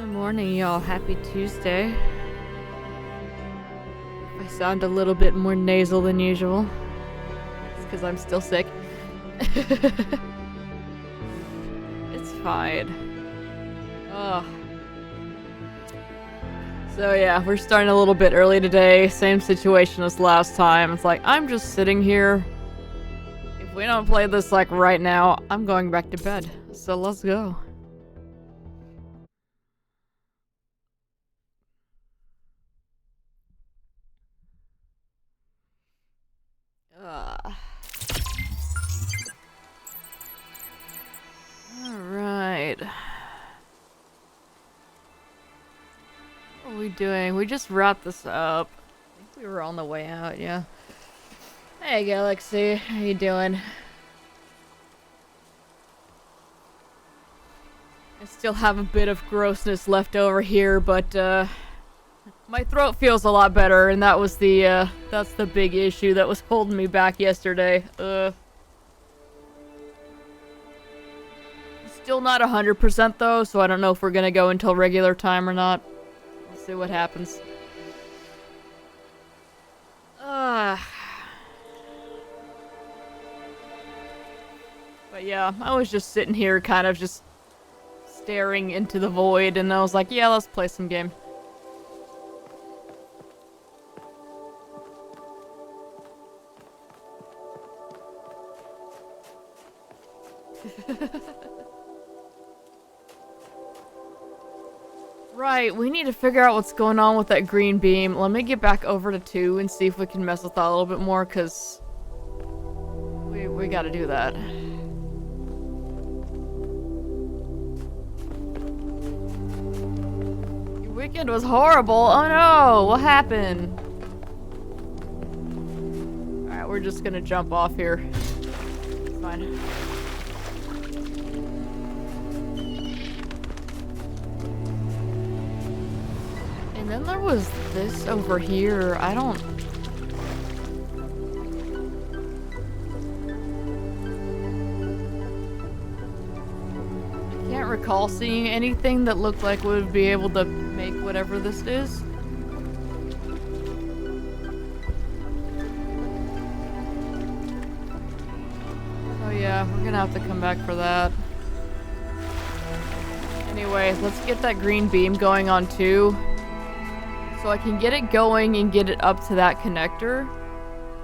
Good morning, y'all. Happy Tuesday. I sound a little bit more nasal than usual. It's because I'm still sick. It's fine. Ugh. So yeah, we're starting a little bit early today. Same situation as last time. It's like, I'm just sitting here. If we don't play this like right now, I'm going back to bed. So let's go. Alright. What are we doing? We just wrapped this up. I think we were on the way out, yeah. Hey, Galaxy. How you doing? I still have a bit of grossness left over here, but, my throat feels a lot better, and that was the, that's the big issue that was holding me back yesterday. Still not 100% though, so I don't know if we're gonna go until regular time or not. We'll see what happens. But yeah, I was just sitting here kind of just staring into the void, and I was like, yeah, let's play some game. Right, we need to figure out what's going on with that green beam. Let me get back over to 2 and see if we can mess with that a little bit more, because we gotta do that. Your weekend was horrible. Oh no, what happened? Alright, we're just gonna jump off here. It's fine. And then there was this over here. I can't recall seeing anything that looked like we would be able to make whatever this is. Oh yeah, we're gonna have to come back for that. Anyways, let's get that green beam going on 2. So I can get it going and get it up to that connector.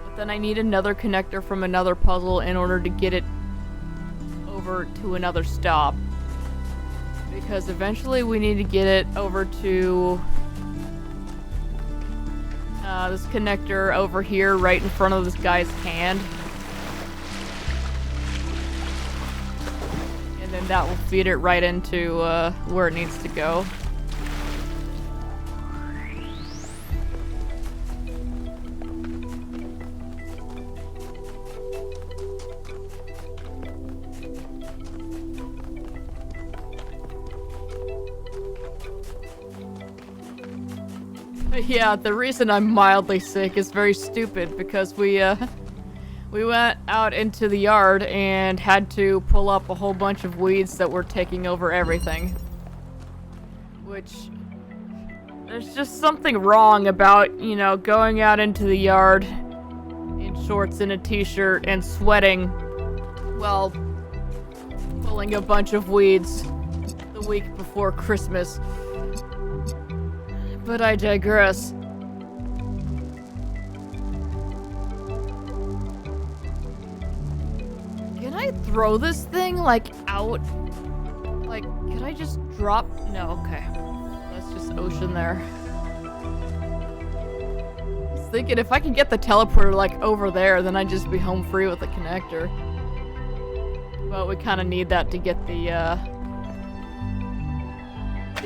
But then I need another connector from another puzzle in order to get it over to another stop. Because eventually we need to get it over to this connector over here right in front of this guy's hand. And then that will feed it right into where it needs to go. Yeah, the reason I'm mildly sick is very stupid because we went out into the yard and had to pull up a whole bunch of weeds that were taking over everything. Which, there's just something wrong about, you know, going out into the yard in shorts and a t-shirt and sweating while pulling a bunch of weeds the week before Christmas. But I digress. Can I throw this thing, like, out? Like, can I just drop? No, okay. That's just ocean there. I was thinking if I can get the teleporter, like, over there, then I'd just be home free with the connector. But we kind of need that to get the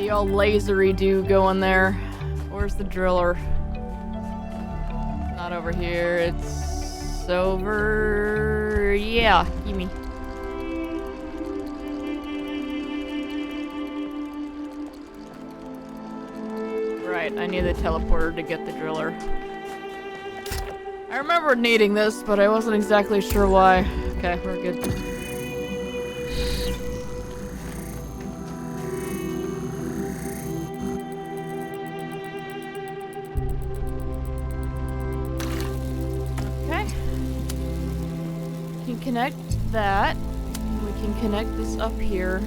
old lasery-do going there. Where's the driller? Not over here. It's over... Yeah, gimme. Right, I need the teleporter to get the driller. I remember needing this, but I wasn't exactly sure why. Okay, we're good. connect that. We can connect this up here.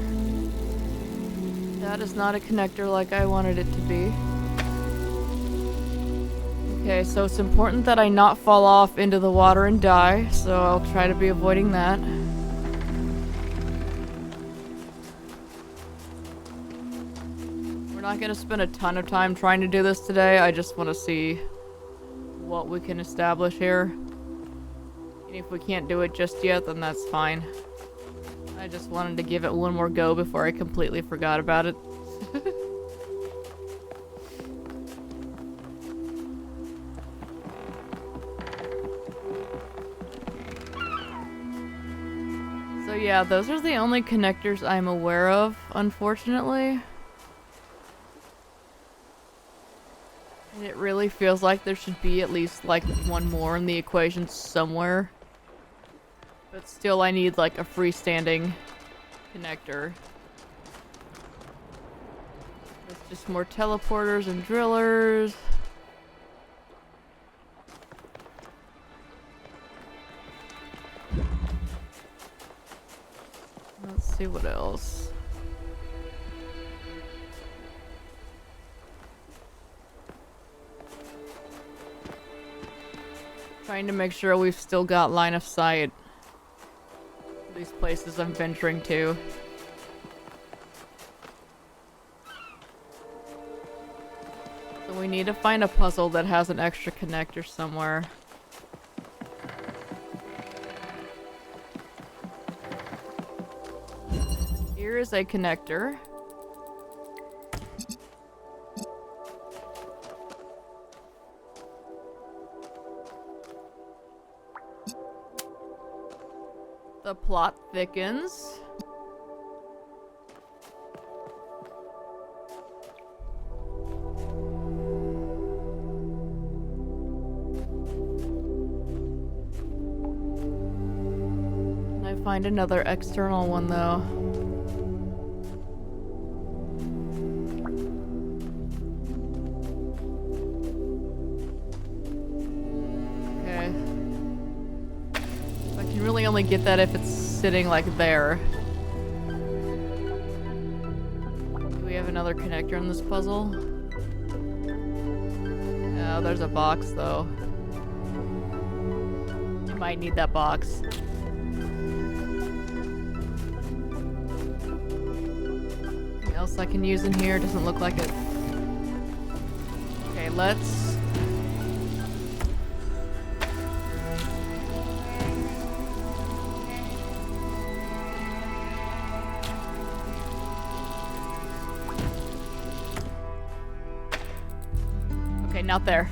That is not a connector like I wanted it to be. Okay, so it's important that I not fall off into the water and die, so I'll try to be avoiding that. We're not gonna spend a ton of time trying to do this today. I just want to see what we can establish here. And if we can't do it just yet, then that's fine. I just wanted to give it one more go before I completely forgot about it. So yeah, those are the only connectors I'm aware of, unfortunately. And it really feels like there should be at least like one more in the equation somewhere. But still I need like a freestanding connector. There's just more teleporters and drillers. Let's see what else. Trying to make sure we've still got line of sight. These places I'm venturing to. So we need to find a puzzle that has an extra connector somewhere. Here is a connector. The plot thickens. Can I find another external one though? Only get that if it's sitting like there. Do we have another connector in this puzzle? Oh, there's a box though. You might need that box. Anything else I can use in here? Doesn't look like it. Okay, let's... Not there.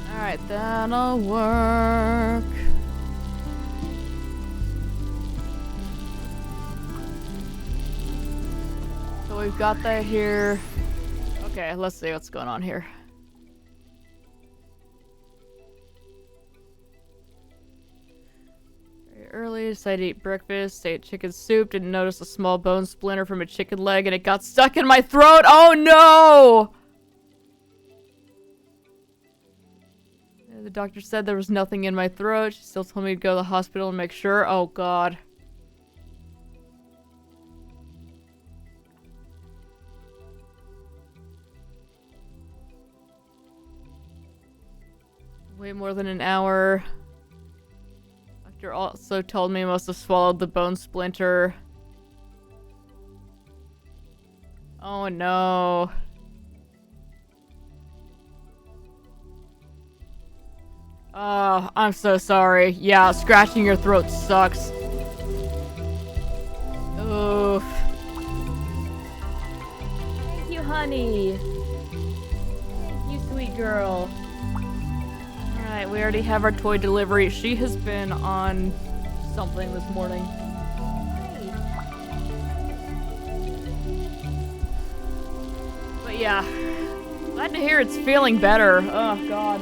Alright, that'll work. So we've got that here. Okay, let's see what's going on here. Early, decided to eat breakfast, ate chicken soup, didn't notice a small bone splinter from a chicken leg and it got stuck in my throat. Oh no! The doctor said there was nothing in my throat. She still told me to go to the hospital and make sure. Oh god. Way more than an hour. Doctor also told me I must have swallowed the bone splinter. Oh no. Oh, I'm so sorry. Yeah, scratching your throat sucks. Oof. Thank you, honey. Thank you, sweet girl. Alright, we already have our toy delivery. She has been on something this morning. But yeah, glad to hear it's feeling better. Oh god.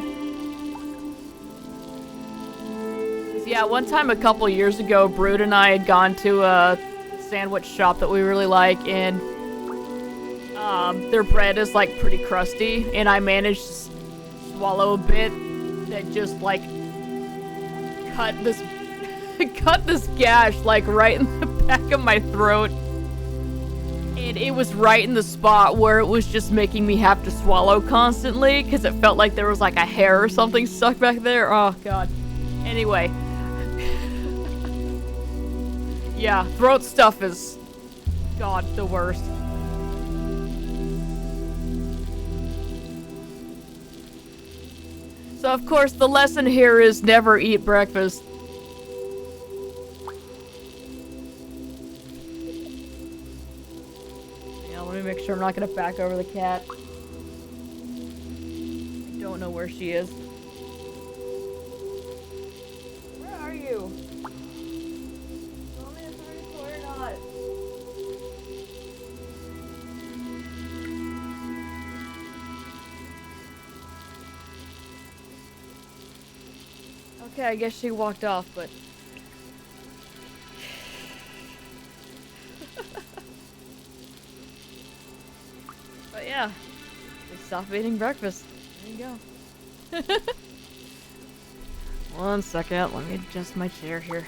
Yeah, one time a couple years ago, Brood and I had gone to sandwich shop that we really like, and their bread is like pretty crusty, and I managed to swallow a bit that just like cut this gash like right in the back of my throat. And it was right in the spot where it was just making me have to swallow constantly because it felt like there was like a hair or something stuck back there. Oh god. Anyway. Yeah, throat stuff is, god, the worst. So of course the lesson here is never eat breakfast. Yeah, let me make sure I'm not gonna back over the cat. I don't know where she is. Where are you? Tell me if I'm recording or not. Okay, I guess she walked off, but... But yeah, just stop eating breakfast. There you go. One second, let me adjust my chair here.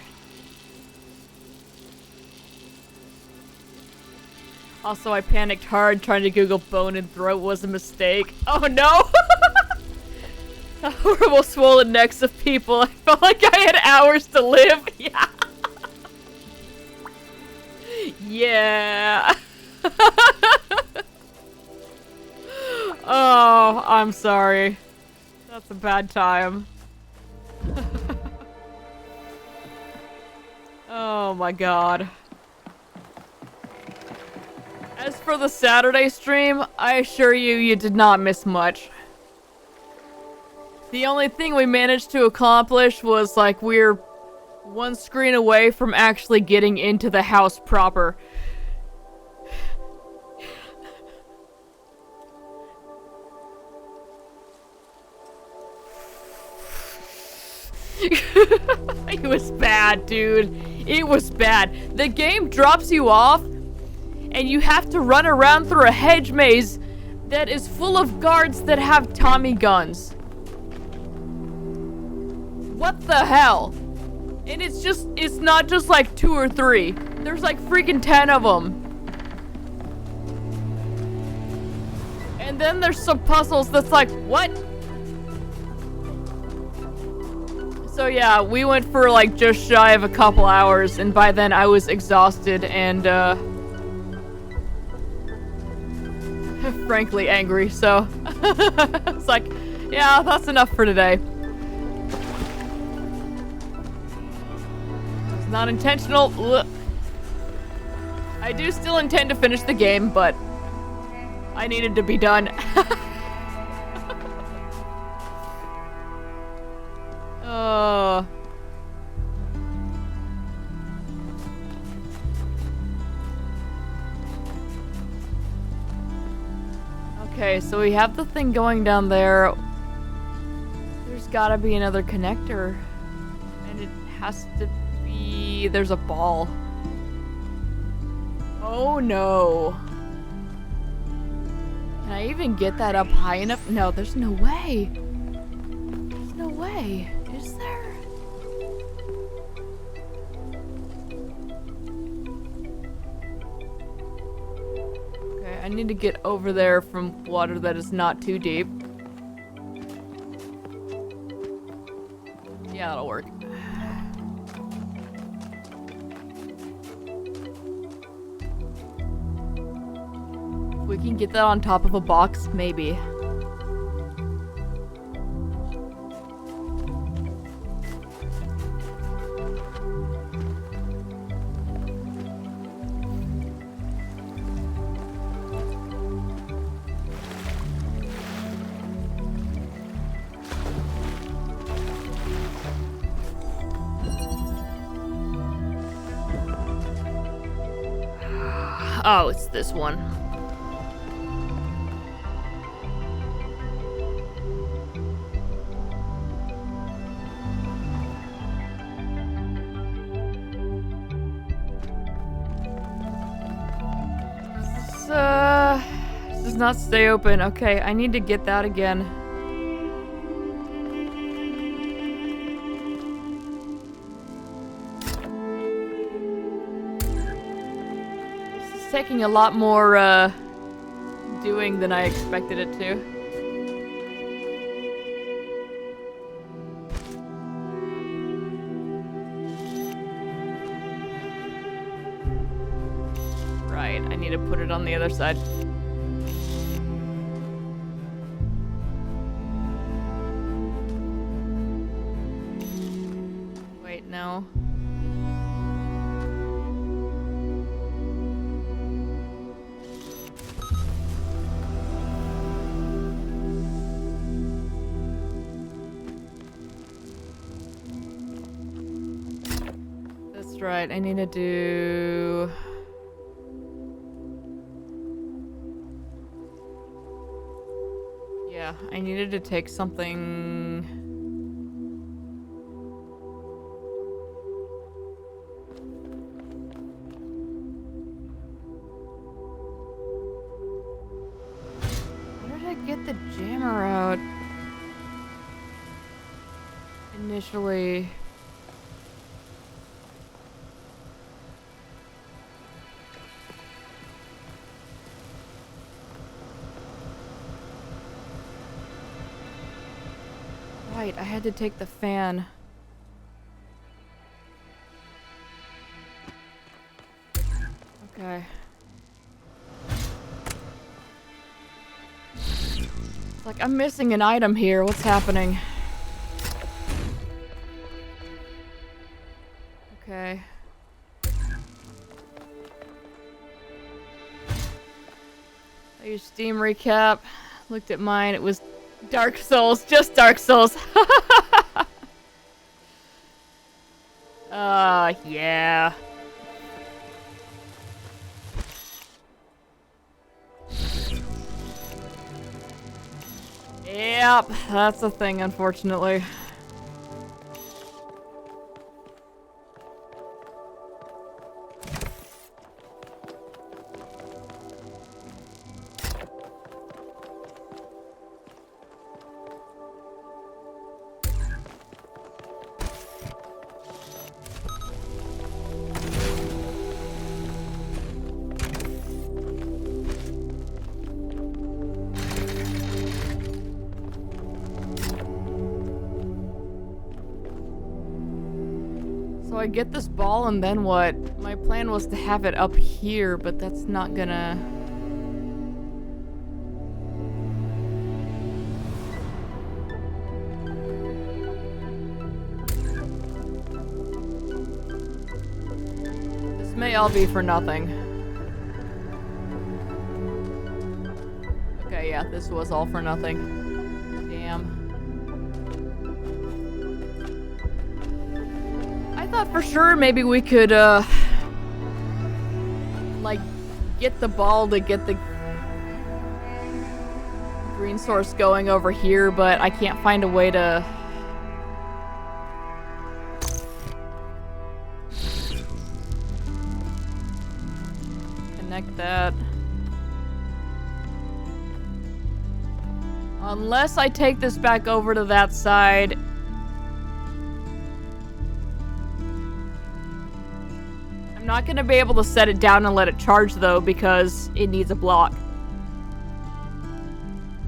Also, I panicked hard trying to Google bone and throat was a mistake. Oh no! The horrible swollen necks of people. I felt like I had hours to live. Yeah. Yeah. Oh, I'm sorry. That's a bad time. Oh my god. As for the Saturday stream, I assure you, you did not miss much. The only thing we managed to accomplish was, like, we're one screen away from actually getting into the house proper. It was bad, dude. It was bad. The game drops you off, and you have to run around through a hedge maze that is full of guards that have Tommy guns. What the hell? And it's not just like 2 or 3. There's like freaking 10 of them. And then there's some puzzles that's like, what? So yeah, we went for like just shy of a couple hours, and by then I was exhausted and frankly angry, so it's like, yeah, that's enough for today. Not intentional. Ugh. I do still intend to finish the game, but I needed to be done. Okay, so we have the thing going down there. There's gotta be another connector. And it has to be... There's a ball. Oh no. Can I even get that up high enough? No, there's no way. There's no way. Is there? Okay, I need to get over there from water that is not too deep. Yeah, that'll work. We can get that on top of a box, maybe. Oh, it's this one. not stay open. Okay, I need to get that again. This is taking a lot more, doing than I expected it to. Right, I need to put it on the other side. Wait, no. That's right, I need to do... Yeah, I needed to take something... Where did I get the jammer out? Initially... Right, I had to take the fan. Okay. It's like I'm missing an item here. What's happening? Okay. I used Steam recap. Looked at mine. It was Dark Souls. Just Dark Souls. Yeah. Yep, that's the thing, unfortunately. So I get this ball and then what? My plan was to have it up here, but that's not gonna... This may all be for nothing. Okay, yeah, this was all for nothing. Damn. I thought for sure maybe we could, like, get the ball to get the green source going over here, but I can't find a way to... connect that. Unless I take this back over to that side... I'm not gonna be able to set it down and let it charge though, because it needs a block.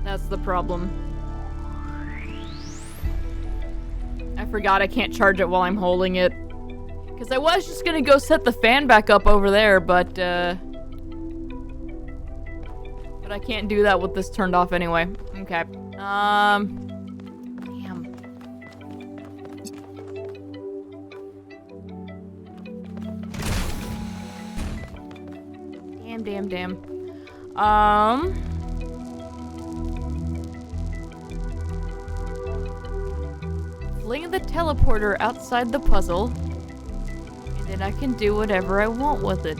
That's the problem. I forgot I can't charge it while I'm holding it. Because I was just gonna go set the fan back up over there, but I can't do that with this turned off anyway. Okay. Damn. Damn. Fling the teleporter outside the puzzle, and then I can do whatever I want with it.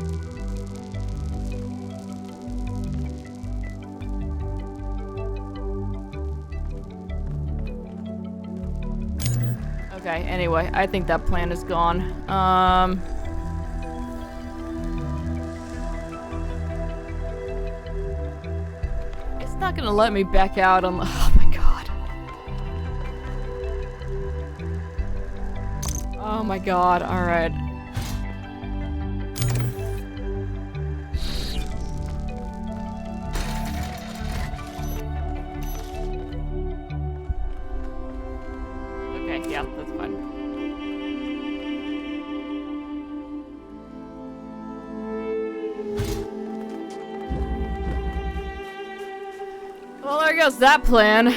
Okay, anyway, I think that plan is gone. not gonna let me back out on. Oh my god. Oh my god. All right. Okay. Yeah, that's fine. Well, there goes that plan.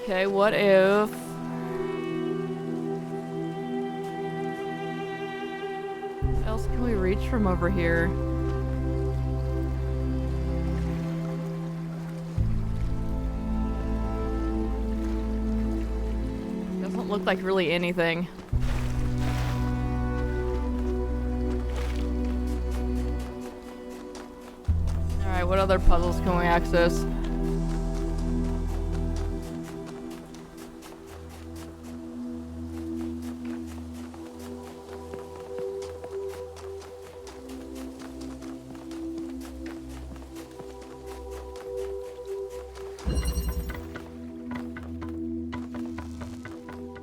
Okay, what if... What else can we reach from over here? Doesn't look like really anything. Alright, what other puzzles can we access?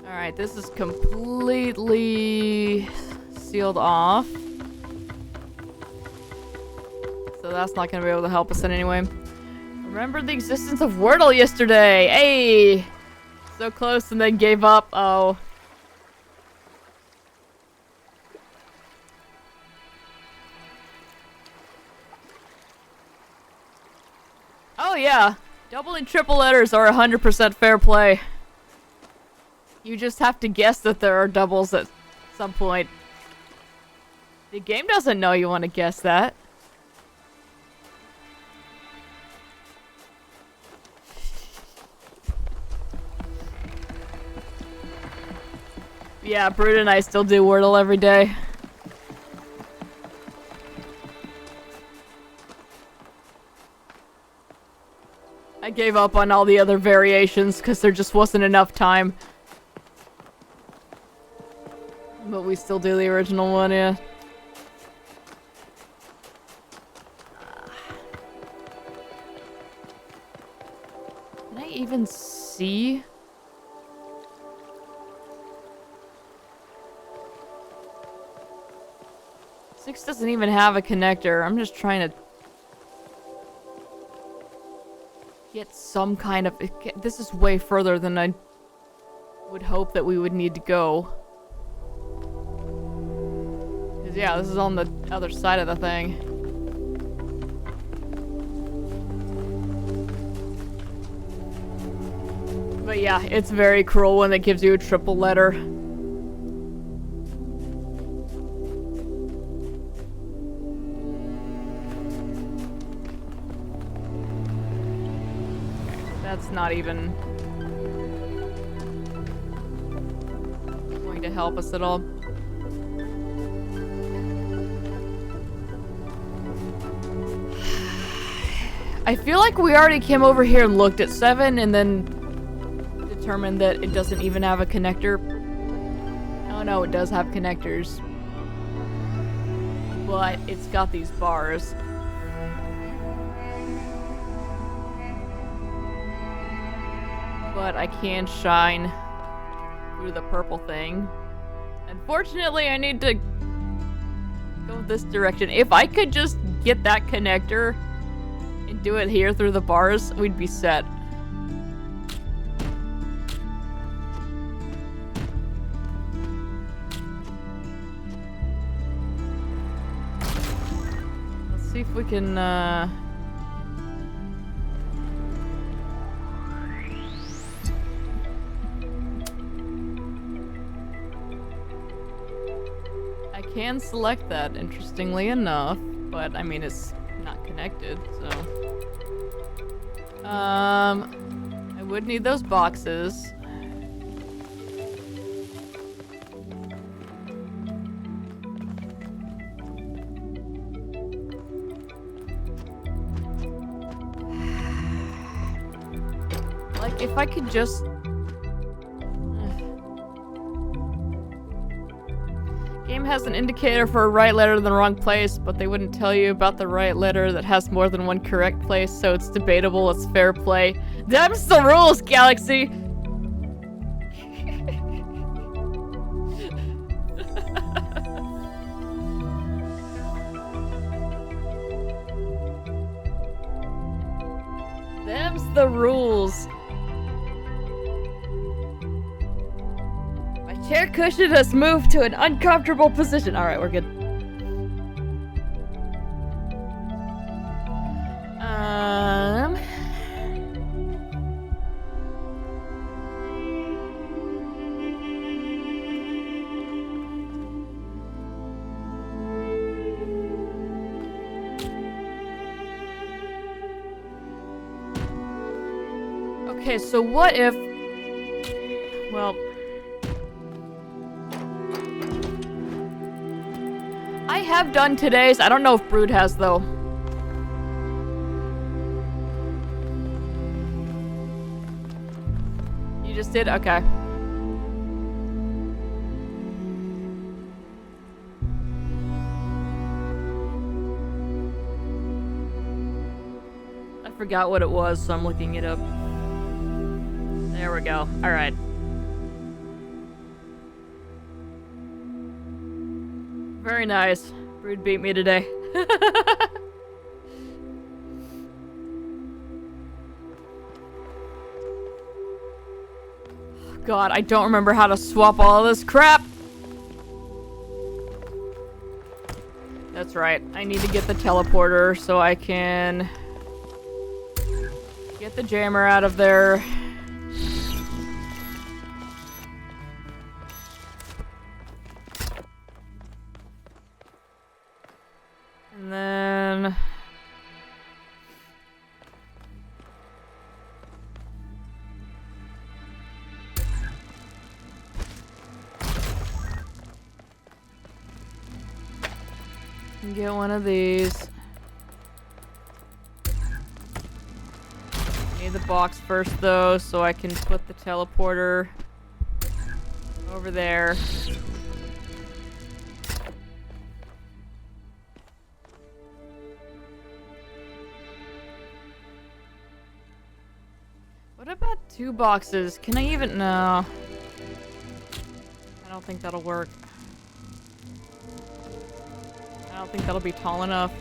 Alright, this is completely sealed off. So that's not gonna be able to help us in any way. Remembered the existence of Wordle yesterday! Hey! So close and then gave up. Oh. Oh yeah! Double and triple letters are 100% fair play. You just have to guess that there are doubles at some point. The game doesn't know you want to guess that. Yeah, Brood and I still do Wordle every day. I gave up on all the other variations because there just wasn't enough time. But we still do the original one, yeah. Can I even see? Six doesn't even have a connector. I'm just trying to get some kind of... This is way further than I would hope that we would need to go. Because yeah, this is on the other side of the thing. But yeah, it's very cruel when it gives you a triple letter. That's not even going to help us at all. I feel like we already came over here and looked at 7 and then determined that it doesn't even have a connector. Oh no, it does have connectors. But it's got these bars. But I can shine through the purple thing. Unfortunately, I need to go this direction. If I could just get that connector and do it here through the bars, we'd be set. Let's see if we can, can select that, interestingly enough, but I mean it's not connected, so I would need those boxes. Like if I could just Game has an indicator for a right letter in the wrong place, but they wouldn't tell you about the right letter that has more than one correct place, so it's debatable, it's fair play. Them's the rules, Galaxy! Them's the rules. My chair cushion has moved to an uncomfortable position. Alright, we're good. Okay, so what if... Well... I have done today's. I don't know if Brood has, though. You just did? Okay. I forgot what it was, so I'm looking it up. There we go. Alright. Very nice. Brood beat me today. God, I don't remember how to swap all of this crap. That's right. I need to get the teleporter so I can get the jammer out of there. And then... get one of these. Need the box first though, so I can put the teleporter over there. What about 2 boxes? Can I even... No. I don't think that'll work. I don't think that'll be tall enough.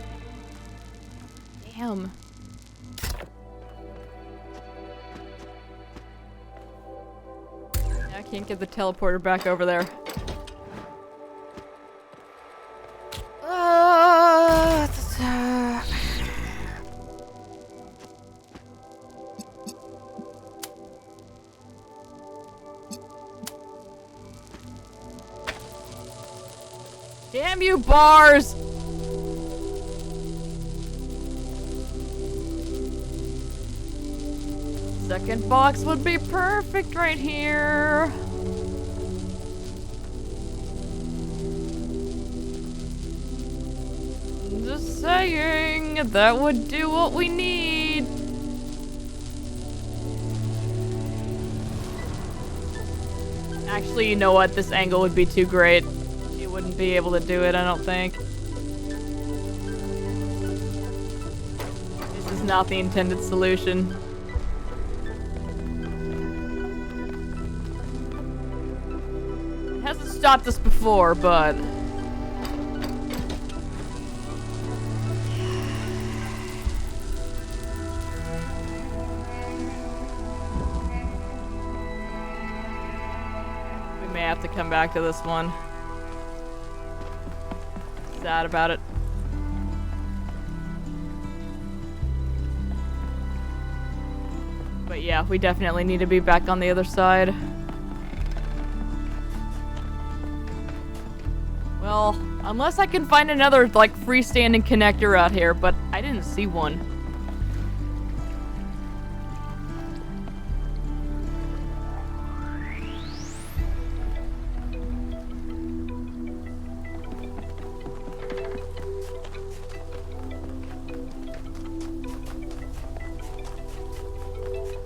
Damn. I can't get the teleporter back over there. Damn you, bars! Second box would be perfect right here. Just saying, that would do what we need. Actually, you know what? This angle would be too great. You wouldn't be able to do it, I don't think. This is not the intended solution. It hasn't stopped us before, but... we may have to come back to this one. Sad about it. But yeah, we definitely need to be back on the other side. Well, unless I can find another, like, freestanding connector out here, but I didn't see one.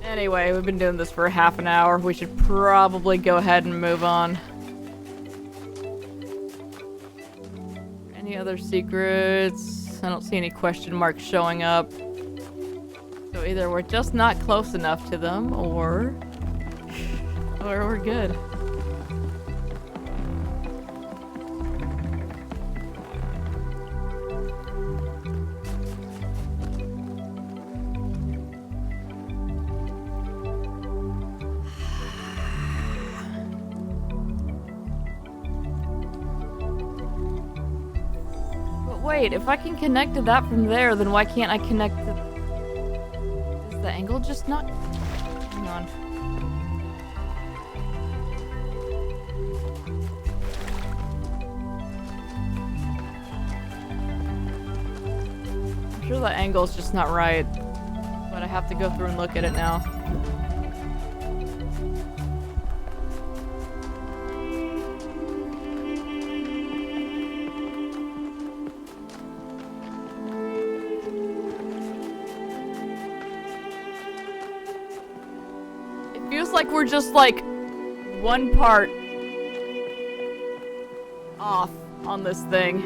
Anyway, we've been doing this for half an hour. We should probably go ahead and move on. other secrets. I don't see any question marks showing up. So either we're just not close enough to them, or we're good. Wait, if I can connect to that from there, then why can't I connect to... Is the angle just not... Hang on. I'm sure the angle's just not right, but I have to go through and look at it now. Feels like we're just like one part off on this thing.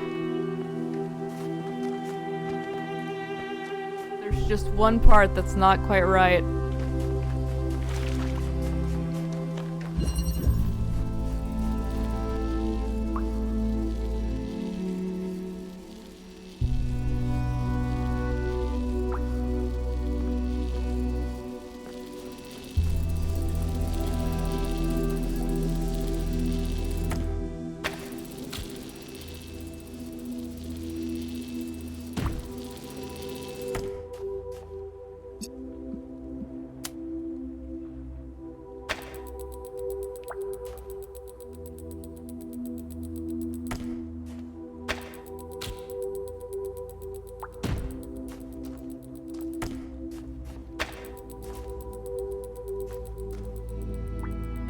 There's just one part that's not quite right.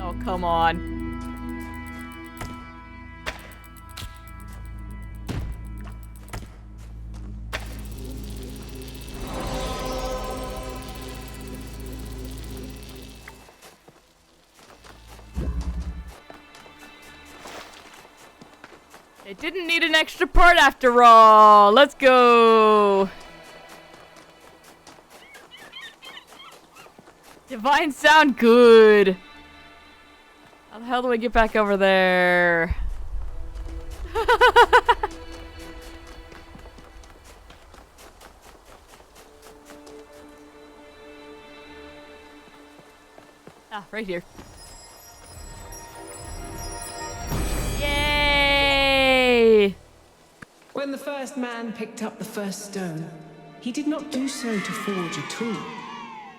Oh, come on. It didn't need an extra part after all. Let's go. Divine sound good. How the hell do I get back over there? Ah, right here. Yay! When the first man picked up the first stone, he did not do so to forge a tool.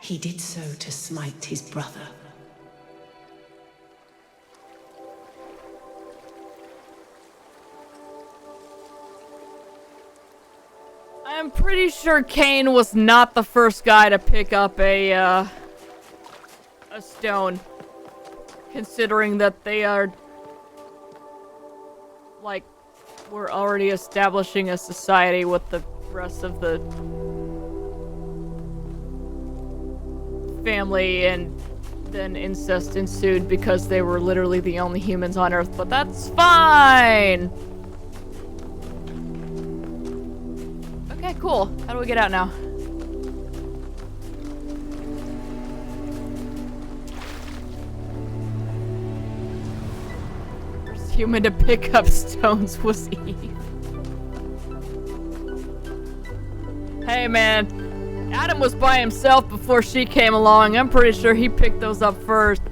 He did so to smite his brother. I'm pretty sure Cain was not the first guy to pick up a stone. Considering that they are... like, we're already establishing a society with the rest of the... family, and then incest ensued because they were literally the only humans on Earth, but that's fine! Okay, cool. How do we get out now? First human to pick up stones was Eve. Hey man, Adam was by himself before she came along. I'm pretty sure he picked those up first.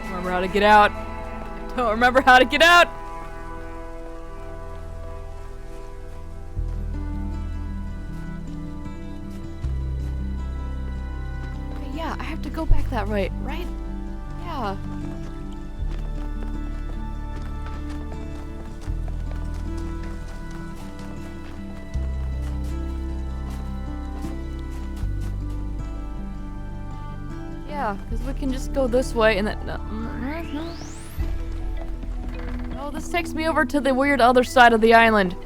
Don't remember how to get out. Don't remember how to get out. Yeah, I have to go back that way, right? Yeah. Yeah, because we can just go this way and then... No, Oh, this takes me over to the weird other side of the island.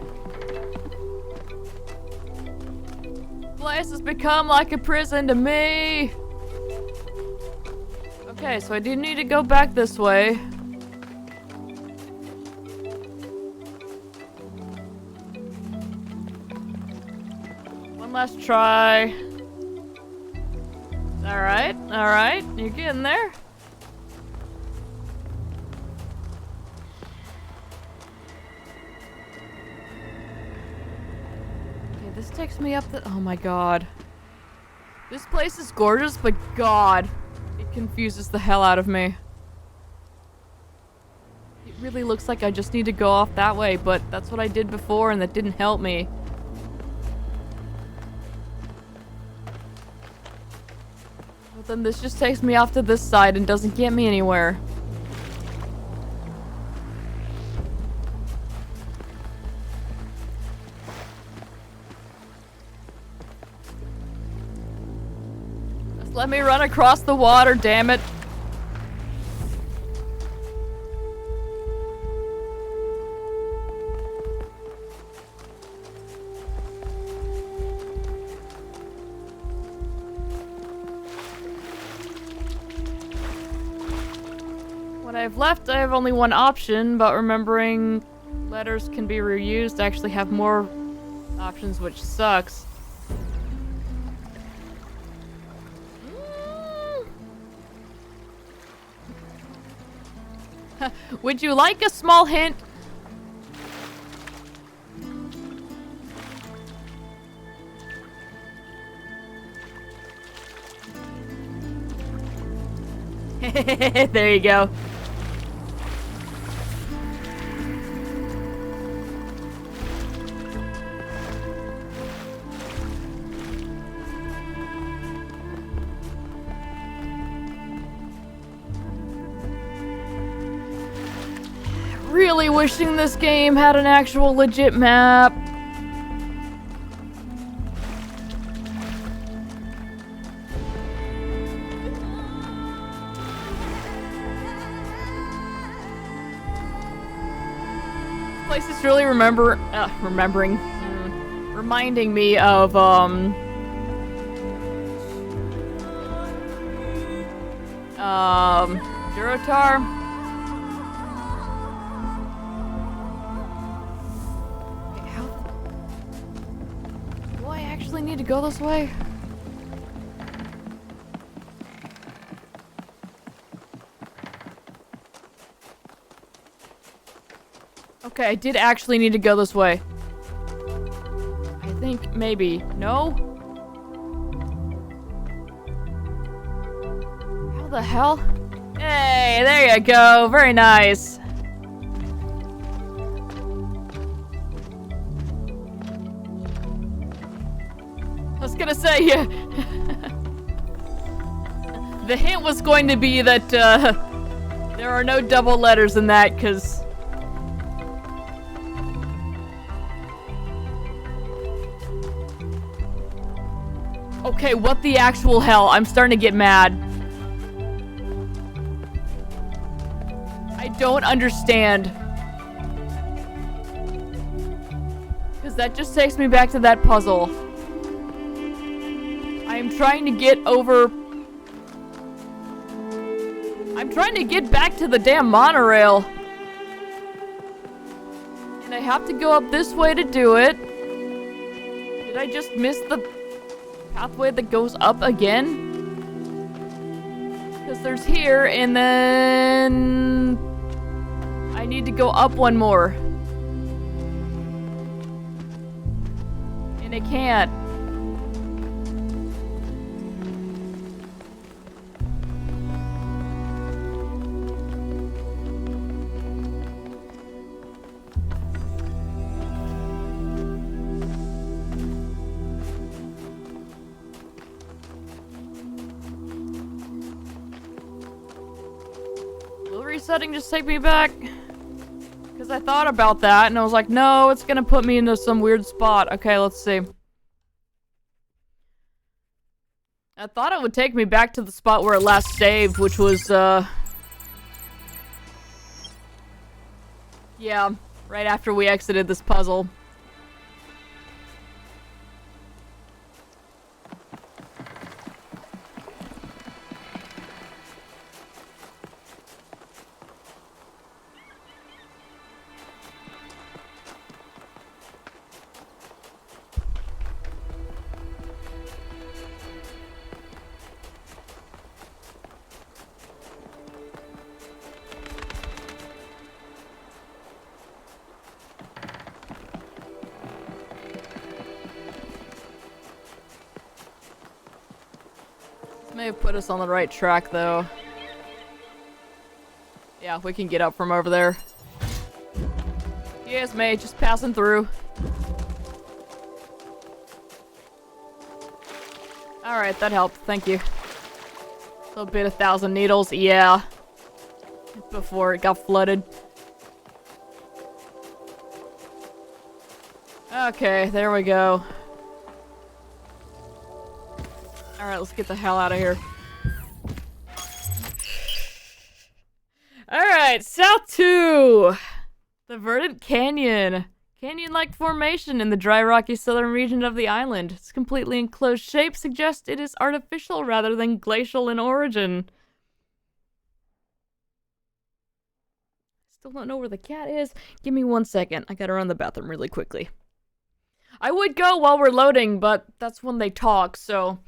Place has become like a prison to me. Okay, so I do need to go back this way. One last try. Alright, alright. You're getting there. Okay, this takes me up the... Oh my god. This place is gorgeous, but god, it confuses the hell out of me. It really looks like I just need to go off that way, but that's what I did before and that didn't help me. But then this just takes me off to this side and doesn't get me anywhere. Just let me run across the water, damn it. What I've left, I have only one option, but remembering letters can be reused, I actually have more options, which sucks. Would you like a small hint? There you go. Really wishing this game had an actual legit map. Place is really reminding me of Durotar. Need to go this way? Okay, I did actually need to go this way. I think maybe. No? How the hell? Hey, there you go. Very nice. I was gonna say, yeah. The hint was going to be that there are no double letters in that, because okay, what the actual hell? I'm starting to get mad. I don't understand. Because that just takes me back to that puzzle. I'm trying to get over... I'm trying to get back to the damn monorail. And I have to go up this way to do it. Did I just miss the pathway that goes up again? Because there's here, and then... I need to go up one more. And I can't. Resetting just take me back? Because I thought about that and I was like, no, it's gonna put me into some weird spot. Okay, let's see. I thought it would take me back to the spot where it last saved, which was, yeah, Yeah, right after we exited this puzzle. May have put us on the right track, though. Yeah, we can get up from over there. Yes, mate, just passing through. Alright, that helped. Thank you. A little bit of 1,000 needles, yeah. Before it got flooded. Okay, there we go. Alright, let's get the hell out of here. Alright, South 2! The Verdant Canyon. Canyon-like formation in the dry, rocky southern region of the island. Its completely enclosed shape suggests it is artificial rather than glacial in origin. Still don't know where the cat is. Give me 1 second. I gotta run to the bathroom really quickly. I would go while we're loading, but that's when they talk, so...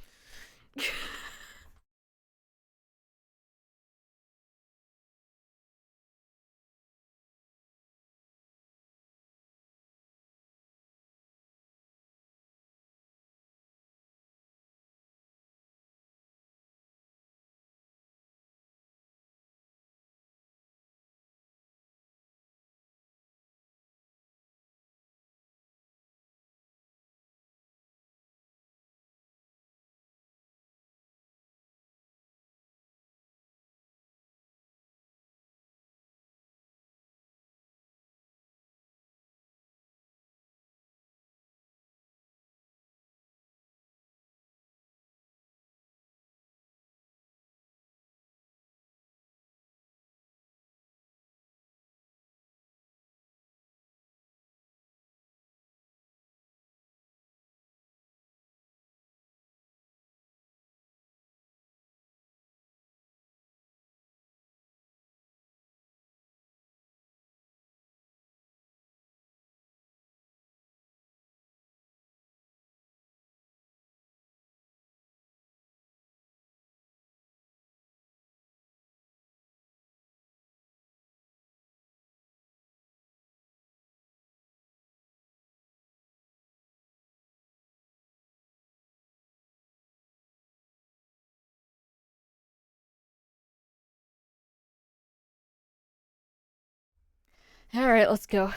Alright, let's go.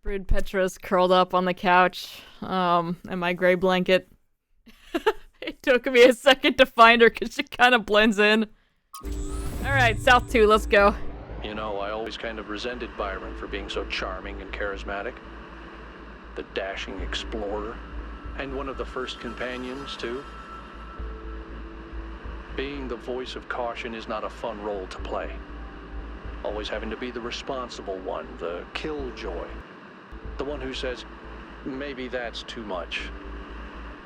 Brood Petra's curled up on the couch, in my gray blanket. It took me a second to find her because she kind of blends in. Alright, South 2, let's go. You know, I always kind of resented Byron for being so charming and charismatic. The dashing explorer. And one of the first companions, too. Being the voice of caution is not a fun role to play. Always having to be the responsible one, the killjoy. The one who says, maybe that's too much.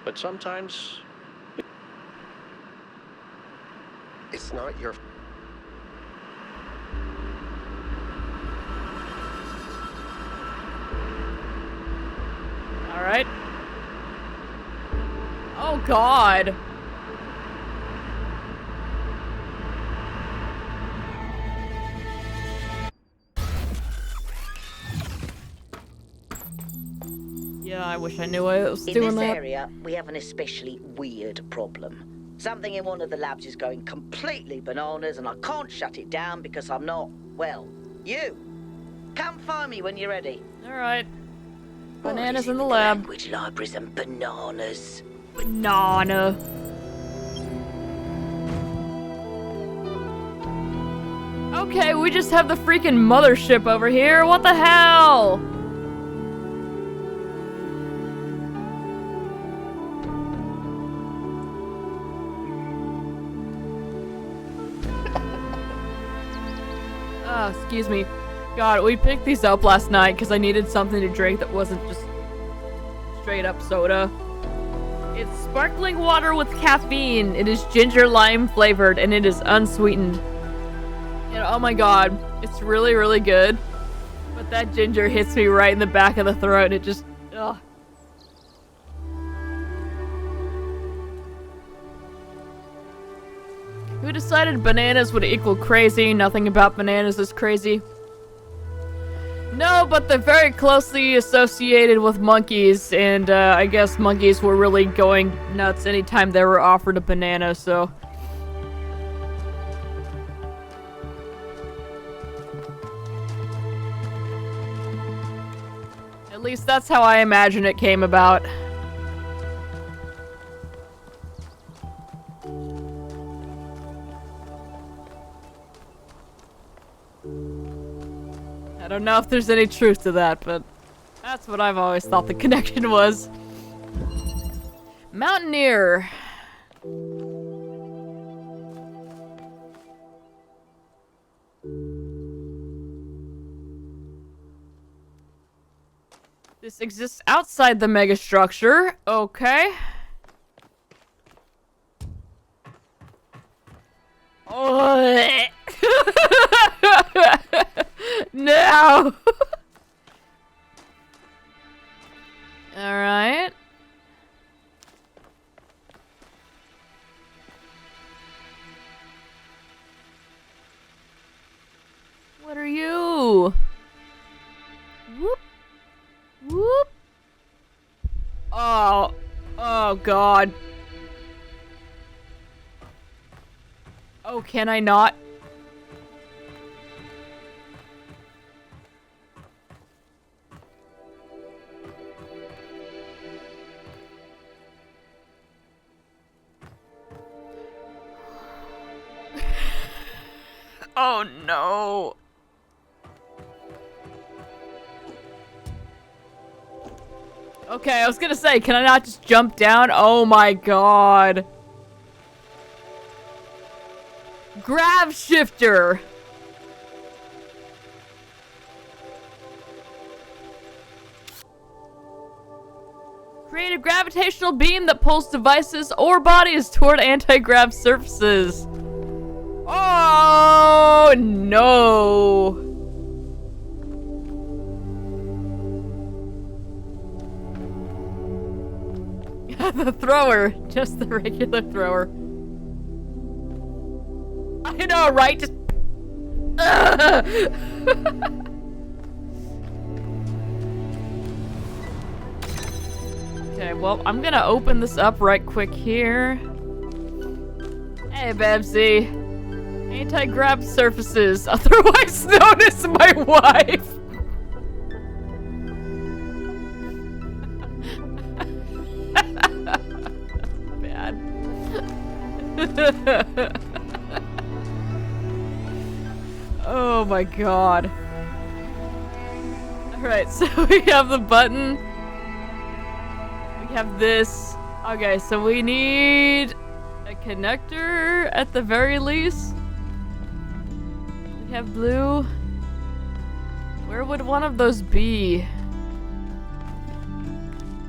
But sometimes... It's not your... Alright. Oh god. Yeah, I wish I knew I was doing that. In this area, we have an especially weird problem. Something in one of the labs is going completely bananas and I can't shut it down because I'm not, well, you. Come find me when you're ready. Alright. What Bananas is it in the with lab. Language libraries and bananas. Banana. Okay, we just have the freaking mothership over here. What the hell? Excuse me. God, we picked these up last night because I needed something to drink that wasn't just straight up soda. It's sparkling water with caffeine. It is ginger lime flavored and it is unsweetened. And oh my god, it's really, really good. But that ginger hits me right in the back of the throat. It just, ugh. Who decided bananas would equal crazy? Nothing about bananas is crazy. No, but they're very closely associated with monkeys, and I guess monkeys were really going nuts anytime they were offered a banana, so... At least that's how I imagine it came about. I don't know if there's any truth to that, but that's what I've always thought the connection was. Mountaineer. This exists outside the megastructure. Okay. Oh. No. All right. What are you? Whoop. Whoop. Oh. Oh, God. Oh, can I not? Oh, no. Okay, I was gonna say, can I not just jump down? Oh my god. Grav shifter. Create a gravitational beam that pulls devices or bodies toward anti-grav surfaces. Oh no. The thrower. Just the regular thrower. I know, right? Just... Okay, well, I'm gonna open this up right quick here. Hey, Babsy. Anti-grav surfaces, otherwise known as my wife. Oh my god. Alright, so we have the button. We have this. Okay, so we need a connector at the very least. We have blue. Where would one of those be?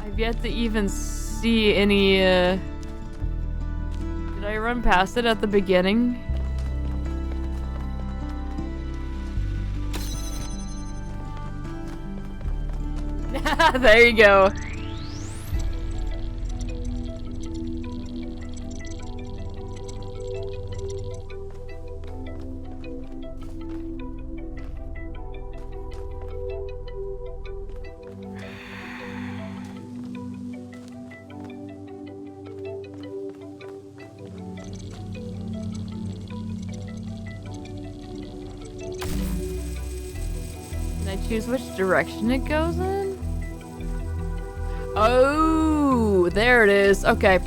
I've yet to even see any, Did I run past it at the beginning? There you go. Can I choose which direction it goes in? Oh, there it is. Okay.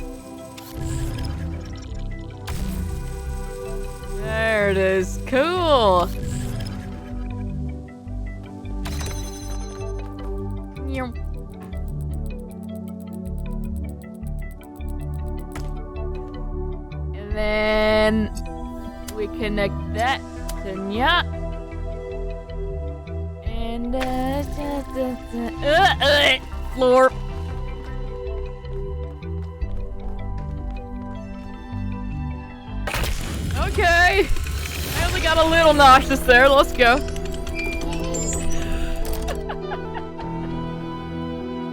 There it is. Cool. And then we connect that to Nya. Floor. Okay. I only got a little nauseous there. Let's go.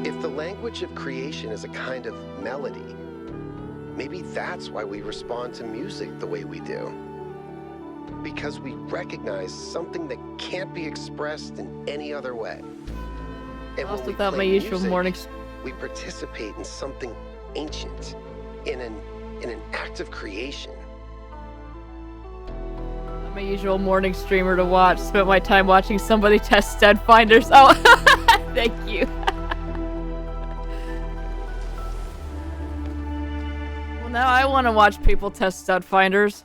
If the language of creation is a kind of melody, maybe that's why we respond to music the way we do. Because we recognize something that can't be expressed in any other way. And Lost when we without my play usual music, mornings. we participate in something ancient, in an act of creation. I'm a usual morning streamer to watch. Spent my time watching somebody test stud finders. Oh, thank you. Well, now I want to watch people test stud finders.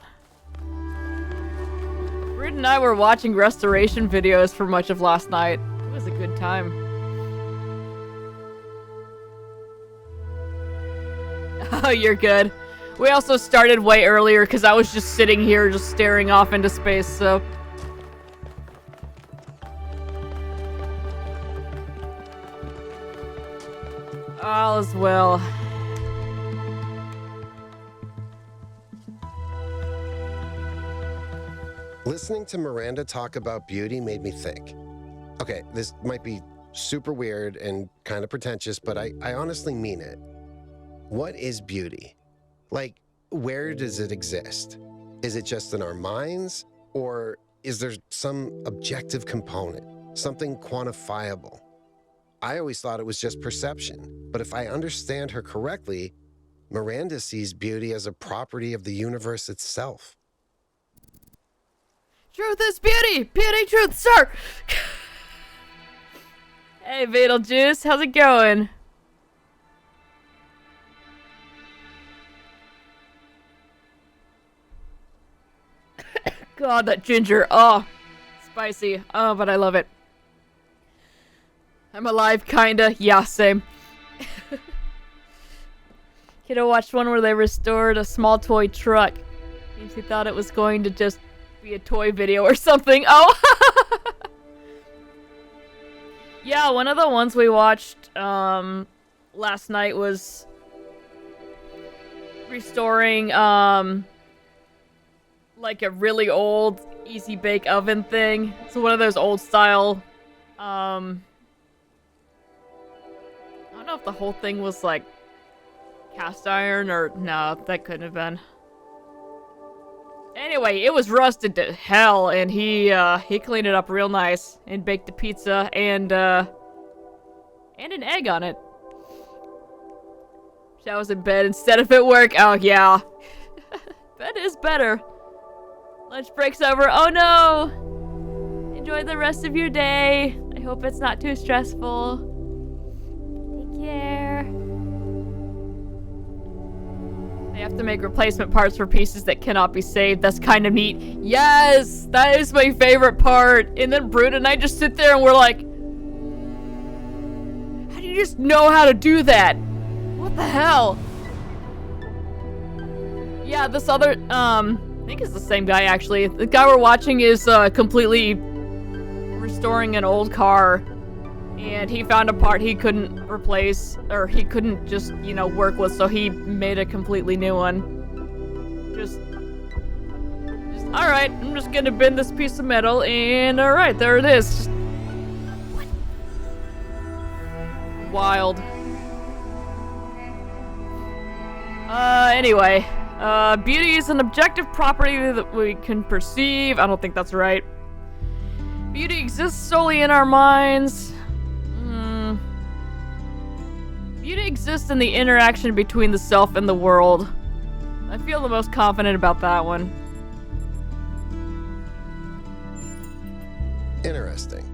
Reed and I were watching restoration videos for much of last night. It was a good time. Oh, you're good. We also started way earlier because I was just sitting here just staring off into space, so... All is well. Listening to Miranda talk about beauty made me think. Okay, this might be super weird and kind of pretentious, but I honestly mean it. What is beauty? Like, where does it exist? Is it just in our minds? Or is there some objective component, something quantifiable? I always thought it was just perception, but if I understand her correctly, Miranda sees beauty as a property of the universe itself. Truth is beauty! Beauty, truth, sir! Hey, Beetlejuice, how's it going? God, that ginger. Oh, spicy. Oh, but I love it. I'm alive, kinda. Yeah, same. Kiddo watched one where they restored a small toy truck. Seems he thought it was going to just be a toy video or something. Oh! Yeah, one of the ones we watched last night was restoring like a really old easy bake oven thing. It's one of those old style I don't know if the whole thing was like cast iron or no, that couldn't have been. Anyway, it was rusted to hell, and he cleaned it up real nice and baked a pizza and an egg on it. I was in bed instead of at work. Oh yeah, bed is better. Lunch break's over. Oh no! Enjoy the rest of your day. I hope it's not too stressful. Take care. I have to make replacement parts for pieces that cannot be saved. That's kind of neat. Yes! That is my favorite part. And then Brute and I just sit there and we're like, how do you just know how to do that? What the hell? Yeah, this other, I think it's the same guy actually. The guy we're watching is completely restoring an old car. And he found a part he couldn't replace, or he couldn't just, you know, work with, so he made a completely new one. Just alright, I'm just gonna bend this piece of metal, and alright, there it is. Just, what? Wild. Anyway. Beauty is an objective property that we can perceive. I don't think that's right. Beauty exists solely in our minds. Beauty exists in the interaction between the self and the world. I feel the most confident about that one. Interesting.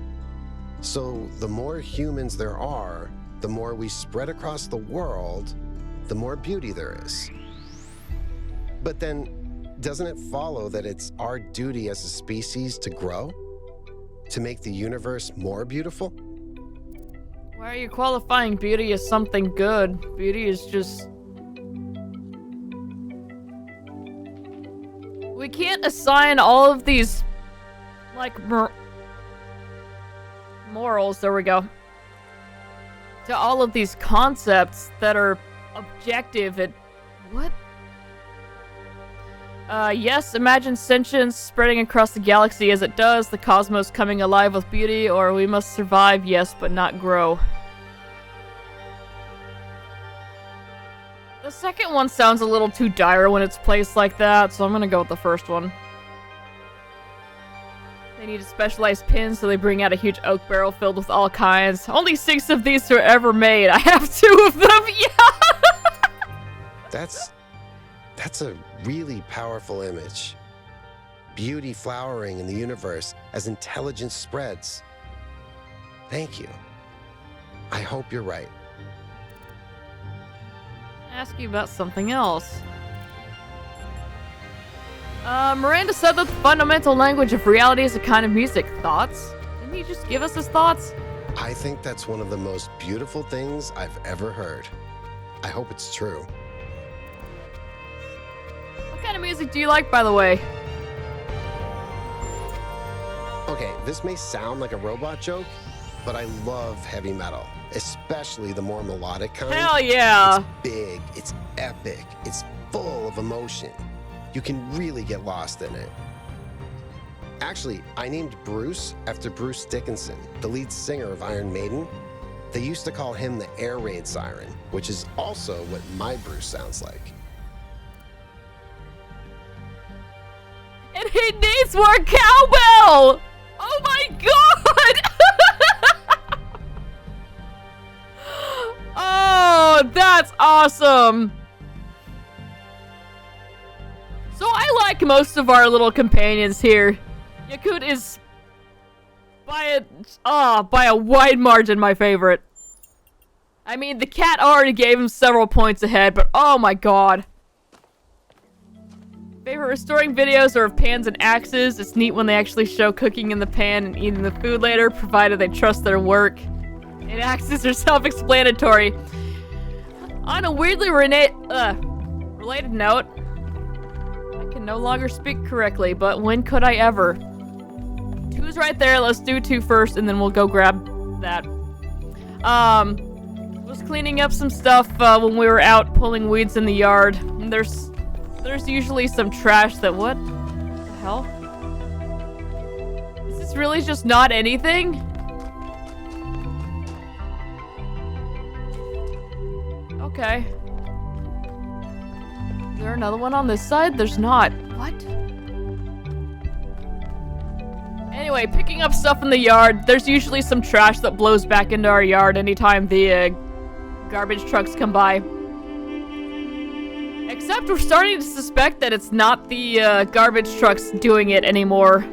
So the more humans there are, the more we spread across the world, the more beauty there is. But then, doesn't it follow that it's our duty as a species to grow? To make the universe more beautiful? Why are you qualifying beauty as something good? Beauty is just... We can't assign all of these, like, morals, there we go. to all of these concepts that are objective and... What? Yes, imagine sentience spreading across the galaxy as it does, the cosmos coming alive with beauty, or we must survive, yes, but not grow. The second one sounds a little too dire when it's placed like that, so I'm gonna go with the first one. They need a specialized pin, so they bring out a huge oak barrel filled with all kinds. Only 6 of these are ever made. I have 2 of them, yeah! That's a really powerful image. Beauty flowering in the universe as intelligence spreads. Thank you. I hope you're right. Ask you about something else. Miranda said that the fundamental language of reality is a kind of music. Thoughts? Didn't he just give us his thoughts? I think that's one of the most beautiful things I've ever heard. I hope it's true. What kind of music do you like, by the way? Okay, this may sound like a robot joke, but I love heavy metal, especially the more melodic kind. Hell yeah! It's big, it's epic, it's full of emotion. You can really get lost in it. Actually, I named Bruce after Bruce Dickinson, the lead singer of Iron Maiden. They used to call him the air raid siren, which is also what my Bruce sounds like. And he needs more cowbell! Oh my god! Oh, that's awesome! So I like most of our little companions here. Yakut is by a wide margin my favorite. I mean, the cat already gave him several points ahead, but oh my god. Favorite restoring videos are of pans and axes. It's neat when they actually show cooking in the pan and eating the food later, provided they trust their work. And axes are self-explanatory. On a weirdly related note, I can no longer speak correctly, but when could I ever? 2's right there. Let's do 2 first, and then we'll go grab that. Was cleaning up some stuff when we were out pulling weeds in the yard. And there's usually some trash that... What the hell? Is this really just not anything? Okay. Is there another one on this side? There's not. What? Anyway, picking up stuff in the yard. There's usually some trash that blows back into our yard anytime the garbage trucks come by. Except we're starting to suspect that it's not the garbage trucks doing it anymore.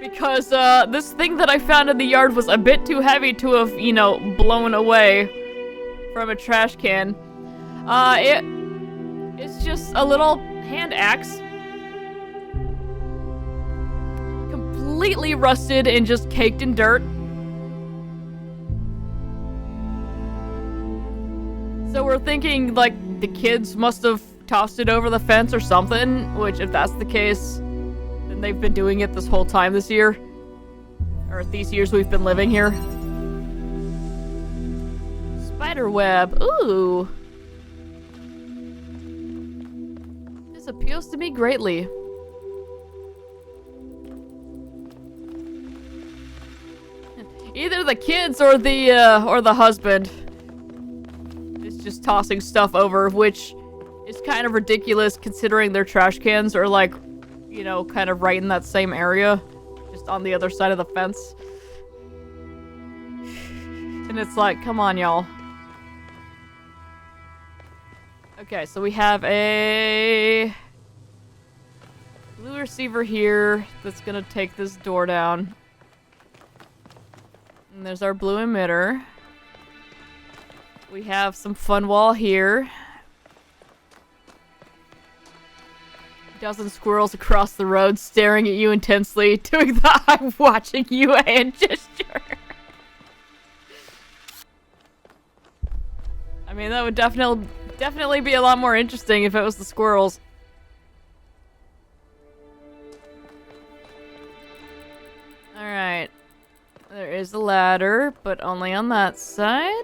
Because this thing that I found in the yard was a bit too heavy to have, you know, blown away from a trash can. It's just a little hand axe. Completely rusted and just caked in dirt. So we're thinking, like, the kids must have tossed it over the fence or something, which, if that's the case, then they've been doing it this whole time this year. Or these years we've been living here. Spider web. Ooh. This appeals to me greatly. Either the kids or the husband is just tossing stuff over, which is kind of ridiculous considering their trash cans are, like, you know, kind of right in that same area, just on the other side of the fence. And it's like, come on, y'all. Okay, so we have a blue receiver here that's gonna take this door down. And there's our blue emitter. We have some fun wall here. Dozen squirrels across the road staring at you intensely, doing the I'm watching you hand gesture. I mean, that would definitely be a lot more interesting if it was the squirrels. Alright. There is There's a ladder, but only on that side.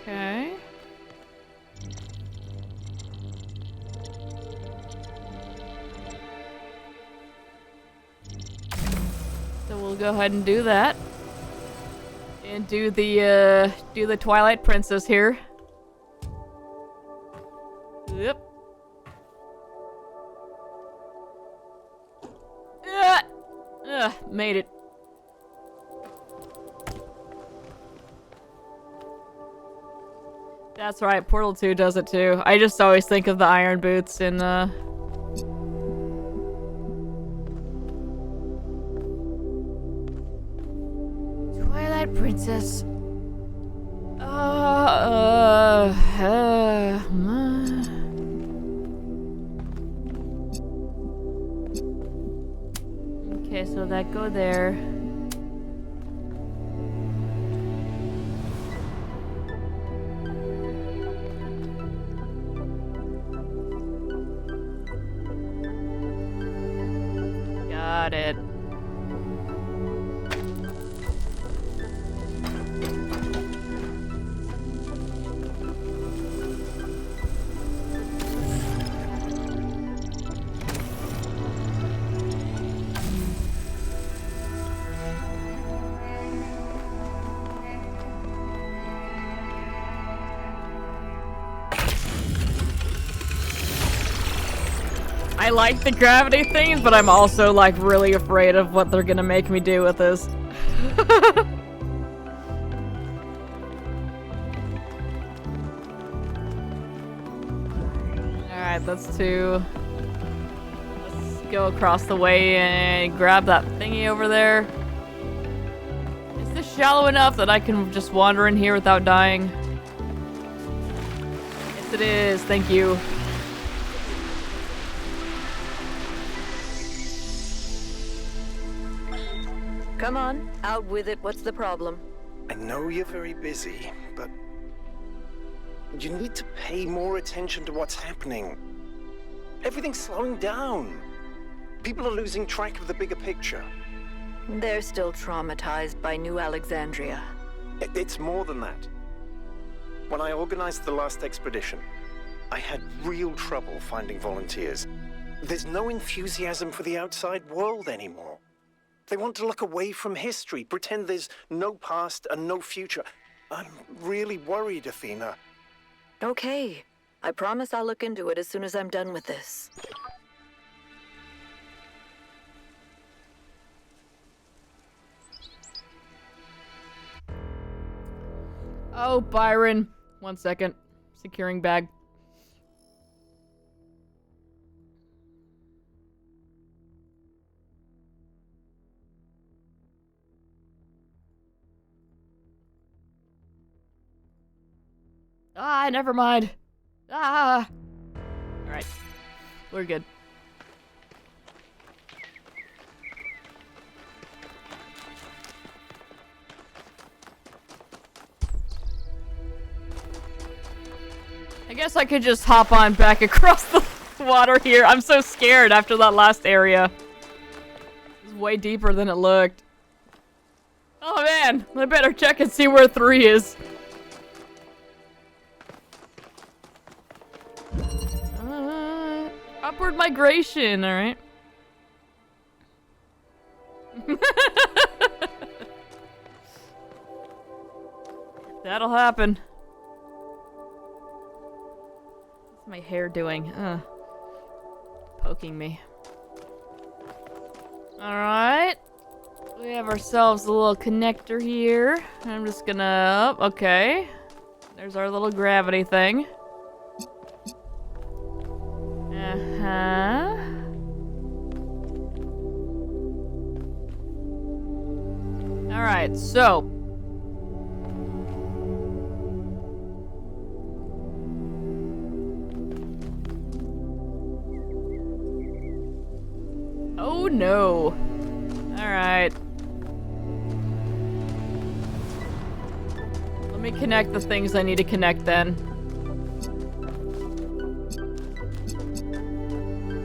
Okay. So we'll go ahead and do that. And do the Twilight Princess here. Yep. Made it. That's right, Portal 2 does it too. I just always think of the iron boots in Twilight Princess. Okay, so that go there. Got it. I like the gravity things, but I'm also like really afraid of what they're gonna make me do with this. Alright, let's go across the way and grab that thingy over there. Is this shallow enough that I can just wander in here without dying? Yes, it is. Thank you. Come on, out with it. What's the problem? I know you're very busy, but you need to pay more attention to what's happening. Everything's slowing down. People are losing track of the bigger picture. They're still traumatized by New Alexandria. It's more than that. When I organized the last expedition, I had real trouble finding volunteers. There's no enthusiasm for the outside world anymore. They want to look away from history, pretend there's no past and no future. I'm really worried, Athena. Okay. I promise I'll look into it as soon as I'm done with this. Oh, Byron. 1 second. Securing bag. Ah, never mind. Ah. Alright. We're good. I guess I could just hop on back across the water here. I'm so scared after that last area. It's way deeper than it looked. Oh man, I better check and see where 3 is. Upward migration, alright. That'll happen. What's my hair doing? Poking me. Alright. We have ourselves a little connector here. I'm just gonna... Oh, okay. There's our little gravity thing. Uh-huh. Alright, so. Oh no. Alright. Let me connect the things I need to connect then.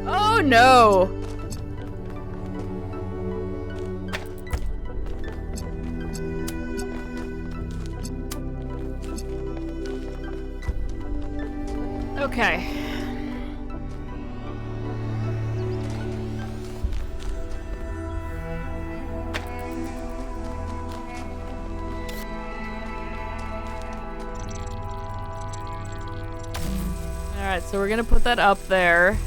Oh no! Okay. Alright, so we're gonna put that up there.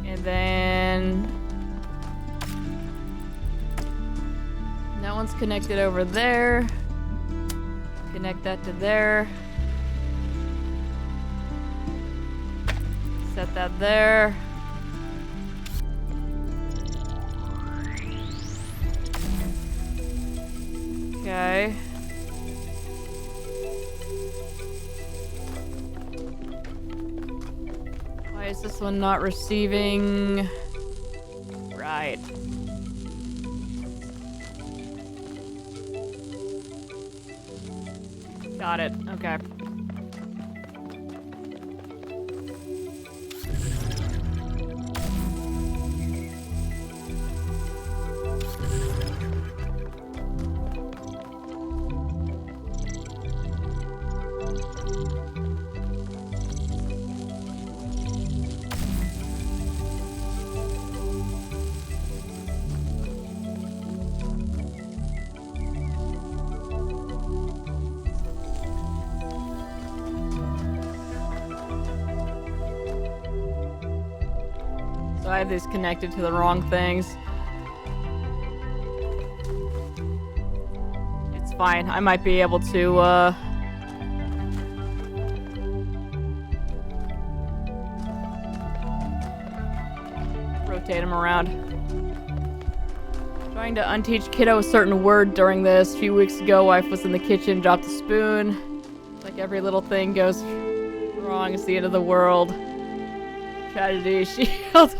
And then... that one's connected over there. Connect that to there. Set that there. Okay. Why is this one not receiving? Right. Got it. Okay. So I have these connected to the wrong things. It's fine. I might be able to, rotate them around. Trying to unteach kiddo a certain word during this. A few weeks ago, wife was in the kitchen, dropped a spoon. Like every little thing goes wrong, it's the end of the world. Tragedy, shield.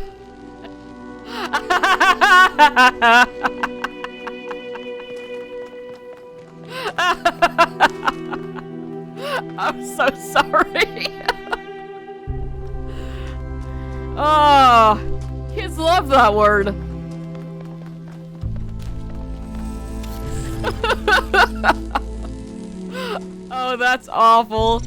I'm so sorry. Oh, kids love that word. Oh, that's awful.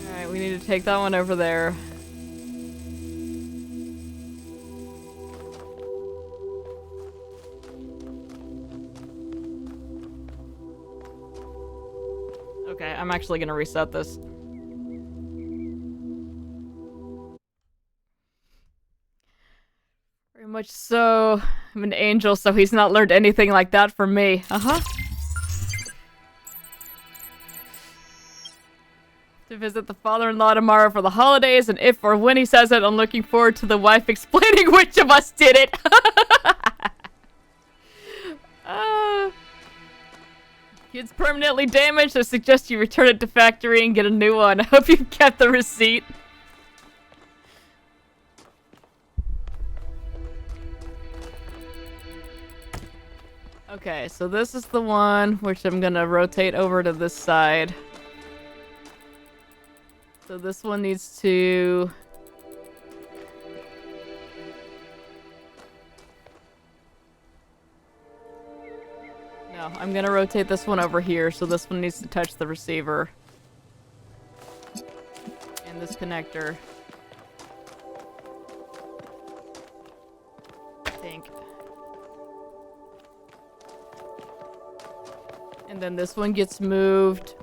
Alright, we need to take that one over there. Okay, I'm actually gonna reset this. Very much so. I'm an angel, so he's not learned anything like that from me. Uh-huh. To visit the father-in-law tomorrow for the holidays, and if or when he says it, I'm looking forward to the wife explaining which of us did it. Kid's permanently damaged. I suggest you return it to factory and get a new one. I hope you've kept the receipt. Okay, so this is the one which I'm gonna rotate over to this side. So this one needs to... No, I'm gonna rotate this one over here, so this one needs to touch the receiver. And this connector. I think. And then this one gets moved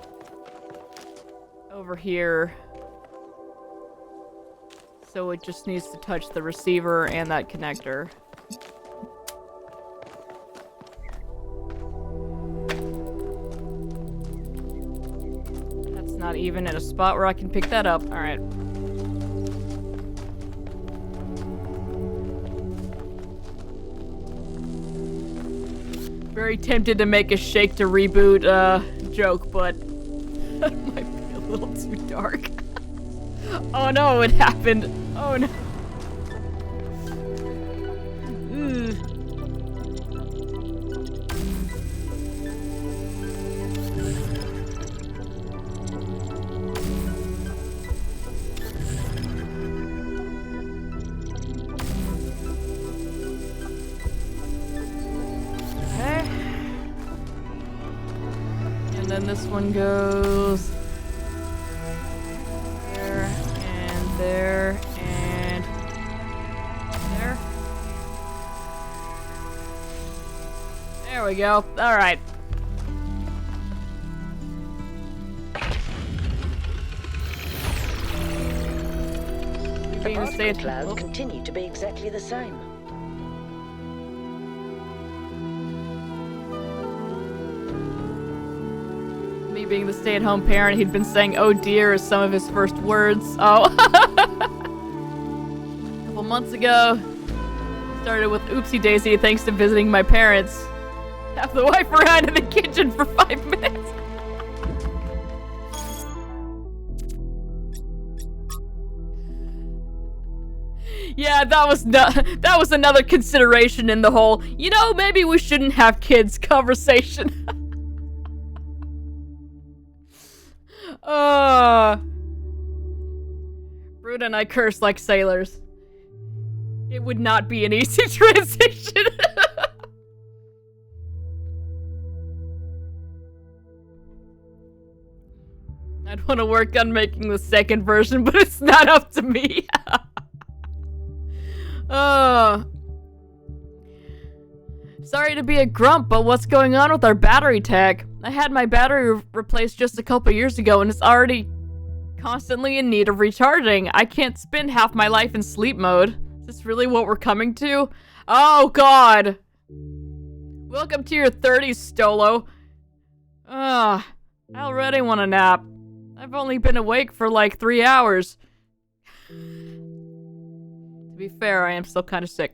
over here. So it just needs to touch the receiver and that connector. That's not even in a spot where I can pick that up. Alright. Very tempted to make a shake to reboot joke, but that might be a little too dark. Oh no, it happened. Oh no. then this one goes there and there and there. There we go. All right. The Being the particle state. clouds Oh. continue to be exactly the same. Me being the stay-at-home parent, he'd been saying "oh dear" as some of his first words. Oh. A couple months ago, started with oopsie daisy thanks to visiting my parents. Have the wife around in the kitchen for 5 minutes. Yeah, that was another consideration in the whole, you know, maybe we shouldn't have kids conversation. Brood and I curse like sailors. It would not be an easy transition. I'd want to work on making the second version, but it's not up to me. Sorry to be a grump, but what's going on with our battery tech? I had my battery replaced just a couple years ago and it's already constantly in need of recharging. I can't spend half my life in sleep mode. Is this really what we're coming to? Oh god! Welcome to your 30s, Stolo. I already want a nap. I've only been awake for like 3 hours. To be fair, I am still kind of sick.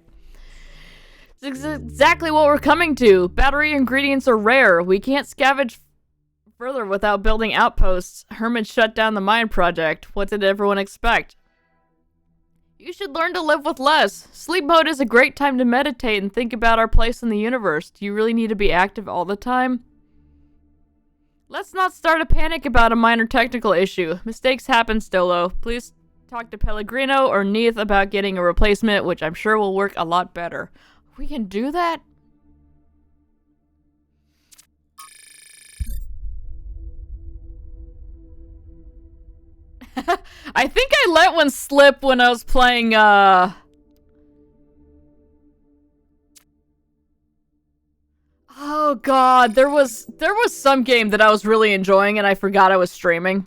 It's exactly what we're coming to. Battery ingredients are rare. We can't scavenge further without building outposts. Herman shut down the mine project. What did everyone expect? You should learn to live with less. Sleep mode is a great time to meditate and think about our place in the universe. Do you really need to be active all the time? Let's not start a panic about a minor technical issue. Mistakes happen, Stolo. Please talk to Pellegrino or Neith about getting a replacement, which I'm sure will work a lot better. We can do that? I think I let one slip when I was playing, Oh god, there was some game that I was really enjoying and I forgot I was streaming.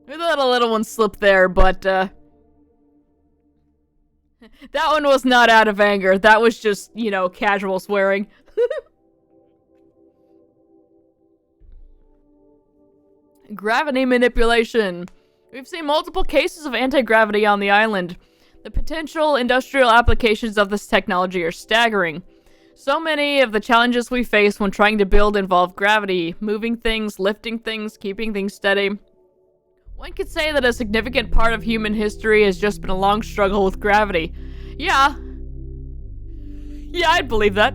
We let a little one slip there, but, that one was not out of anger. That was just, you know, casual swearing. Gravity manipulation. We've seen multiple cases of anti-gravity on the island. The potential industrial applications of this technology are staggering. So many of the challenges we face when trying to build involve gravity. Moving things, lifting things, keeping things steady. One could say that a significant part of human history has just been a long struggle with gravity. Yeah. Yeah, I'd believe that.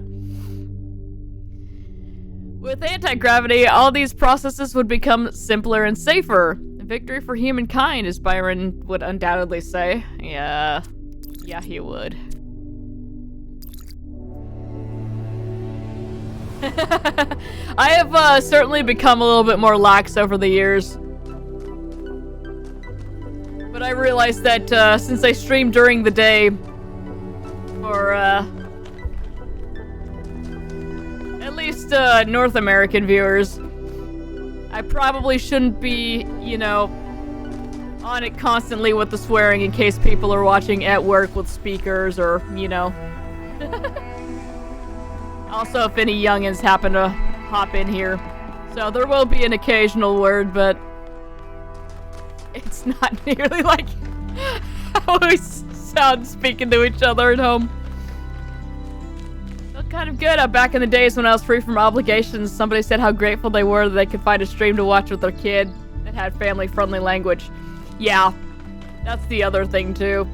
With anti-gravity, all these processes would become simpler and safer. A victory for humankind, as Byron would undoubtedly say. Yeah, he would. I have certainly become a little bit more lax over the years. But I realized that since I stream during the day for at least North American viewers, I probably shouldn't be, you know, on it constantly with the swearing in case people are watching at work with speakers or, you know. Also, if any youngins happen to hop in here. So there will be an occasional word, but it's not nearly like how we sound speaking to each other at home. Felt kind of good. Back in the days when I was free from obligations, somebody said how grateful they were that they could find a stream to watch with their kid that had family-friendly language. Yeah, that's the other thing, too.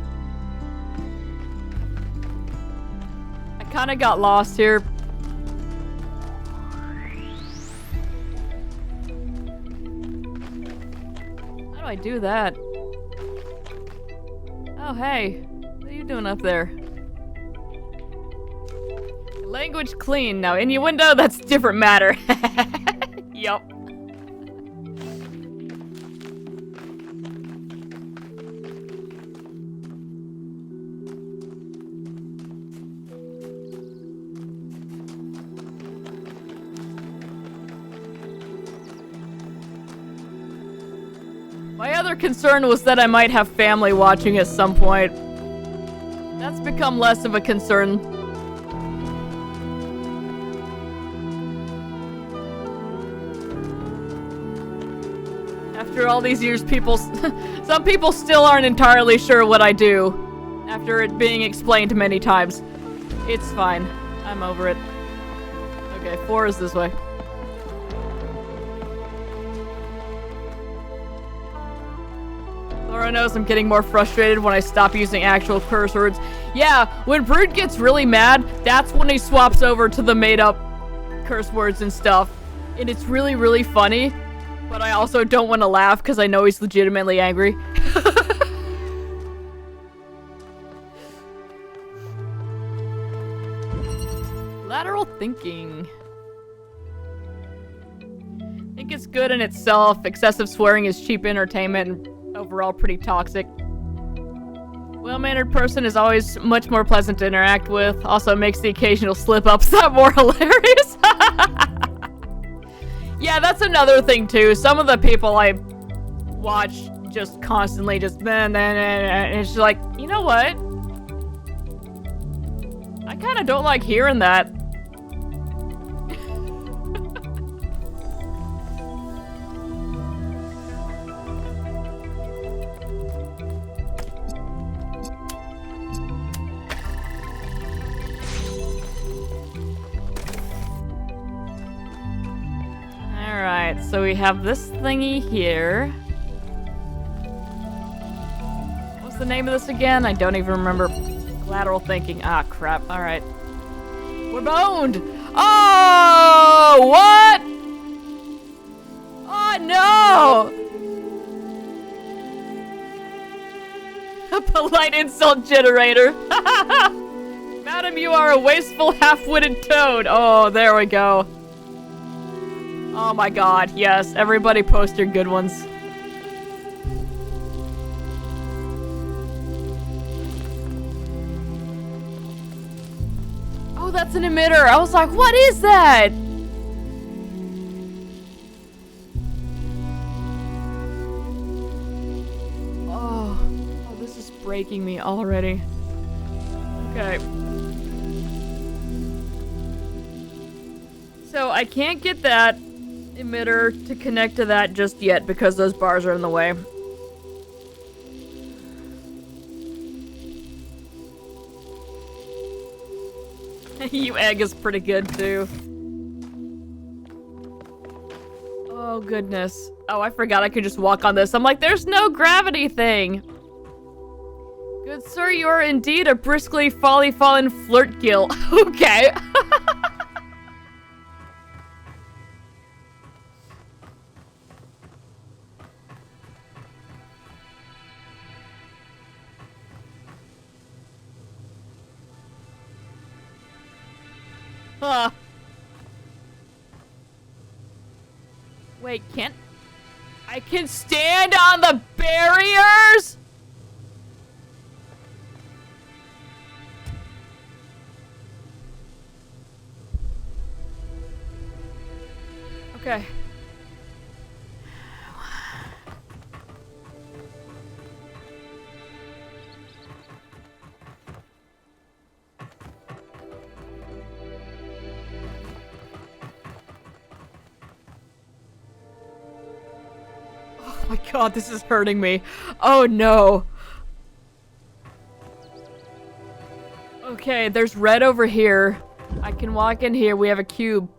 I kind of got lost here. How do I do that? Oh, hey. What are you doing up there? Language clean. Now, innuendo, that's a different matter. My other concern was that I might have family watching at some point. That's become less of a concern. After all these years, some people still aren't entirely sure what I do after it being explained many times. It's fine. I'm over it. Okay, 4 is this way. Laura knows I'm getting more frustrated when I stop using actual curse words. Yeah, when Brood gets really mad, that's when he swaps over to the made-up curse words and stuff. And it's really, really funny. But I also don't want to laugh because I know he's legitimately angry. Lateral thinking. I think it's good in itself. Excessive swearing is cheap entertainment and overall pretty toxic. Well-mannered person is always much more pleasant to interact with. Also makes the occasional slip-ups that more hilarious. Yeah, that's another thing too. Some of the people I watch just constantly just and it's just like, you know what? I kind of don't like hearing that. Alright, so we have this thingy here. What's the name of this again? I don't even remember. Lateral thinking. Ah, crap. Alright. We're boned! Oh! What? Oh, no! A polite insult generator. Madam, you are a wasteful, half-witted toad. Oh, there we go. Oh my god, yes. Everybody post your good ones. Oh, that's an emitter. I was like, what is that? Oh, this is breaking me already. Okay. So I can't get that emitter to connect to that just yet because those bars are in the way. You egg is pretty good too. Oh goodness. Oh, I forgot I could just walk on this. I'm like, there's no gravity thing. Good sir, you are indeed a briskly fallen flirt gill. Okay. Wait, can't... I can stand on the barriers?! Okay. Oh my god, this is hurting me. Oh no. Okay, there's red over here. I can walk in here. We have a cube.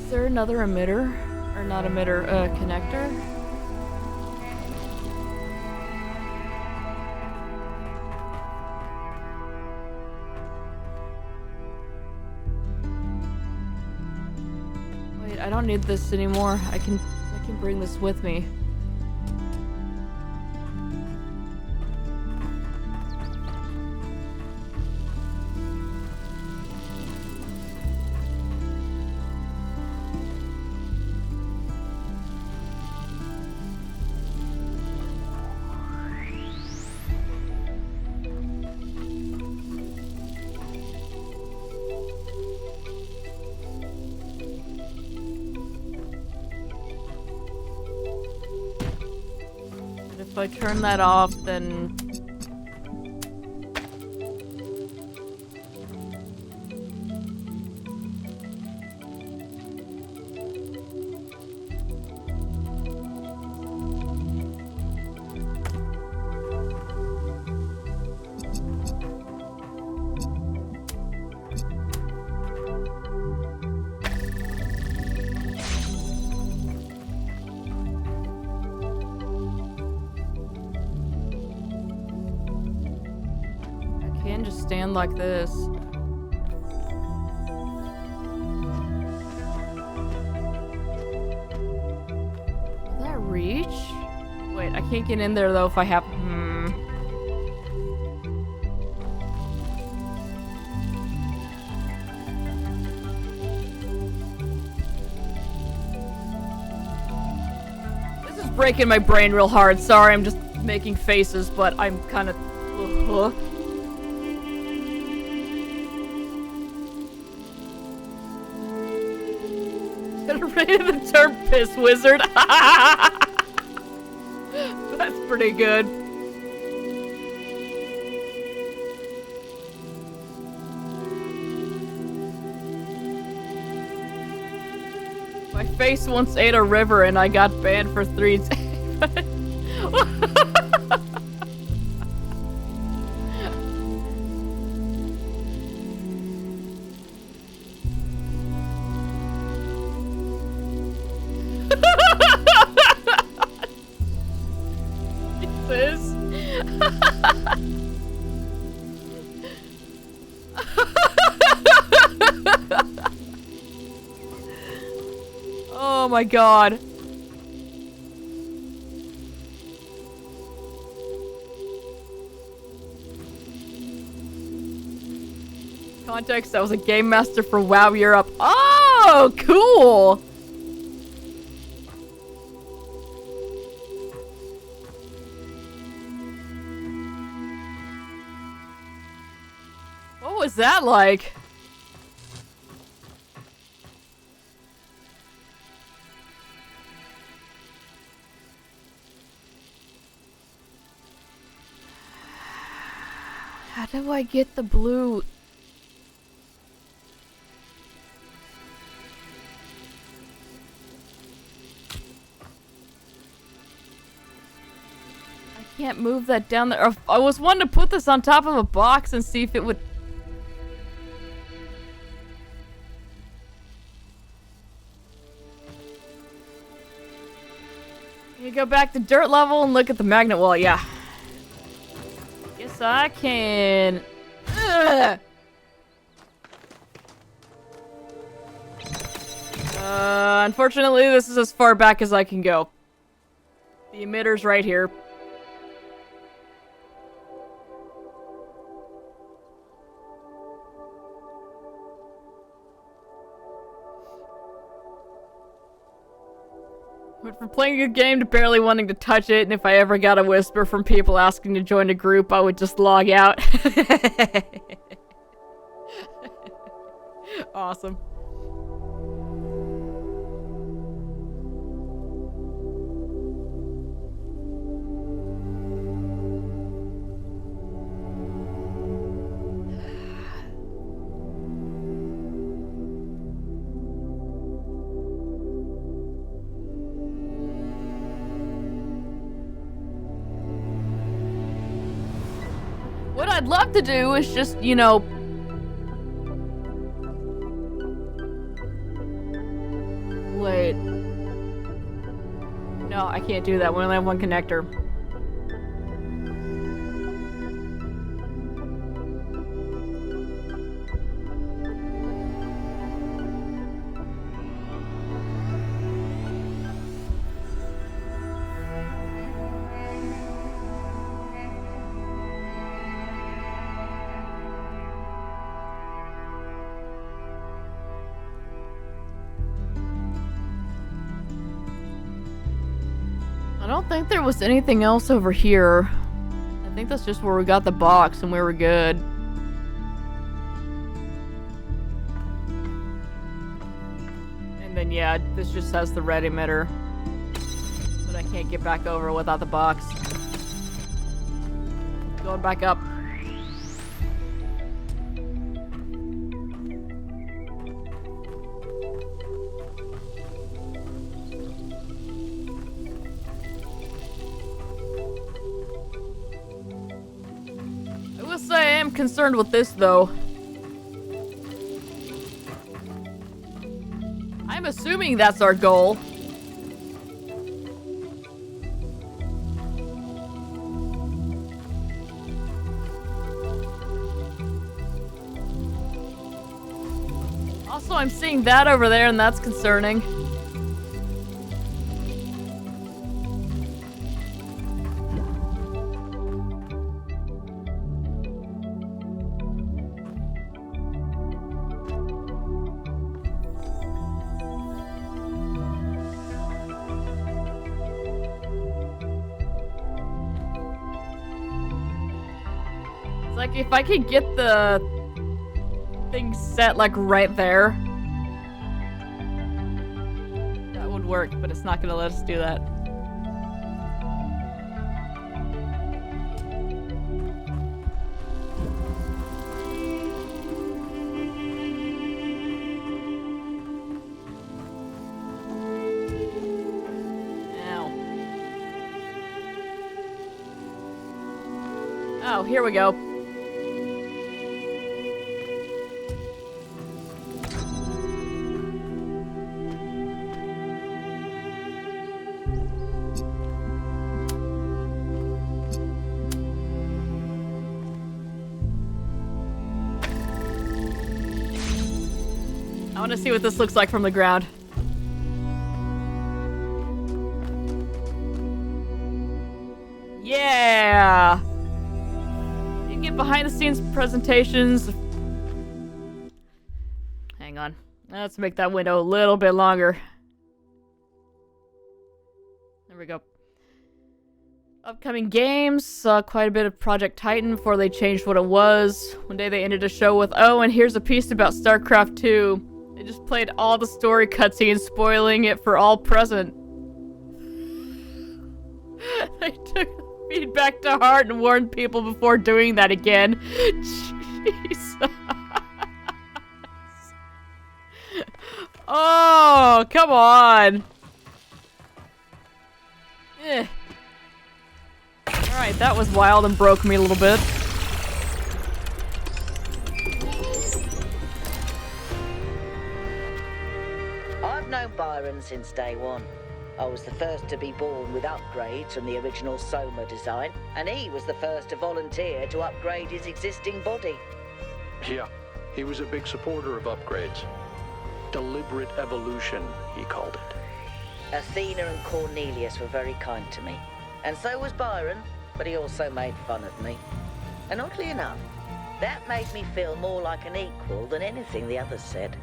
Is there another emitter? Or not emitter, connector? Wait, I don't need this anymore. I can bring this with me. If I turn that off, then... just stand like this. Will that reach? Wait, I can't get in there though if I have... This is breaking my brain real hard. Sorry, I'm just making faces, but I'm kind of... Ready the term piss wizard. That's pretty good. My face once ate a river and I got banned for 3 days. Oh my god. Context, I was a game master for WoW Europe. Oh, cool! What was that like? How do I get the blue? I can't move that down there. I was wanting to put this on top of a box and see if it would... You go back to dirt level and look at the magnet wall, yeah. Yes, I can. Ugh. Unfortunately, this is as far back as I can go. The emitter's right here. Went from playing a game to barely wanting to touch it, and if I ever got a whisper from people asking to join a group, I would just log out. Awesome. What I'd love to do is just, you know... No, I can't do that. We only have one connector. I don't think there was anything else over here. I think that's just where we got the box and we were good. And then yeah, this just has the red emitter. But I can't get back over without the box. Going back up. I am concerned with this, though. I'm assuming that's our goal. Also, I'm seeing that over there, and that's concerning. Like, if I could get the thing set, like, right there, that would work, but it's not gonna let us do that. Ow. Oh, here we go. I want to see what this looks like from the ground. Yeah! You can get behind the scenes presentations. Hang on. Let's make that window a little bit longer. There we go. Upcoming games, saw quite a bit of Project Titan before they changed what it was. One day they ended a show with, oh, and here's a piece about StarCraft 2. They just played all the story cutscenes, spoiling it for all present. They took the feedback to heart and warned people before doing that again. Jesus. Oh, come on. Eh. Alright, that was wild and broke me a little bit. I've known Byron since day one. I was the first to be born with upgrades from the original Soma design, and he was the first to volunteer to upgrade his existing body. Yeah, he was a big supporter of upgrades. Deliberate evolution, he called it. Athena and Cornelius were very kind to me. And so was Byron, but he also made fun of me. And oddly enough, that made me feel more like an equal than anything the others said.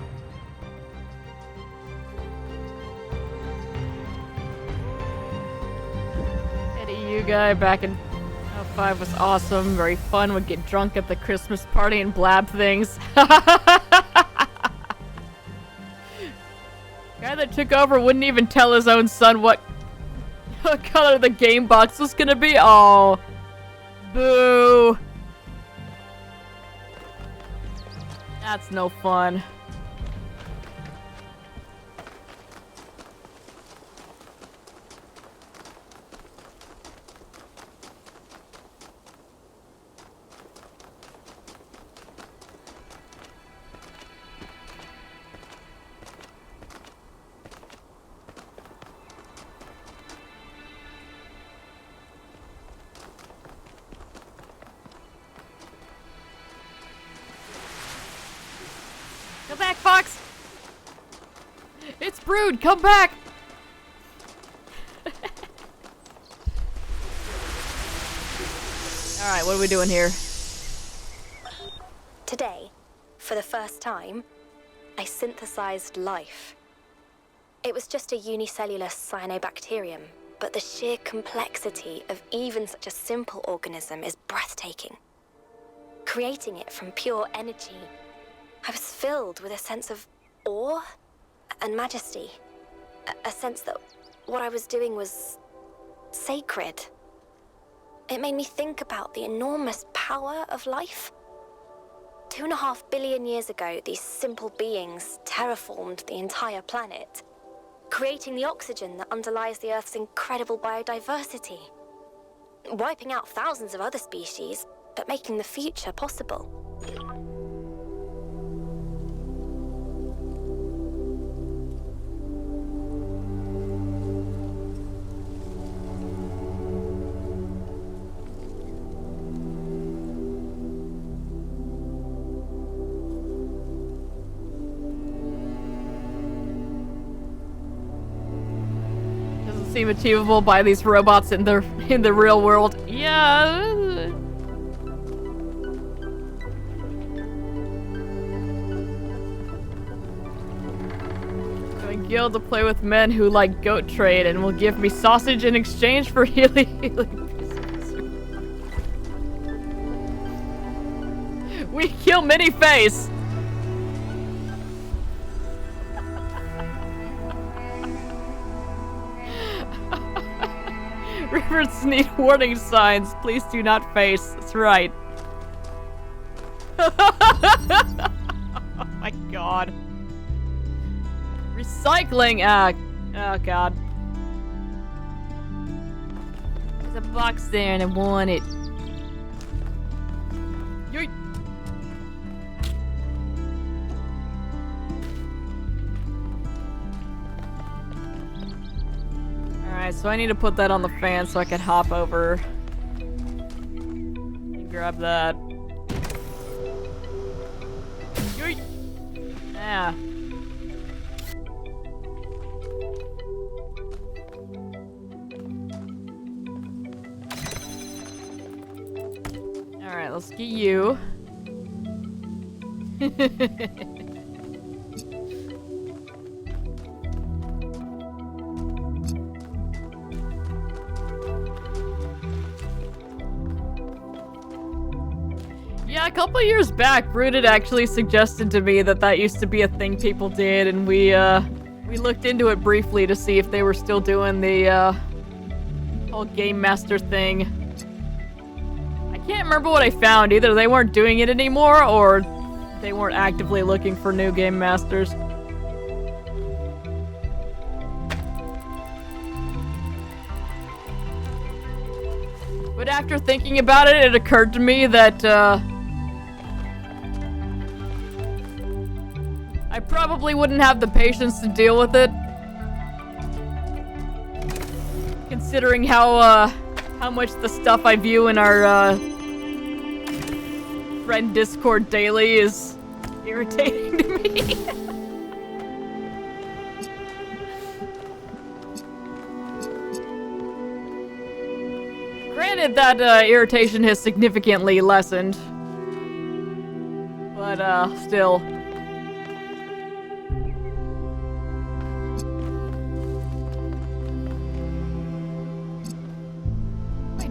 Eddie, you guy back in 05 was awesome, very fun, would get drunk at the Christmas party and blab things. Guy that took over wouldn't even tell his own son what color the game box was gonna be. Oh, boo. That's no fun. back, Fox! It's Brood, come back! Alright, what are we doing here? Today, for the first time, I synthesized life. It was just a unicellular cyanobacterium, but the sheer complexity of even such a simple organism is breathtaking. Creating it from pure energy, I was filled with a sense of awe and majesty. A sense that what I was doing was sacred. It made me think about the enormous power of life. 2.5 billion years ago, these simple beings terraformed the entire planet, creating the oxygen that underlies the Earth's incredible biodiversity, wiping out thousands of other species, but making the future possible. Seem achievable by these robots in the real world. Yeah. Join guild to play with men who like goat trade and will give me sausage in exchange for healing. We kill many face. Rivers need warning signs. Please do not face. That's right. Oh my god. Recycling! Oh god. There's a box there and I want it. Yoink. Alright, so I need to put that on the fan so I can hop over and grab that. Yoink. Yeah. Alright, let's get you. Yeah, a couple years back, Brood had actually suggested to me that that used to be a thing people did, and we looked into it briefly to see if they were still doing the, whole Game Master thing. I can't remember what I found. Either they weren't doing it anymore, or they weren't actively looking for new Game Masters. But after thinking about it, it occurred to me that, I probably wouldn't have the patience to deal with it. Considering how much the stuff I view in our, friend Discord daily is irritating to me. Granted, that, irritation has significantly lessened. But, still.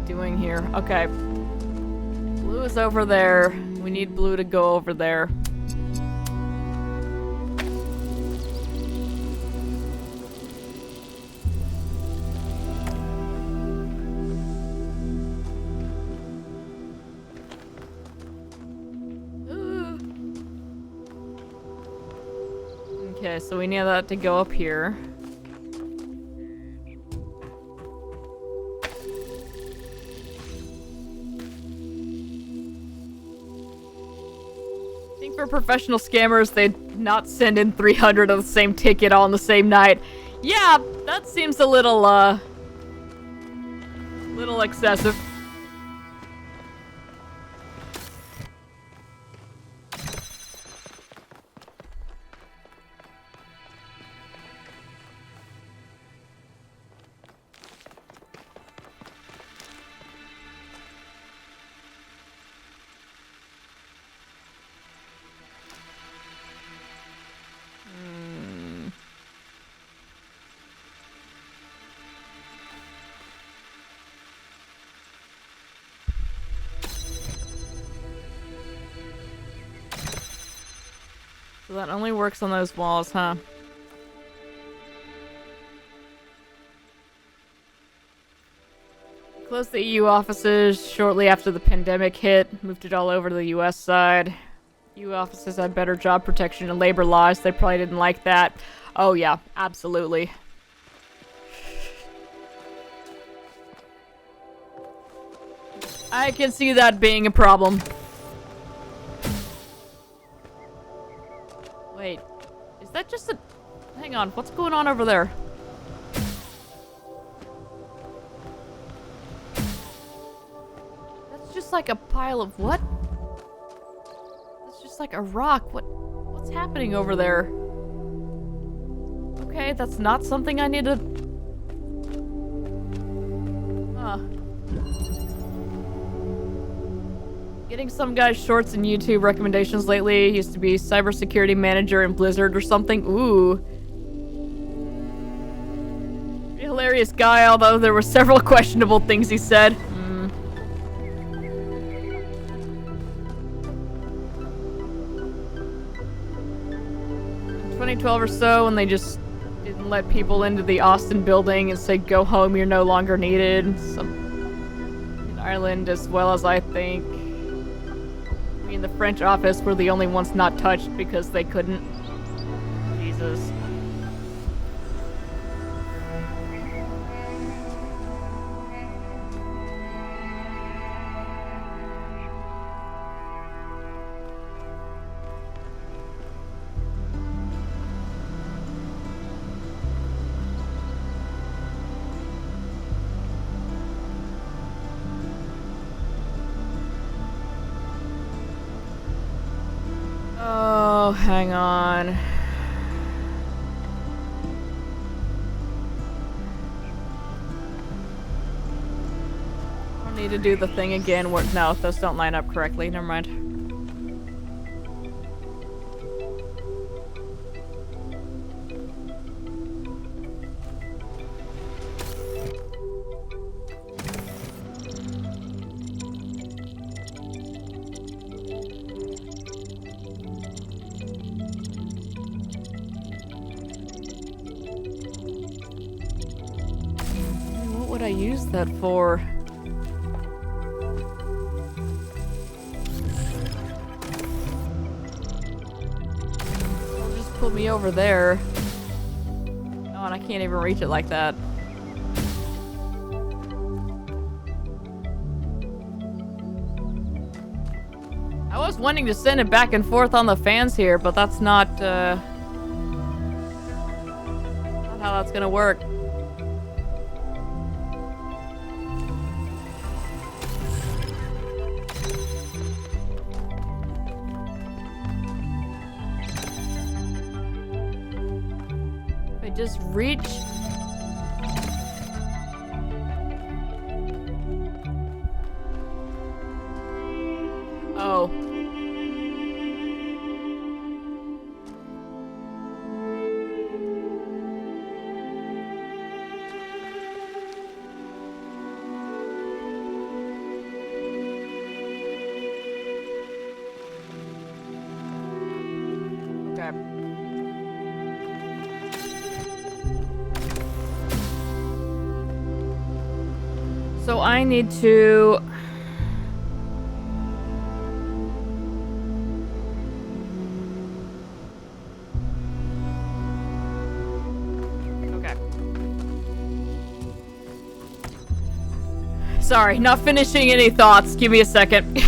Doing here? Okay. Blue is over there. We need blue to go over there. Okay, so we need that to go up here. For professional scammers, they'd not send in 300 of the same ticket all on the same night. Yeah, that seems a little, little excessive. So that only works on those walls, huh? Closed the EU offices shortly after the pandemic hit, moved it all over to the US side. EU offices had better job protection and labor laws. They probably didn't like that. Oh yeah, absolutely. I can see that being a problem. Wait, is that just a... Hang on, what's going on over there? That's just like a pile of what? That's just like a rock. What's happening over there? Okay, that's not something I need to... Huh. Getting some guy's shorts and YouTube recommendations lately. He used to be cybersecurity manager in Blizzard or something. Ooh. Pretty hilarious guy, although there were several questionable things he said. 2012 or so, when they just didn't let people into the Austin building and say, go home, you're no longer needed. In Ireland, as well as I think. We in the French office were the only ones not touched because they couldn't. Jesus. Oh, hang on. I don't need to do the thing again. No, those don't line up correctly. Never mind. What would I use that for? It'll just put me over there. Oh, and I can't even reach it like that. I was wanting to send it back and forth on the fans here, but that's not how that's gonna work. Just reach. Oh. Okay. So I need to... Okay. Sorry, not finishing any thoughts. Give me a second.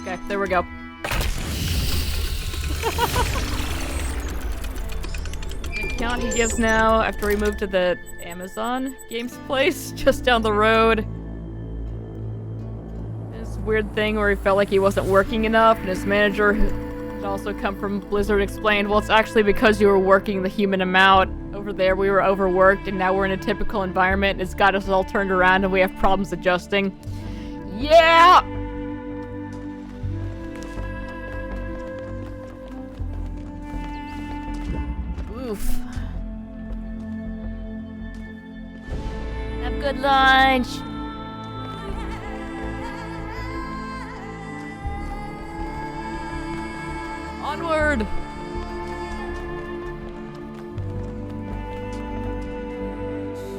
Okay, there we go. The account he gives now after we moved to the Amazon Games place just down the road. This weird thing where he felt like he wasn't working enough and his manager It also come from Blizzard explained, well, it's actually because you were working the human amount. Over there, we were overworked, and now we're in a typical environment. It's got us all turned around, and we have problems adjusting. Yeah! Oof. Have good lunch. Onward.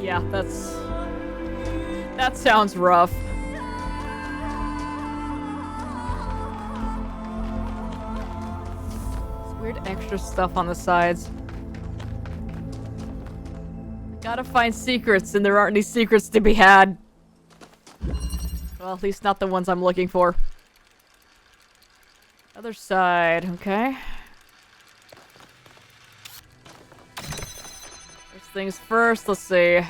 Yeah, that sounds rough. It's weird extra stuff on the sides. Gotta find secrets, and there aren't any secrets to be had. Well, at least not the ones I'm looking for. Other side, okay. First things first, let's see.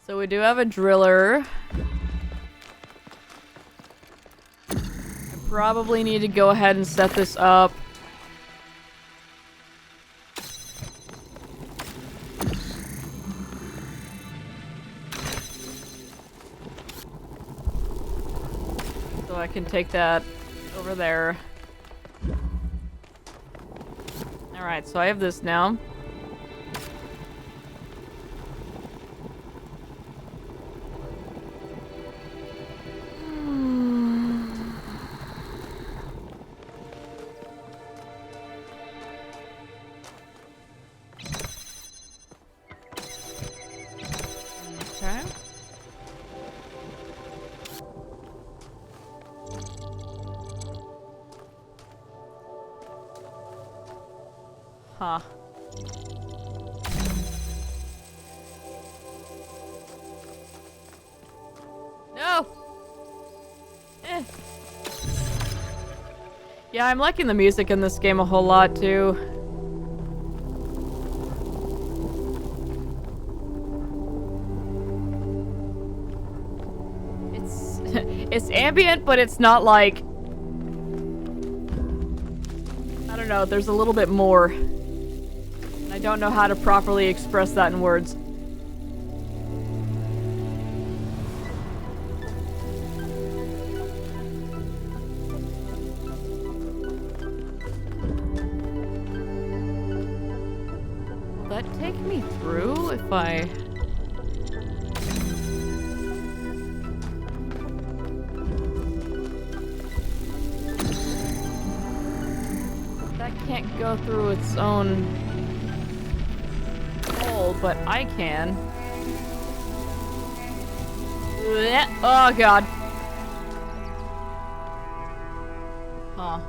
So we do have a driller. I probably need to go ahead and set this up. I can take that over there. Alright, so I have this now. Okay. Huh. No! Eh. Yeah, I'm liking the music in this game a whole lot, too. It's ambient, but it's not like... I don't know, there's a little bit more. I don't know how to properly express that in words. Will that take me through if I... That can't go through its own... hole, but I can. Oh god. Huh.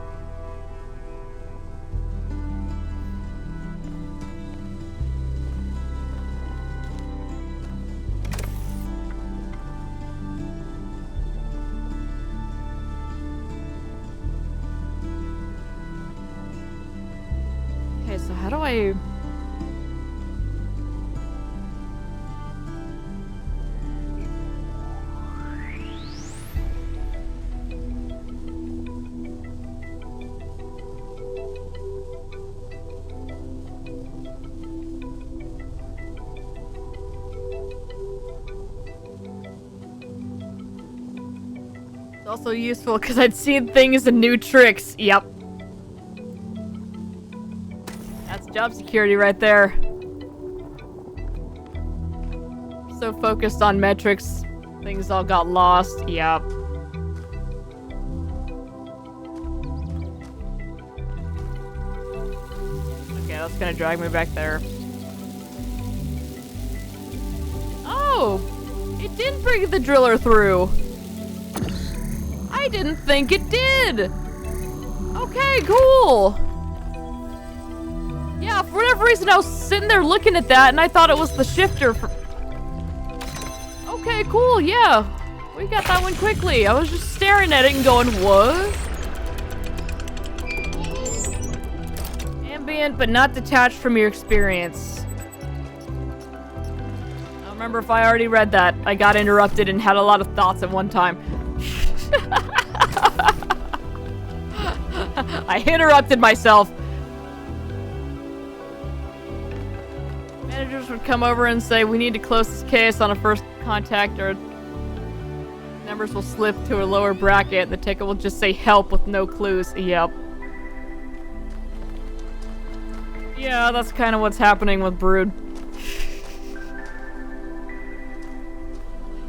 Okay, so how do I... Also useful because I'd seen things and new tricks. Yep. That's job security right there. So focused on metrics, things all got lost. Yep. Okay, that's gonna drag me back there. Oh! It did bring the driller through! I didn't think it did! Okay, cool! Yeah, for whatever reason I was sitting there looking at that and I thought it was the shifter for... Okay, cool, yeah. We got that one quickly. I was just staring at it and going, what? Ambient, but not detached from your experience. I don't remember if I already read that. I got interrupted and had a lot of thoughts at one time. I interrupted myself. Managers would come over and say, we need to close this case on a first contact, or numbers will slip to a lower bracket. The ticket will just say help with no clues. Yep. Yeah, that's kind of what's happening with Brood.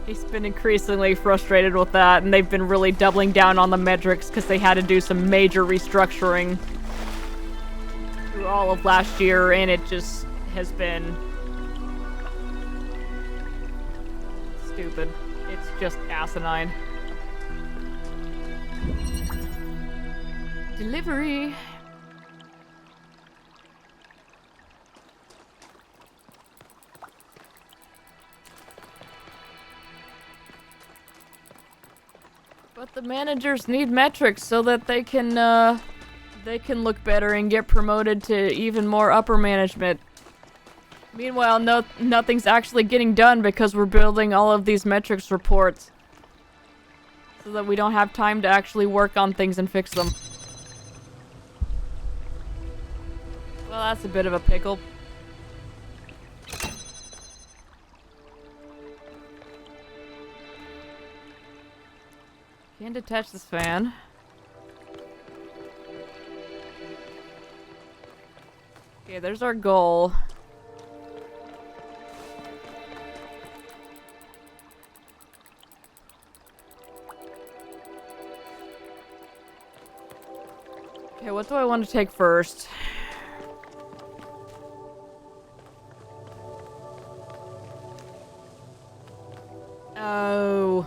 He's been increasingly frustrated with that, and they've been really doubling down on the metrics because they had to do some major restructuring through all of last year, and it just has been stupid. It's just asinine. Delivery. But the managers need metrics so that they can look better and get promoted to even more upper management. Meanwhile, nothing's actually getting done because we're building all of these metrics reports so that we don't have time to actually work on things and fix them. Well, that's a bit of a pickle. Can't detach this fan. Okay, there's our goal. Okay, what do I want to take first? Oh.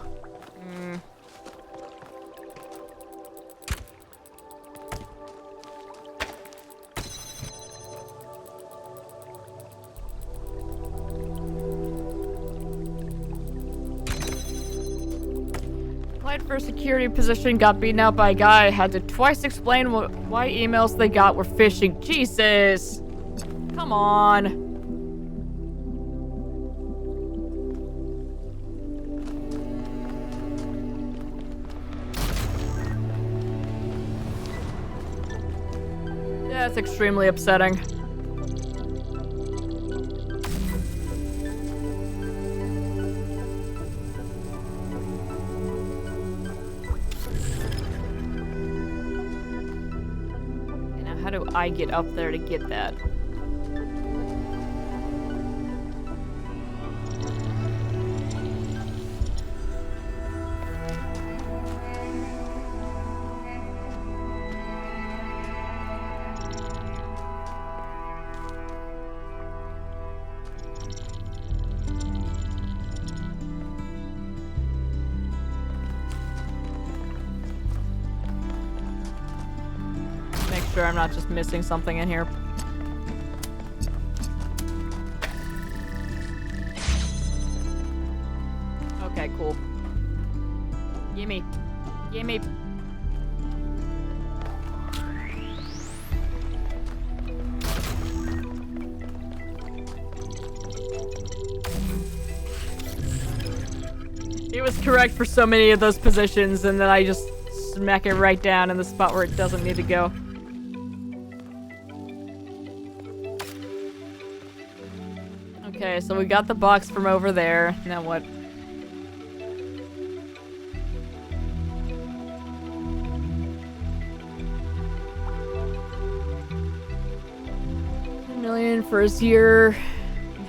Applied for a security position, got beaten out by a guy, had to twice explain why emails they got were phishing. Jesus! Come on. That's extremely upsetting. How do I get up there to get that? Sure I'm not just missing something in here. Okay, cool. Gimme. Gimme. It was correct for so many of those positions, and then I just smack it right down in the spot where it doesn't need to go. Okay, so we got the box from over there. Now what? $10 million for his year.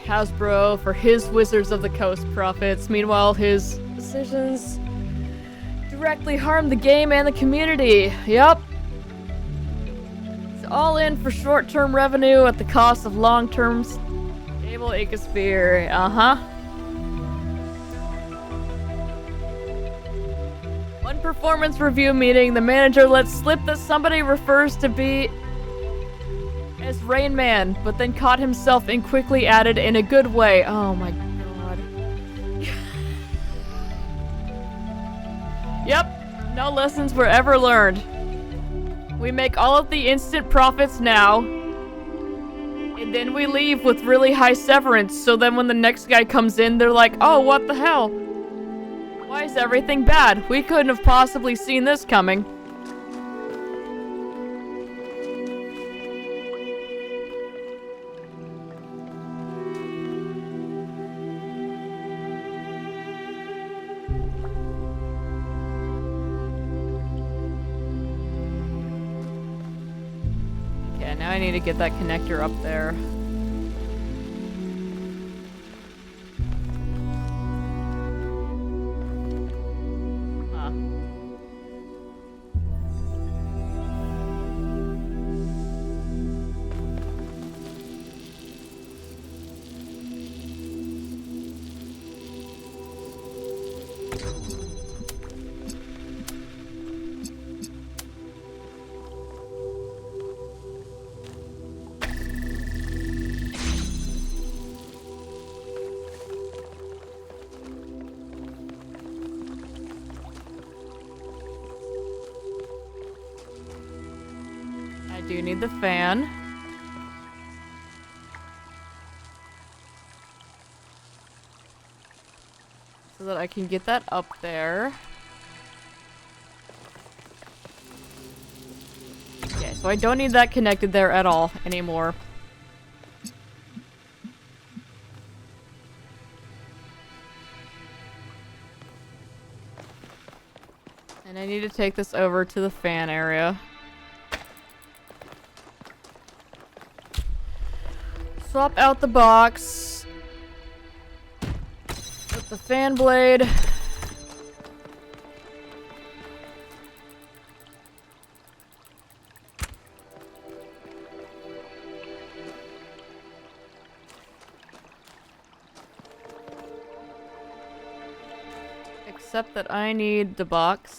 Hasbro for his Wizards of the Coast profits. Meanwhile, his decisions directly harm the game and the community. Yup. It's all in for short-term revenue at the cost of long-term stable ecosphere. Uh-huh. One performance review meeting, the manager lets slip that somebody refers to be as Rain Man, but then caught himself and quickly added in a good way. Oh my god. Yep, no lessons were ever learned. We make all of the instant profits now, and then we leave with really high severance, so then when the next guy comes in, they're like, oh, what the hell? Why is everything bad? We couldn't have possibly seen this coming. I need to get that connector up there. I do need the fan. So that I can get that up there. Okay, so I don't need that connected there at all anymore. And I need to take this over to the fan area. Swap out the box. With the fan blade. Except that I need the box.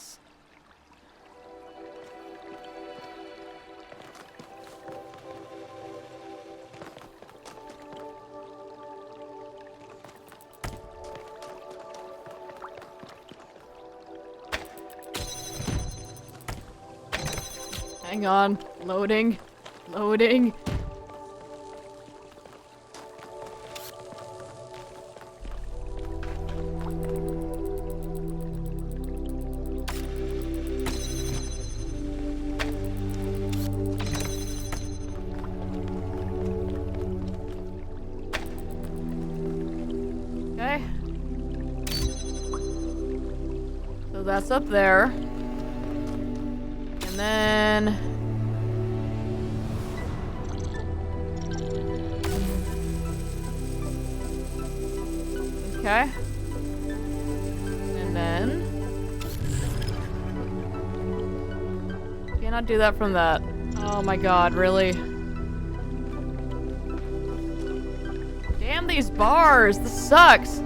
Hang on. Loading. Loading. Okay. So that's up there. And then... Okay. And then... Cannot do that from that. Oh my god, really? Damn these bars! This sucks!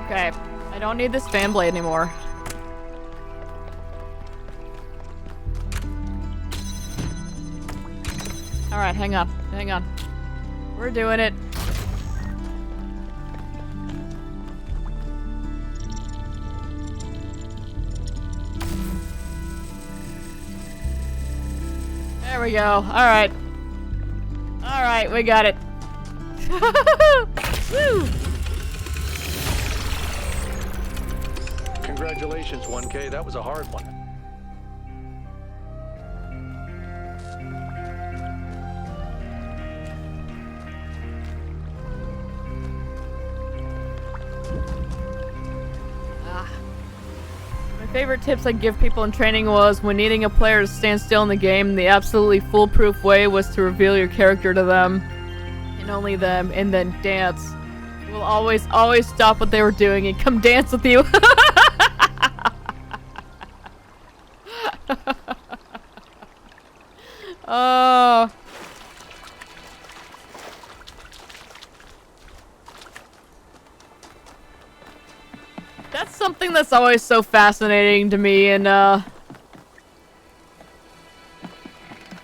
Okay, I don't need this fan blade anymore. Alright, hang on, hang on. We're doing it. There we go. Alright. Alright, we got it. Woo! Congratulations, 1K. That was a hard one. My favorite tips I'd give people in training was, when needing a player to stand still in the game, the absolutely foolproof way was to reveal your character to them. And only them, and then dance. You will always stop what they were doing and come dance with you. Oh. That's something that's always so fascinating to me in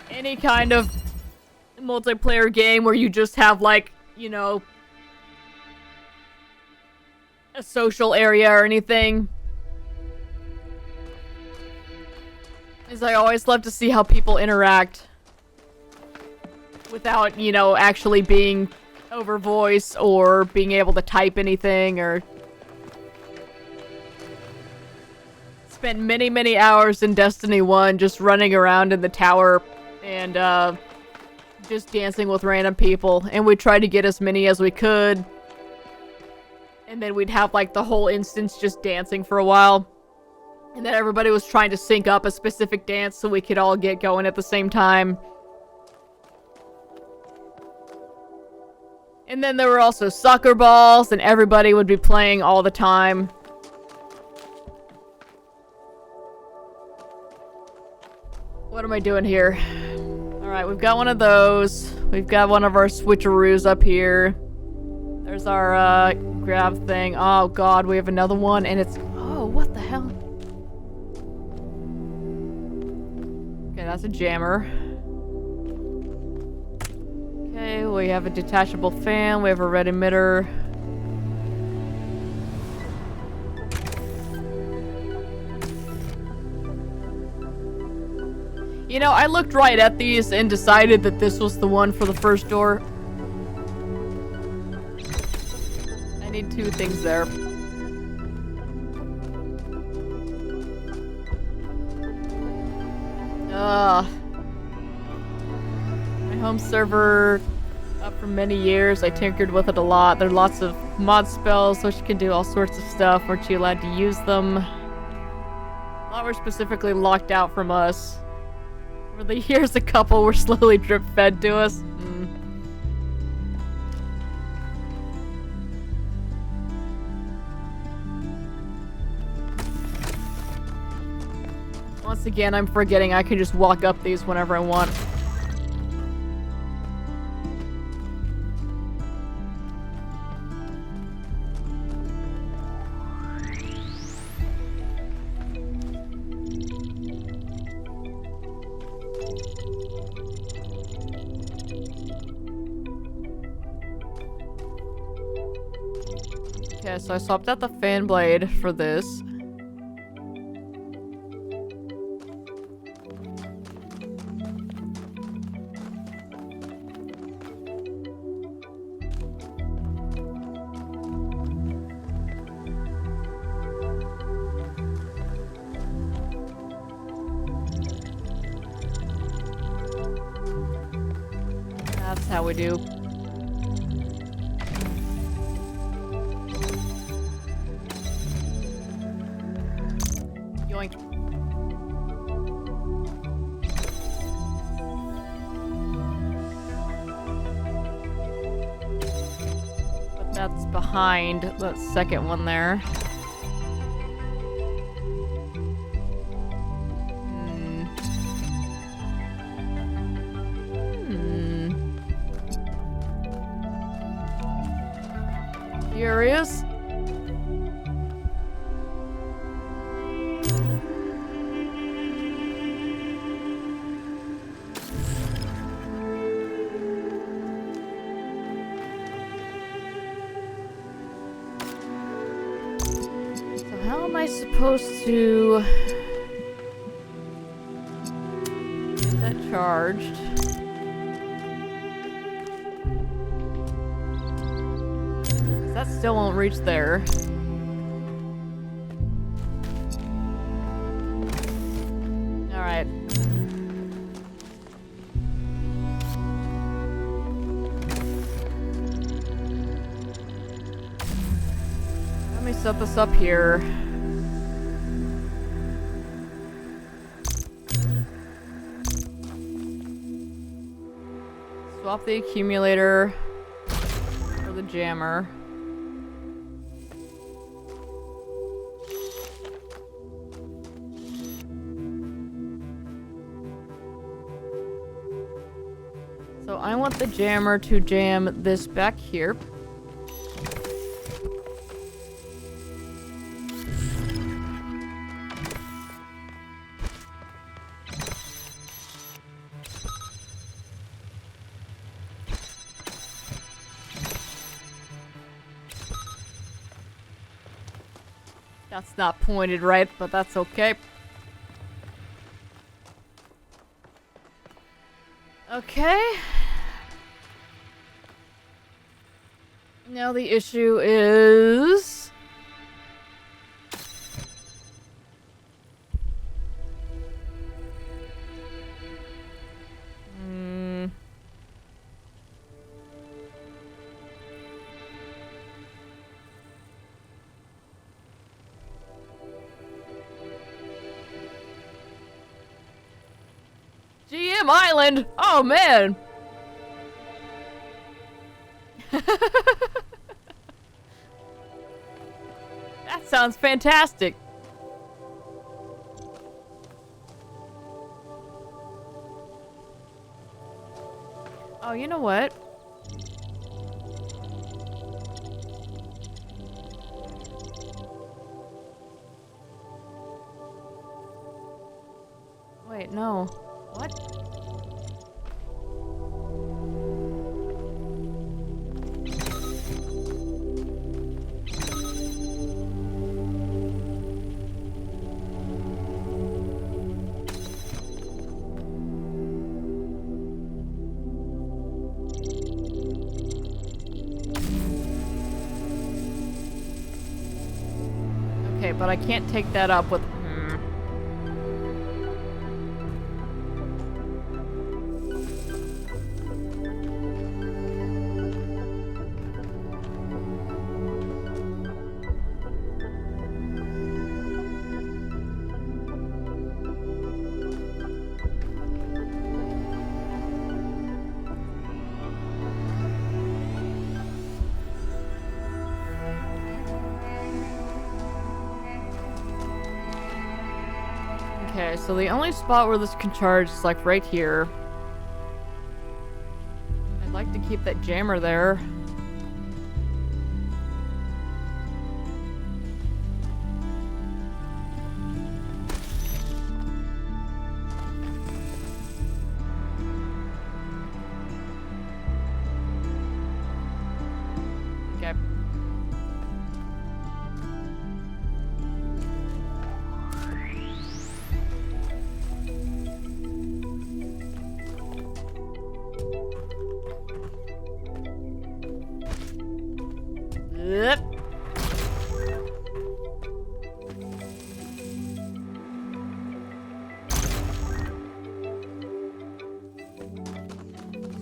any kind of multiplayer game where you just have, like, you know, a social area or anything. Is I always love to see how people interact without, you know, actually being over voice or being able to type anything, or spent many hours in Destiny 1 just running around in the tower and just dancing with random people, and we tried to get as many as we could. And then we'd have like the whole instance just dancing for a while. And then everybody was trying to sync up a specific dance so we could all get going at the same time. And then there were also soccer balls, and everybody would be playing all the time. What am I doing here? Alright, we've got one of those. We've got one of our switcheroos up here. There's our, grab thing. Oh god, we have another one, and it's... Oh, what the hell? Okay, that's a jammer. Okay, we have a detachable fan. We have a red emitter. You know, I looked right at these and decided that this was the one for the first door. I need 2 things there. My home server, up for many years. I tinkered with it a lot. There are lots of mod spells, which can do all sorts of stuff. Weren't you allowed to use them? A lot were specifically locked out from us. Over the years, a couple were slowly drip-fed to us. Once again, I'm forgetting I can just walk up these whenever I want. Okay, so I swapped out the fan blade for this. That's how we do. Yoink. But that's behind that second one there. Curious? So how am I supposed to get that charged? That still won't reach there. Alright. Let me set this up here. Swap the accumulator for the jammer. So I want the jammer to jam this back here. That's not pointed right, but that's okay. Okay. Now the issue is... Museum Island! Oh, man! That sounds fantastic! Oh, you know what? Wait, no. What? Okay, but I can't take that up with... Okay, so the only spot where this can charge is like right here. I'd like to keep that jammer there. Okay. Yep.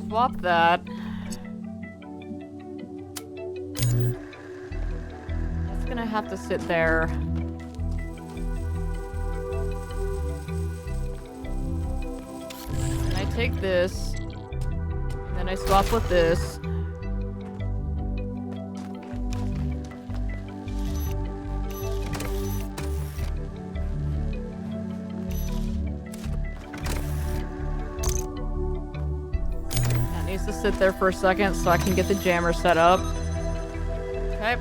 Swap that. That's gonna have to sit there. And I take this, and then I swap with this. Needs to sit there for a second so I can get the jammer set up. Okay.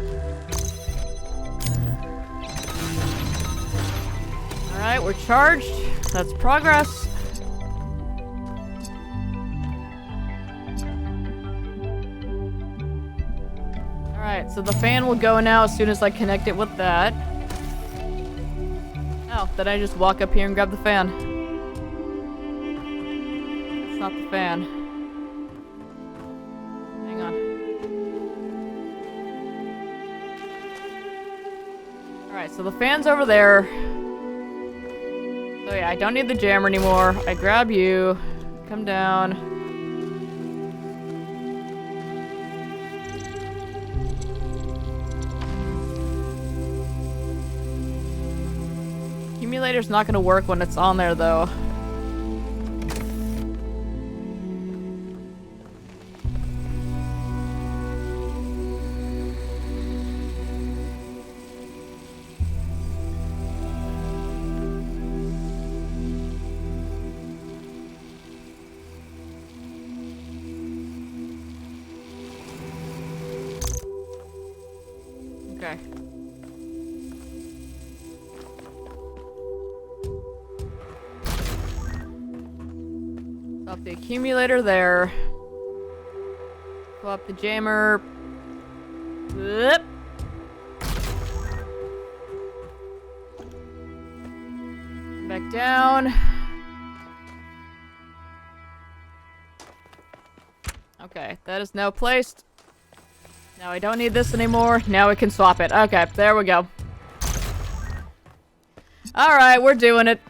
Alright, we're charged. That's progress. Alright, so the fan will go now as soon as I connect it with that. Oh, then I just walk up here and grab the fan. It's not the fan. Alright, so the fan's over there. So yeah, I don't need the jammer anymore. I grab you, come down. Accumulator's not gonna work when it's on there though. Okay. Stop the accumulator there. Swap the jammer. Whoop. Back down. Okay, that is now placed. Now I don't need this anymore. Now we can swap it. Okay, there we go. Alright, we're doing it.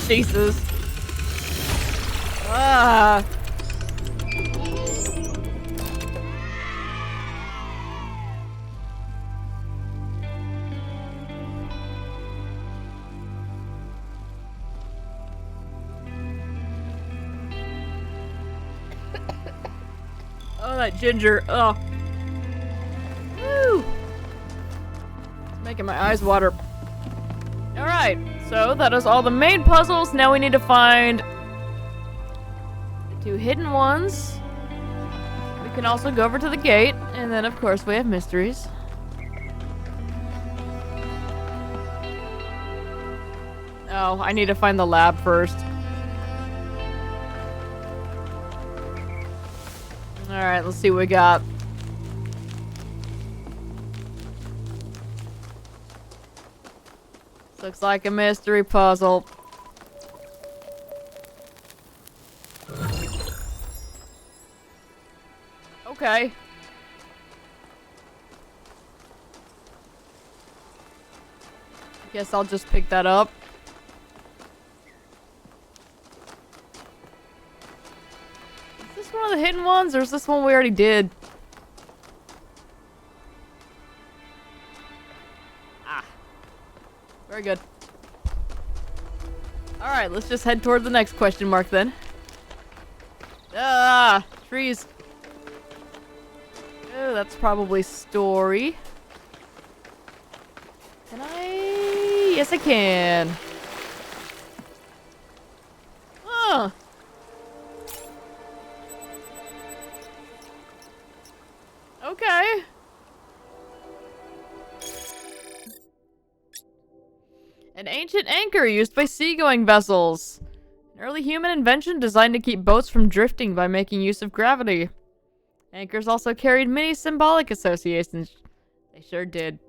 Jesus. Ah. Oh, that ginger. Oh. Woo! It's making my eyes water. Alright, so that is all the main puzzles. Now we need to find the 2 hidden ones. We can also go over to the gate. And then, of course, we have mysteries. Oh, I need to find the lab first. Alright, let's see what we got. This looks like a mystery puzzle. Okay. Guess I'll just pick that up. Is this one of the hidden ones, or is this one we already did? Ah. Very good. Alright, let's just head toward the next question mark then. Ah! Trees. Oh, that's probably story. Can I? Yes, I can. Huh. Okay. An ancient anchor used by seagoing vessels. An early human invention designed to keep boats from drifting by making use of gravity. Anchors also carried many symbolic associations. They sure did.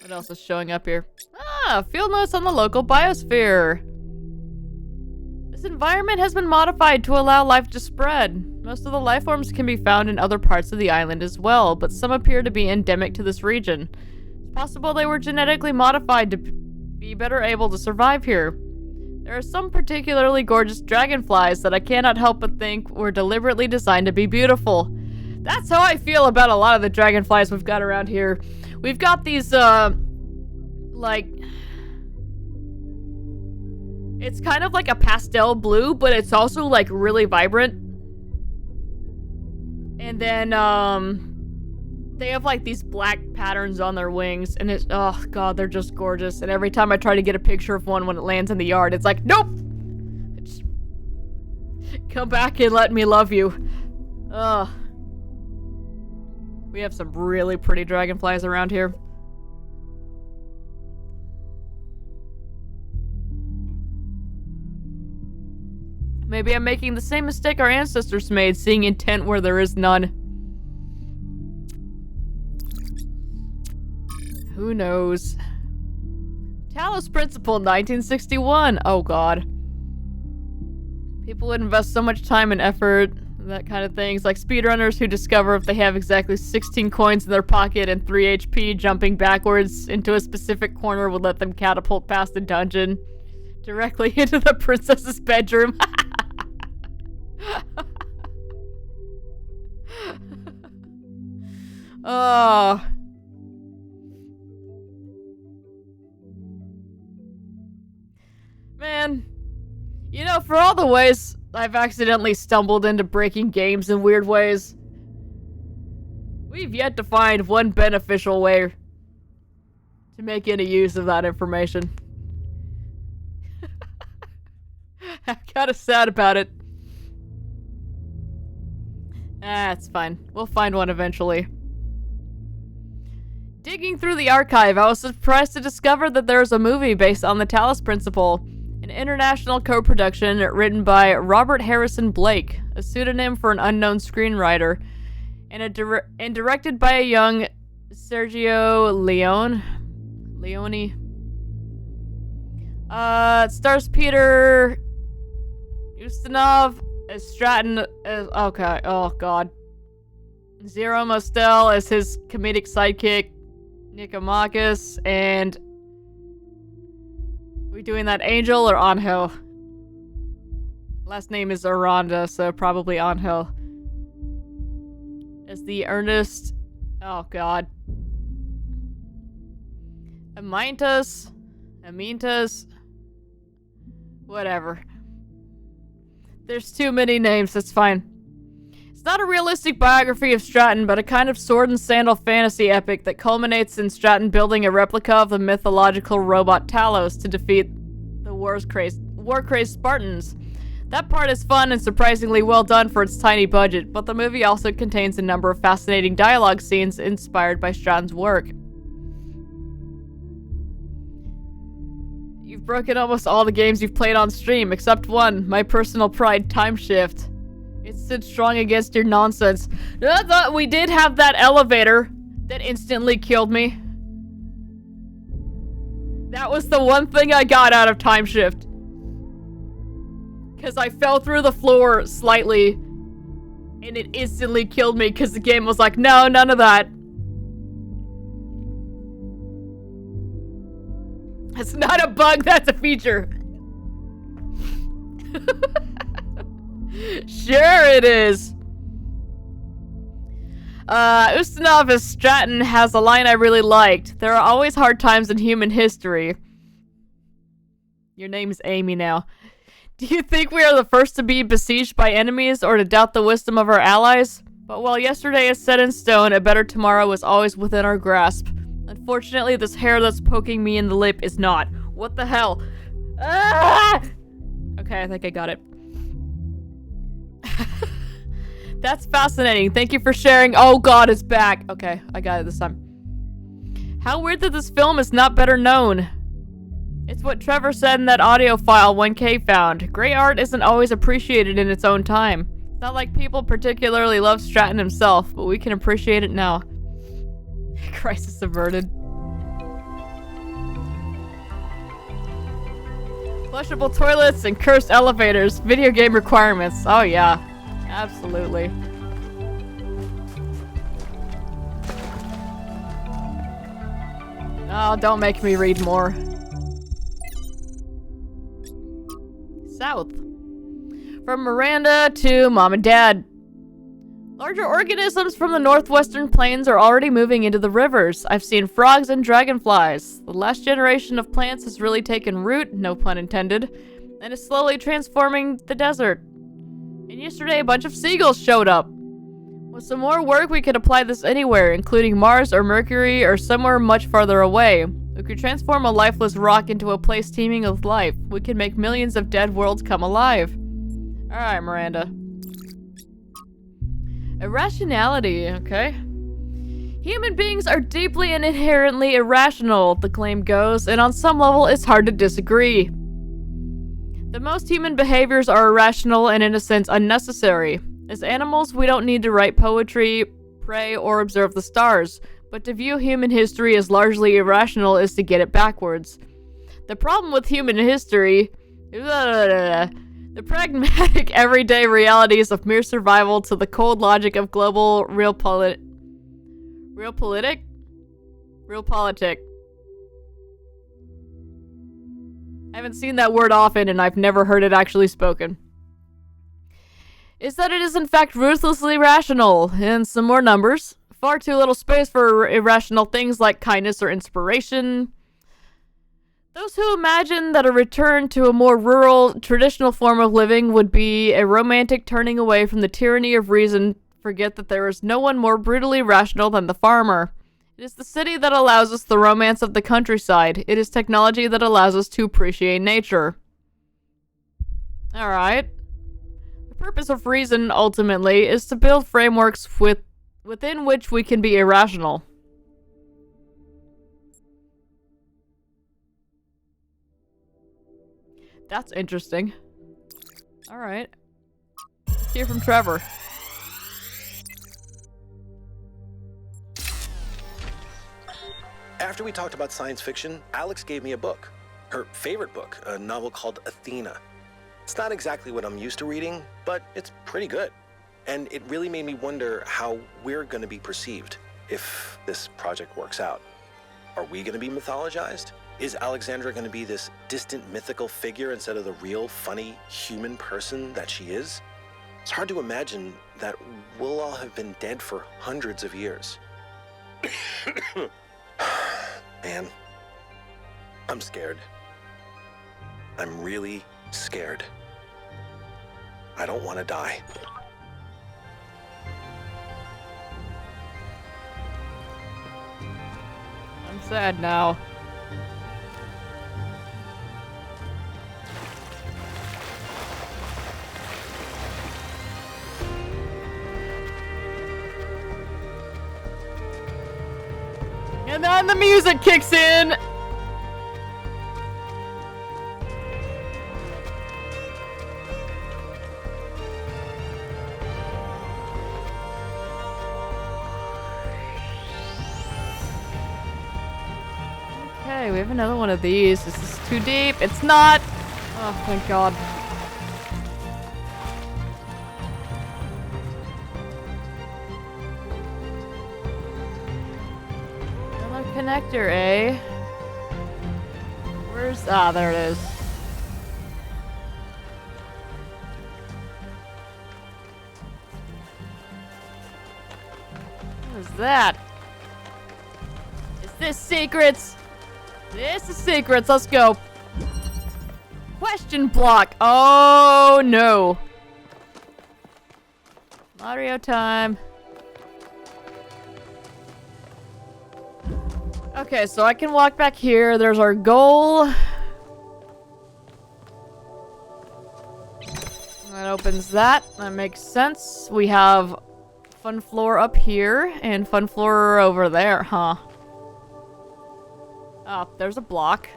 What else is showing up here? Ah, field notes on the local biosphere. This environment has been modified to allow life to spread. Most of the life forms can be found in other parts of the island as well, but some appear to be endemic to this region. It's possible they were genetically modified to be better able to survive here. There are some particularly gorgeous dragonflies that I cannot help but think were deliberately designed to be beautiful. That's how I feel about a lot of the dragonflies we've got around here. We've got these, like... It's kind of like a pastel blue, but it's also, like, really vibrant. And then, they have, like, these black patterns on their wings, and it's, oh, God, they're just gorgeous. And every time I try to get a picture of one when it lands in the yard, it's like, nope! Just come back and let me love you. Ugh. We have some really pretty dragonflies around here. Maybe I'm making the same mistake our ancestors made, seeing intent where there is none. Who knows? Talos Principle, 1961. Oh, God. People would invest so much time and effort, that kind of things, like speedrunners who discover if they have exactly 16 coins in their pocket and 3 HP, jumping backwards into a specific corner would let them catapult past the dungeon directly into the princess's bedroom. Oh. Man, you know, for all the ways I've accidentally stumbled into breaking games in weird ways, we've yet to find one beneficial way to make any use of that information. I'm kinda sad about it. Ah, it's fine. We'll find one eventually. Digging through the archive, I was surprised to discover that there is a movie based on the Talos Principle, an international co-production written by Robert Harrison Blake, a pseudonym for an unknown screenwriter, and directed by a young Sergio Leone. It stars Peter Ustinov as Stratton. Okay, oh god. Zero Mostel as his comedic sidekick, Nicomachus, and we doing that Angel or Angel? Last name is Aranda, so probably Angel. As the earnest, oh god, Amintas. Whatever. There's too many names, that's fine. It's not a realistic biography of Stratton, but a kind of sword and sandal fantasy epic that culminates in Stratton building a replica of the mythological robot Talos to defeat the war-crazed Spartans. That part is fun and surprisingly well done for its tiny budget, but the movie also contains a number of fascinating dialogue scenes inspired by Stratton's work. You've broken almost all the games you've played on stream, except one, my personal pride, Time Shift. It stood strong against your nonsense. I thought we did have that elevator that instantly killed me. That was the one thing I got out of Time Shift. Because I fell through the floor slightly, and it instantly killed me because the game was like, no, none of that. That's not a bug, that's a feature. Sure it is. Ustinov Stratton has a line I really liked. There are always hard times in human history. Your name is Amy now. Do you think we are the first to be besieged by enemies or to doubt the wisdom of our allies? But while yesterday is set in stone, a better tomorrow is always within our grasp. Unfortunately, this hair that's poking me in the lip is not. What the hell? Ah! Okay, I think I got it. That's fascinating. Thank you for sharing. Oh god, it's back. Okay, I got it this time. How weird that this film is not better known. It's what Trevor said in that audio file 1K found. Great art isn't always appreciated in its own time. It's not like people particularly love Stratton himself, but we can appreciate it now. Crisis averted. Flushable toilets and cursed elevators. Video game requirements. Oh yeah. Absolutely. Oh, don't make me read more. South. From Miranda to Mom and Dad. Larger organisms from the northwestern plains are already moving into the rivers. I've seen frogs and dragonflies. The last generation of plants has really taken root, no pun intended, and is slowly transforming the desert. And yesterday a bunch of seagulls showed up. With some more work we could apply this anywhere, including Mars or Mercury or somewhere much farther away. We could transform a lifeless rock into a place teeming with life. We could make millions of dead worlds come alive. Alright, Miranda. Irrationality, okay. Human beings are deeply and inherently irrational, the claim goes, and on some level it's hard to disagree. The most human behaviors are irrational and in a sense unnecessary. As animals, we don't need to write poetry, pray, or observe the stars, but to view human history as largely irrational is to get it backwards. The problem with human history... the pragmatic, everyday realities of mere survival to the cold logic of global realpolitik. I haven't seen that word often, and I've never heard it actually spoken. Is that it is in fact ruthlessly rational. And some more numbers. Far too little space for irrational things like kindness or inspiration. Those who imagine that a return to a more rural, traditional form of living would be a romantic turning away from the tyranny of reason forget that there is no one more brutally rational than the farmer. It is the city that allows us the romance of the countryside. It is technology that allows us to appreciate nature. Alright. The purpose of reason, ultimately, is to build frameworks within which we can be irrational. That's interesting. Alright. Let's hear from Trevor. After we talked about science fiction, Alex gave me a book. Her favorite book, a novel called Athena. It's not exactly what I'm used to reading, but it's pretty good. And it really made me wonder how we're going to be perceived if this project works out. Are we going to be mythologized? Is Alexandra going to be this distant mythical figure instead of the real, funny, human person that she is? It's hard to imagine that we'll all have been dead for hundreds of years. Man, I'm scared. I'm really, Scared. I don't want to die. I'm sad now. And then the music kicks in! Okay, we have another one of these. This is too deep. It's not! Oh, thank God. Another connector, eh? Where's... Ah, there it is. What is that? Is this secrets? This is secrets. Let's go. Question block. Oh, no. Mario time. Okay, so I can walk back here. There's our goal. That opens that. That makes sense. We have fun floor up here and fun floor over there, huh? Oh, there's a block.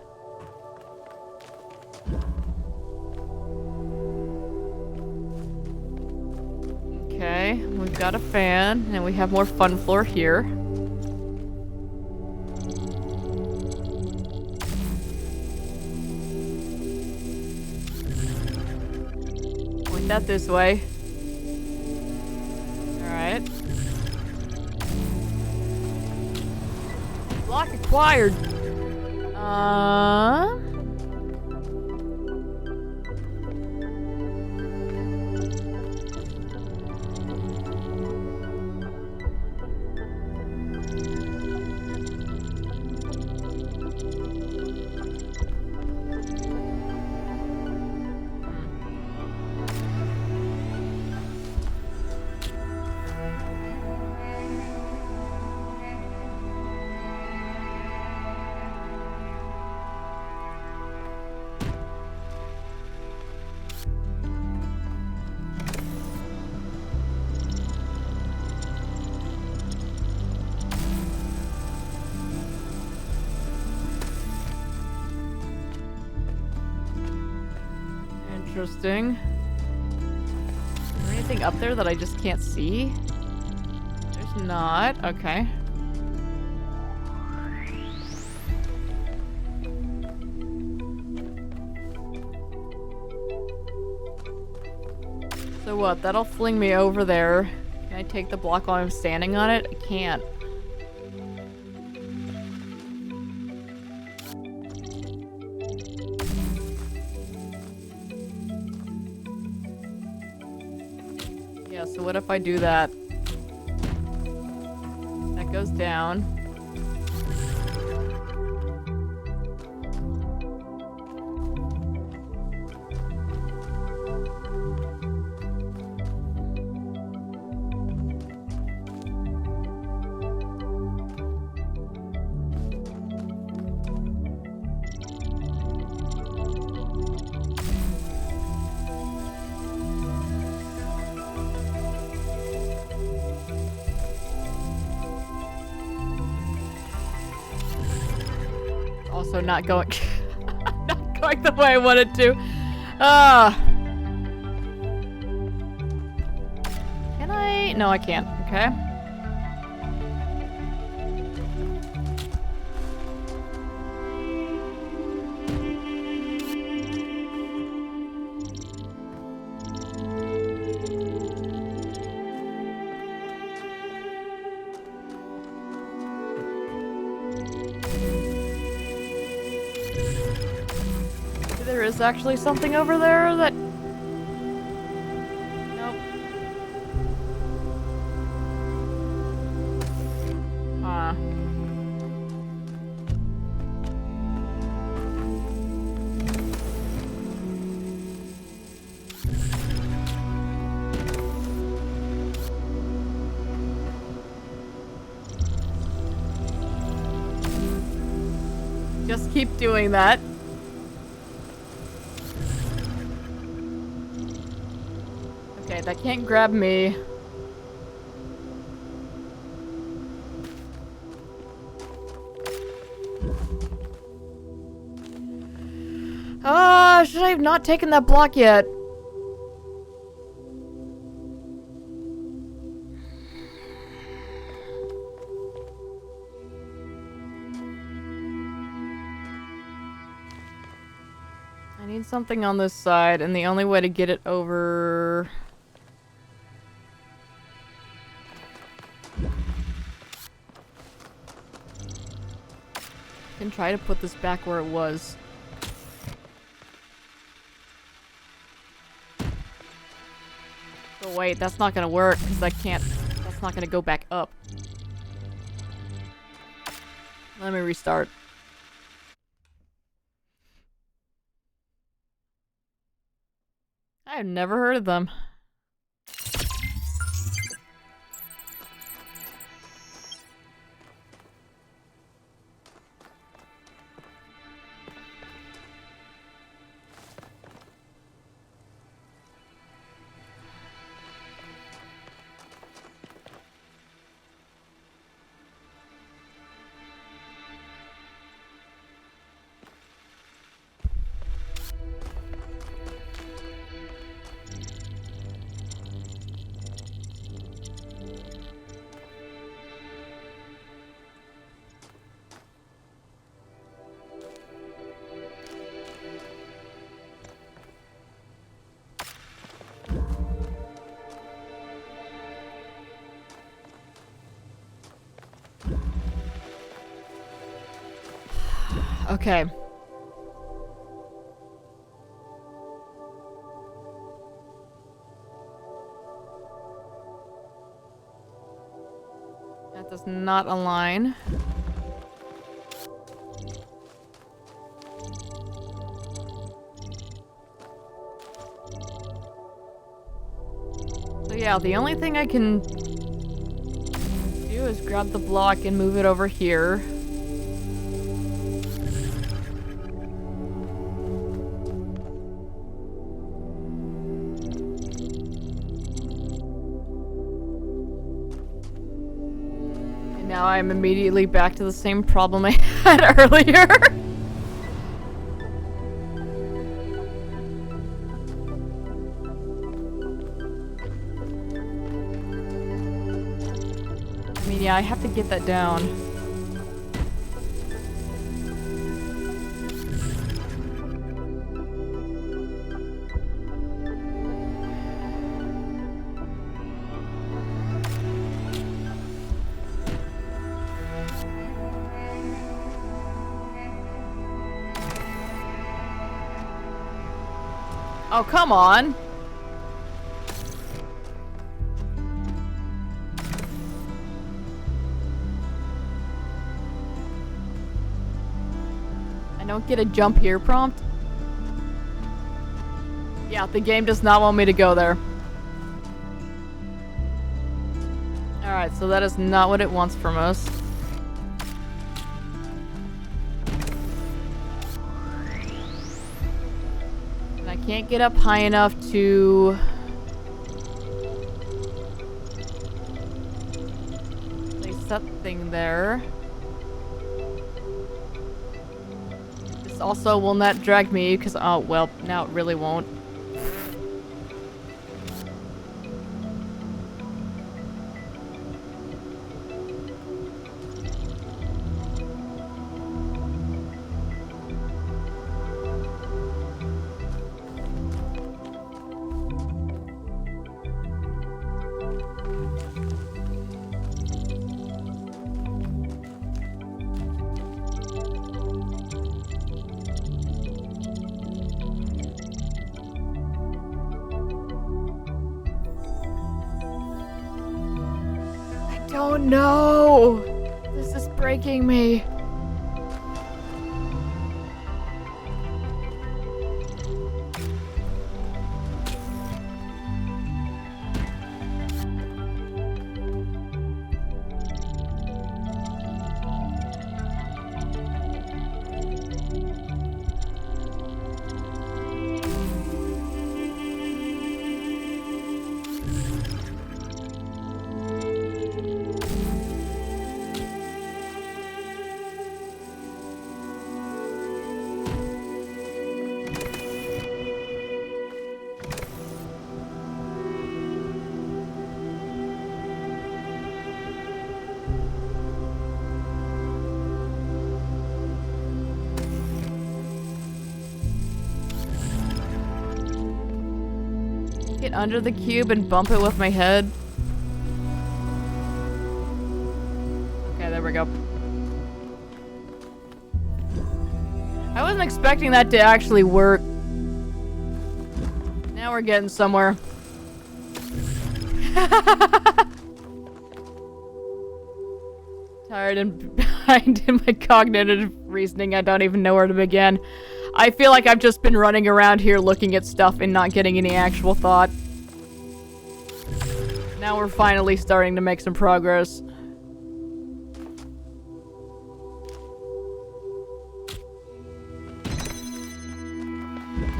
Okay, we've got a fan, and we have more fun floor here. Point that this way. Alright. Block acquired. Interesting. Is there anything up there that I just can't see? There's not. Okay. So what? That'll fling me over there. Can I take the block while I'm standing on it? I can't. Yeah, so what if I do that? That goes down. Also not going not going the way I wanted to. Can I? No, I can't. Okay. There is actually something over there that... Nope. Just keep doing that. Okay, that can't grab me. Should I have not taken that block yet? I need something on this side, and the only way to get it over... I can try to put this back where it was. Oh wait, that's not gonna work, because I can't... That's not gonna go back up. Let me restart. I've never heard of them. Okay. That does not align. So yeah, the only thing I can do is grab the block and move it over here. Now I'm immediately back to the same problem I had earlier. I mean, yeah, I have to get that down. Oh, come on. I don't get a jump here prompt. Yeah, the game does not want me to go there. Alright, so that is not what it wants from us. Can't get up high enough to place that thing there. This also will not drag me because, oh, well, now it really won't. Oh no! This is breaking me. Get under the cube and bump it with my head. Okay, there we go. I wasn't expecting that to actually work. Now we're getting somewhere. Tired and behind in my cognitive reasoning. I don't even know where to begin. I feel like I've just been running around here looking at stuff and not getting any actual thought. Now we're finally starting to make some progress.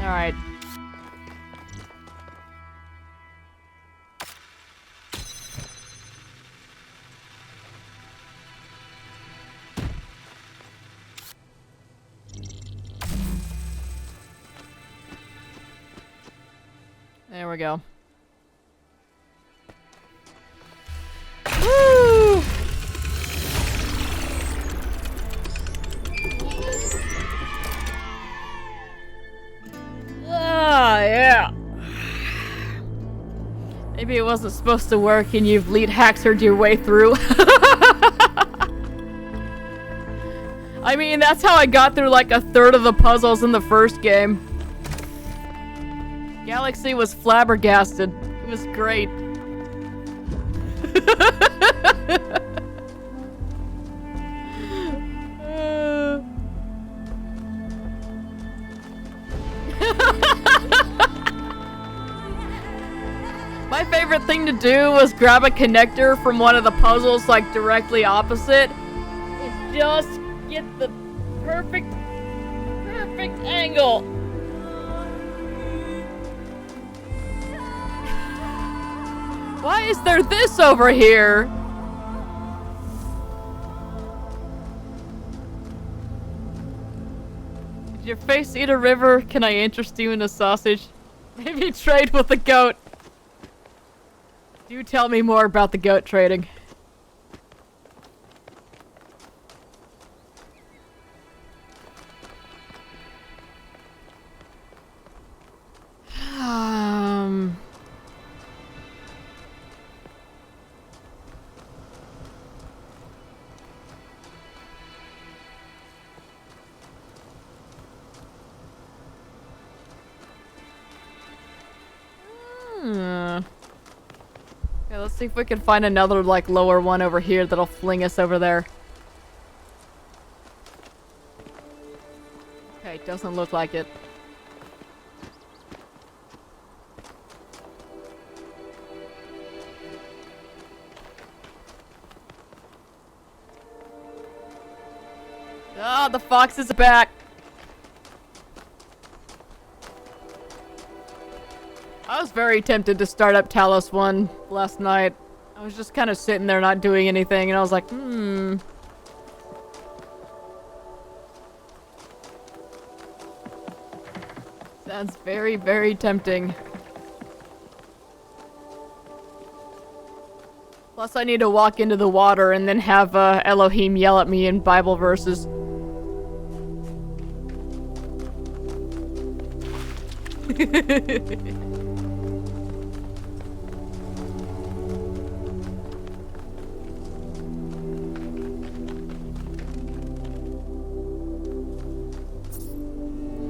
Alright. There we go. Woo! Ah, yeah. Maybe it wasn't supposed to work and you've lead hacksered your way through. I mean, that's how I got through like a third of the puzzles in the first game. Galaxy was flabbergasted. It was great. My favorite thing to do was grab a connector from one of the puzzles like directly opposite and just get the perfect angle. Why is there this over here? Did your face eat a river? Can I interest you in a sausage? Maybe trade with the goat. Do tell me more about the goat trading. Okay, let's see if we can find another, like, lower one over here that'll fling us over there. Okay, doesn't look like it. Ah, the fox is back! I was very tempted to start up Talos 1 last night. I was just kind of sitting there not doing anything, and I was like, Sounds very, very tempting. Plus, I need to walk into the water and then have Elohim yell at me in Bible verses.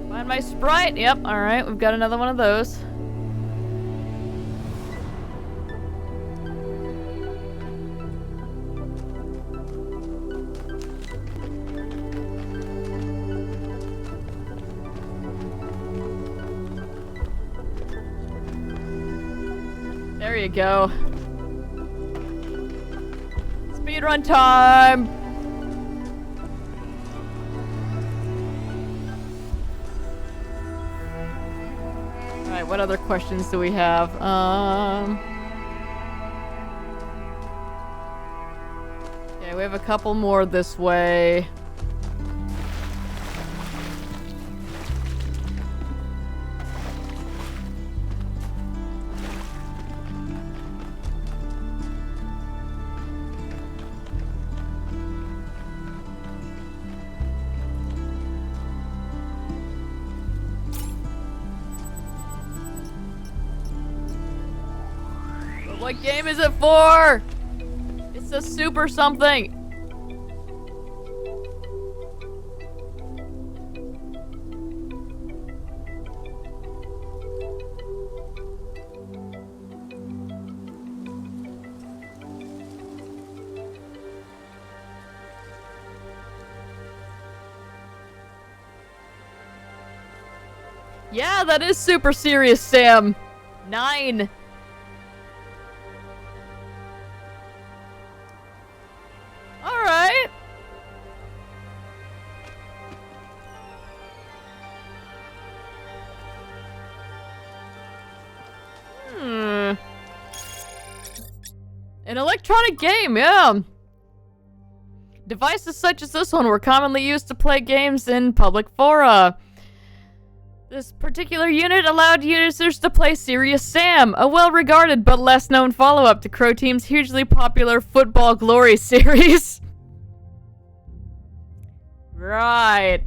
Find my sprite. Yep, alright, we've got another one of those. There you go. Speedrun time! Alright, what other questions do we have? Okay, we have a couple more this way. What game is it for? It's a super something. Yeah, that is super serious, Sam. 9. Alright. An electronic game, yeah. Devices such as this one were commonly used to play games in public fora. This particular unit allowed users to play Serious Sam, a well-regarded but less-known follow-up to Crow Team's hugely popular Football Glory series. Right.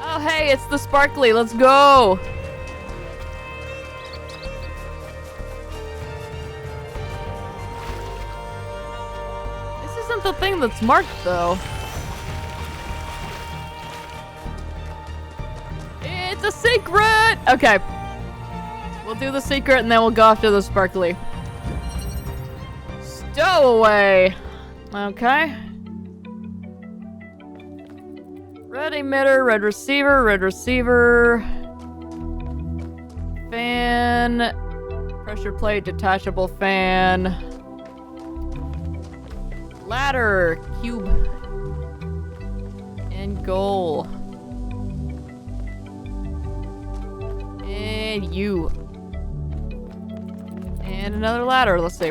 Oh, hey, it's the sparkly. Let's go. This isn't the thing that's marked, though. It's a secret! Okay. We'll do the secret, and then we'll go after the sparkly. Stowaway. Okay. Red emitter, red receiver, fan, pressure plate, detachable fan, ladder, cube, and goal. And you. And another ladder, let's see.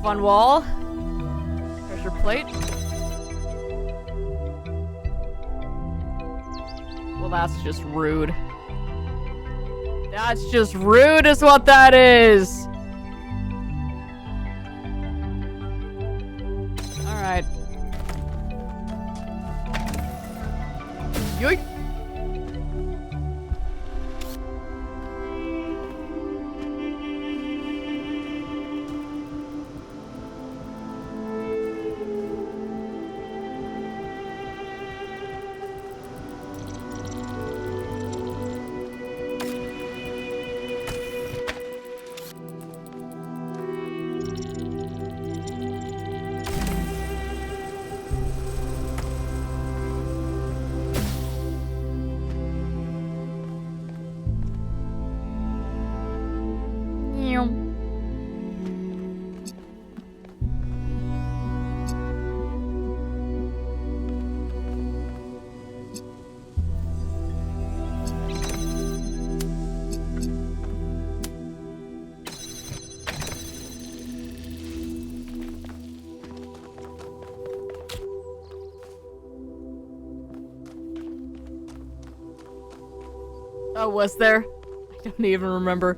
Fun wall, pressure plate. Well, that's just rude. That's just rude is what that is. Alright. Yoink. Oh, was there? I don't even remember.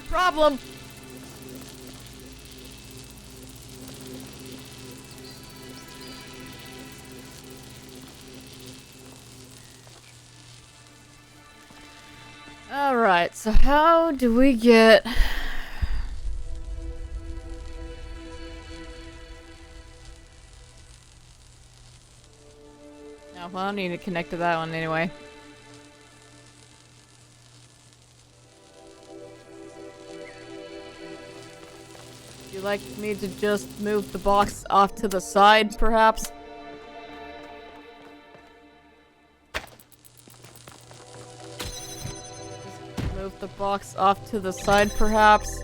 Problem. All right, so how do we get... No, well, I don't need to connect to that one anyway. Would you like me to just move the box off to the side, perhaps? Just Move the box off to the side, perhaps.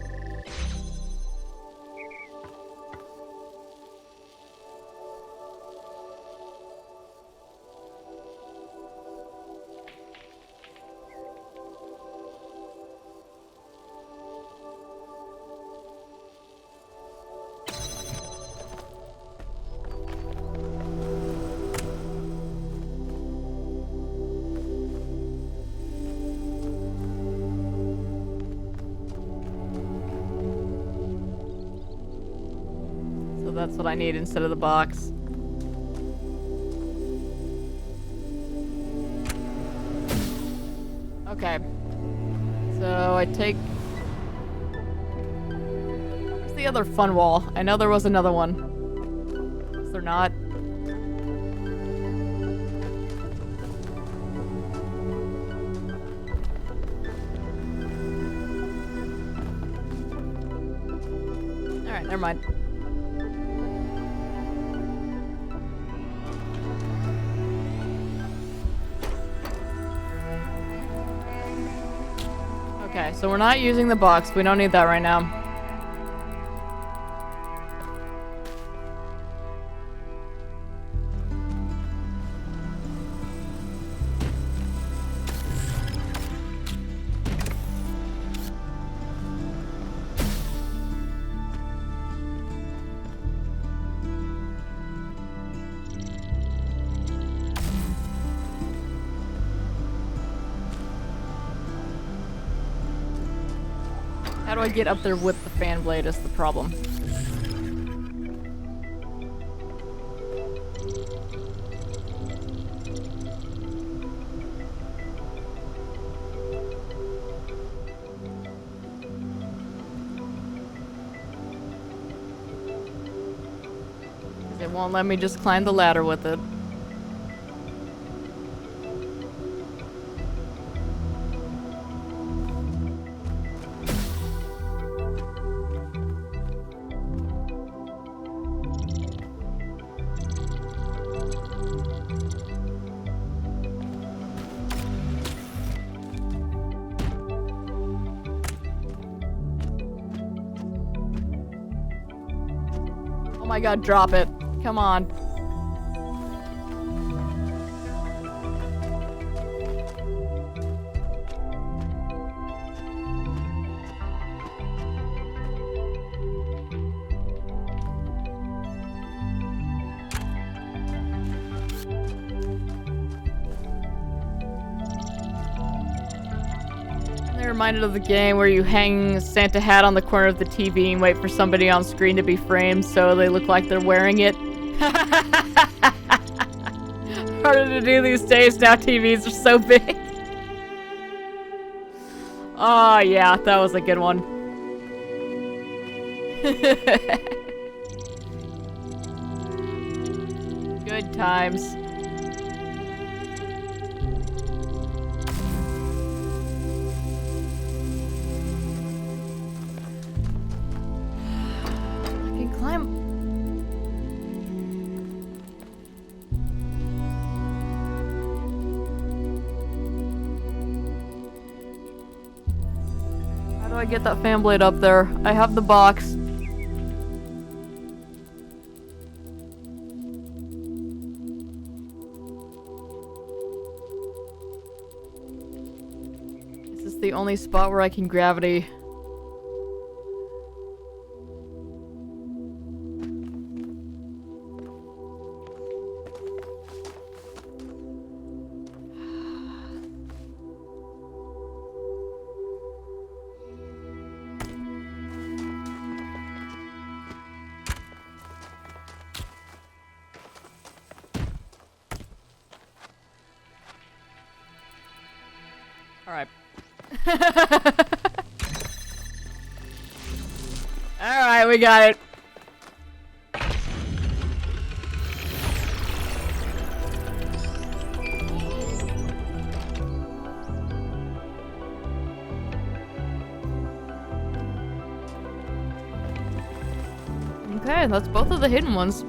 That's what I need instead of the box. Okay. So I take... Where's the other fun wall? I know there was another one. Is there not? Alright, never mind. Okay, so we're not using the box. We don't need that right now. How do I get up there with the fan blade is the problem. It won't let me just climb the ladder with it. Oh my god, drop it. Come on. I'm reminded of the game where you hang a Santa hat on the corner of the TV and wait for somebody on screen to be framed so they look like they're wearing it. Harder to do these days now, TVs are so big. Oh yeah, that was a good one. Good times. I can climb. How do I get that fan blade up there? I have the box. Is this the only spot where I can gravity? Alright. Alright, we got it. Okay, that's both of the hidden ones.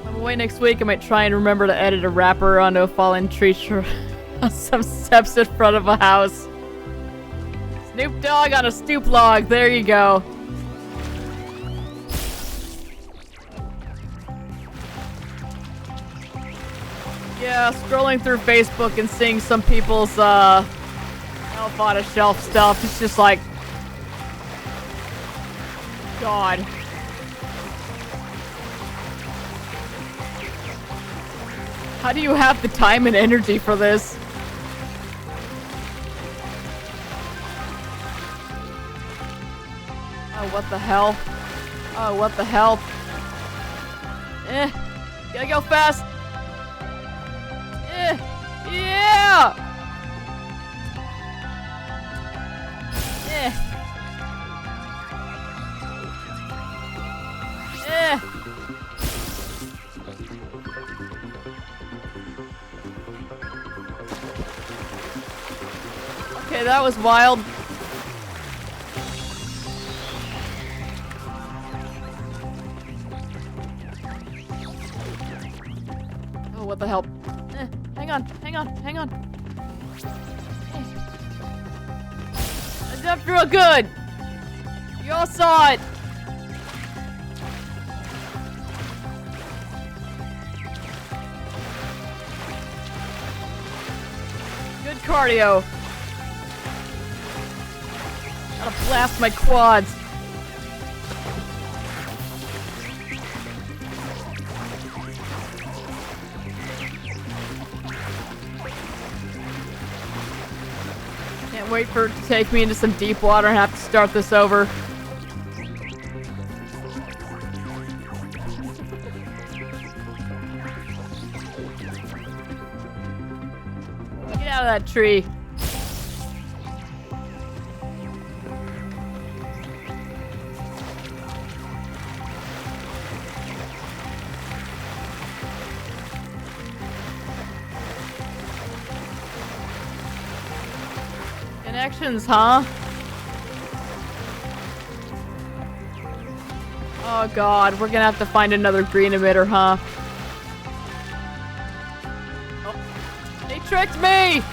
I'm away next week. I might try and remember to edit a wrapper onto a fallen tree. Some steps in front of a house. Snoop Dogg on a stoop log. There you go. Yeah, scrolling through Facebook and seeing some people's Elf on a Shelf stuff. It's just like, God. How do you have the time and energy for this? Oh, what the hell? Oh, what the hell? Gotta go fast. Yeah! Okay, that was wild. Oh, what the hell? Hang on. I jumped real good. You all saw it. Good cardio. Gotta blast my quads. Can't wait for it to take me into some deep water and have to start this over. Get out of that tree. Connections, huh? Oh god, we're gonna have to find another green emitter, huh? Oh, they tricked me!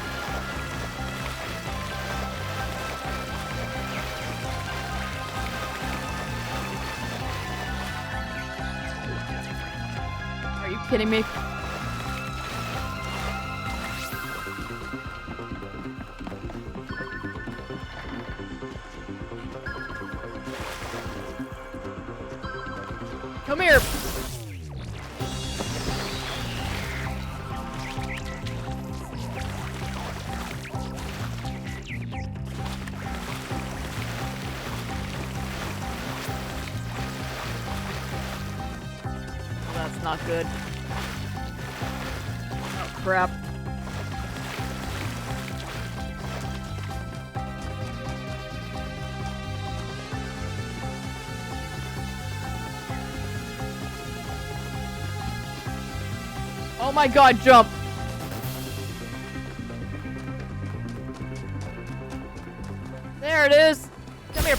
Are you kidding me? Come here! That's not good. Oh, crap. Oh my god, jump! There it is! Come here!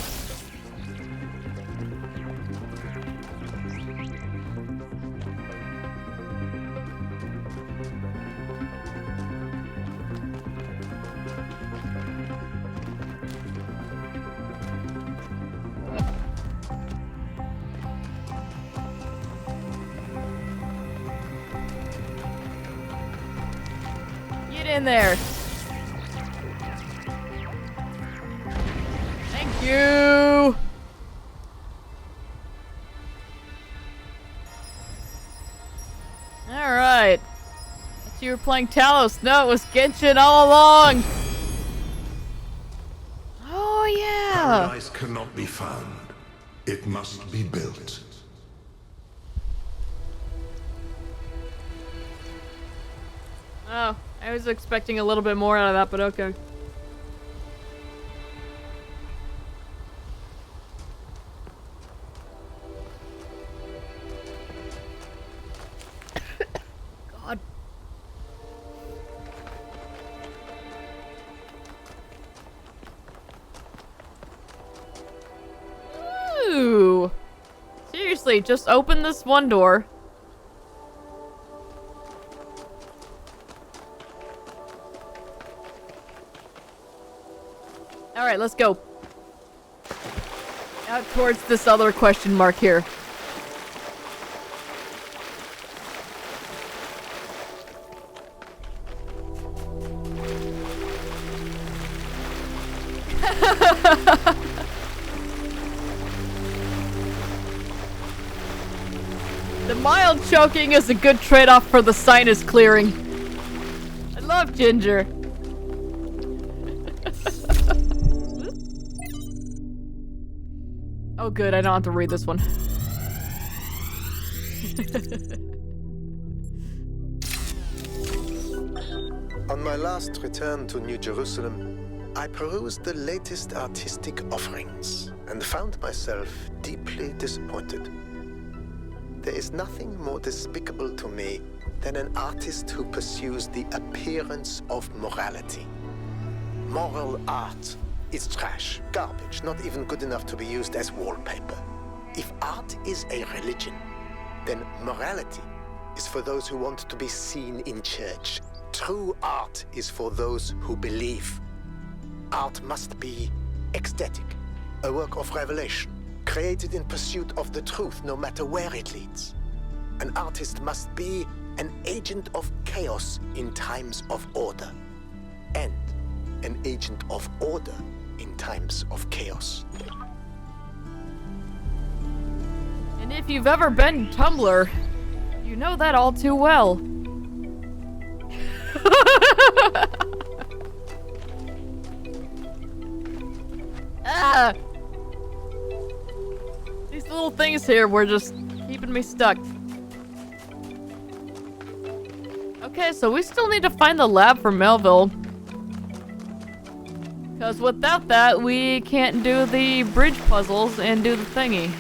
Get in there! Thank you! Alright. You were playing Talos. No, it was Genshin all along! Oh, yeah! Paradise cannot be found. It must be built. Oh, I was expecting a little bit more out of that, but okay. God. Ooh. Seriously, just open this one door. Alright, let's go. Out towards this other question mark here. The mild choking is a good trade-off for the sinus clearing. I love ginger. Oh good, I don't have to read this one. On my last return to New Jerusalem, I perused the latest artistic offerings and found myself deeply disappointed. There is nothing more despicable to me than an artist who pursues the appearance of morality. Moral art is trash, garbage, not even good enough to be used as wallpaper. If art is a religion, then morality is for those who want to be seen in church. True art is for those who believe. Art must be ecstatic, a work of revelation, created in pursuit of the truth, no matter where it leads. An artist must be an agent of chaos in times of order, and an agent of order in times of chaos. And if you've ever been Tumblr, you know that all too well. Ah! These little things here were just keeping me stuck. Okay, so we still need to find the lab for Melville. Because without that, we can't do the bridge puzzles and do the thingy.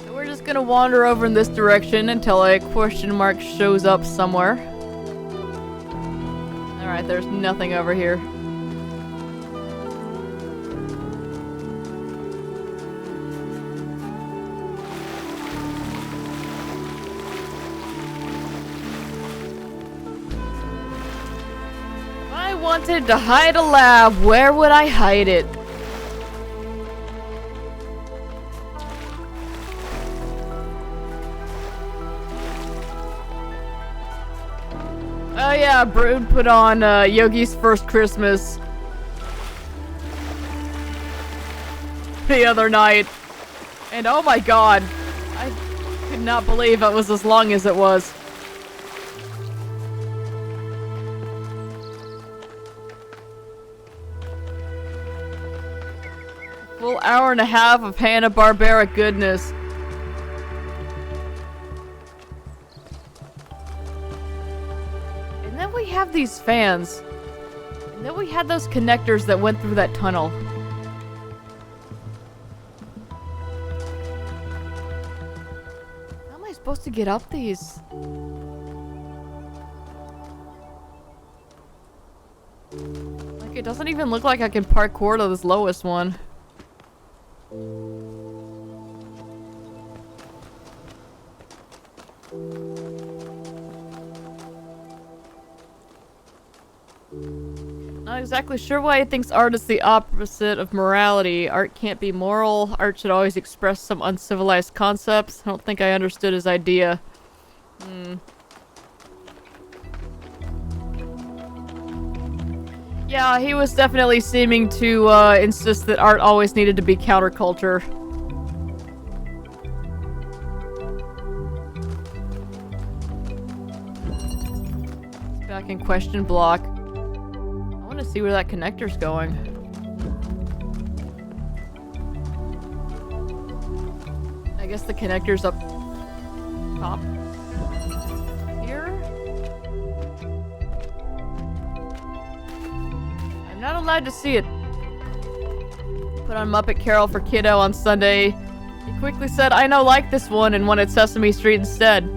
So we're just gonna wander over in this direction until a question mark shows up somewhere. Alright, there's nothing over here. If I wanted to hide a lab, where would I hide it? Oh yeah, Brood put on Yogi's First Christmas the other night. And oh my god, I could not believe it was as long as it was. Full hour and a half of Hanna-Barbera goodness. And then we have these fans. And then we had those connectors that went through that tunnel. How am I supposed to get up these? Like, it doesn't even look like I can parkour to this lowest one. Not exactly sure why he thinks art is the opposite of morality. Art can't be moral. Art should always express some uncivilized concepts. I don't think I understood his idea. Yeah, he was definitely seeming to insist that art always needed to be counterculture. Back in question block. I want to see where that connector's going. I guess the connector's up top here. I'm not allowed to see it. Put on Muppet Carol for Kiddo on Sunday. He quickly said, "I know, like this one," and wanted Sesame Street instead.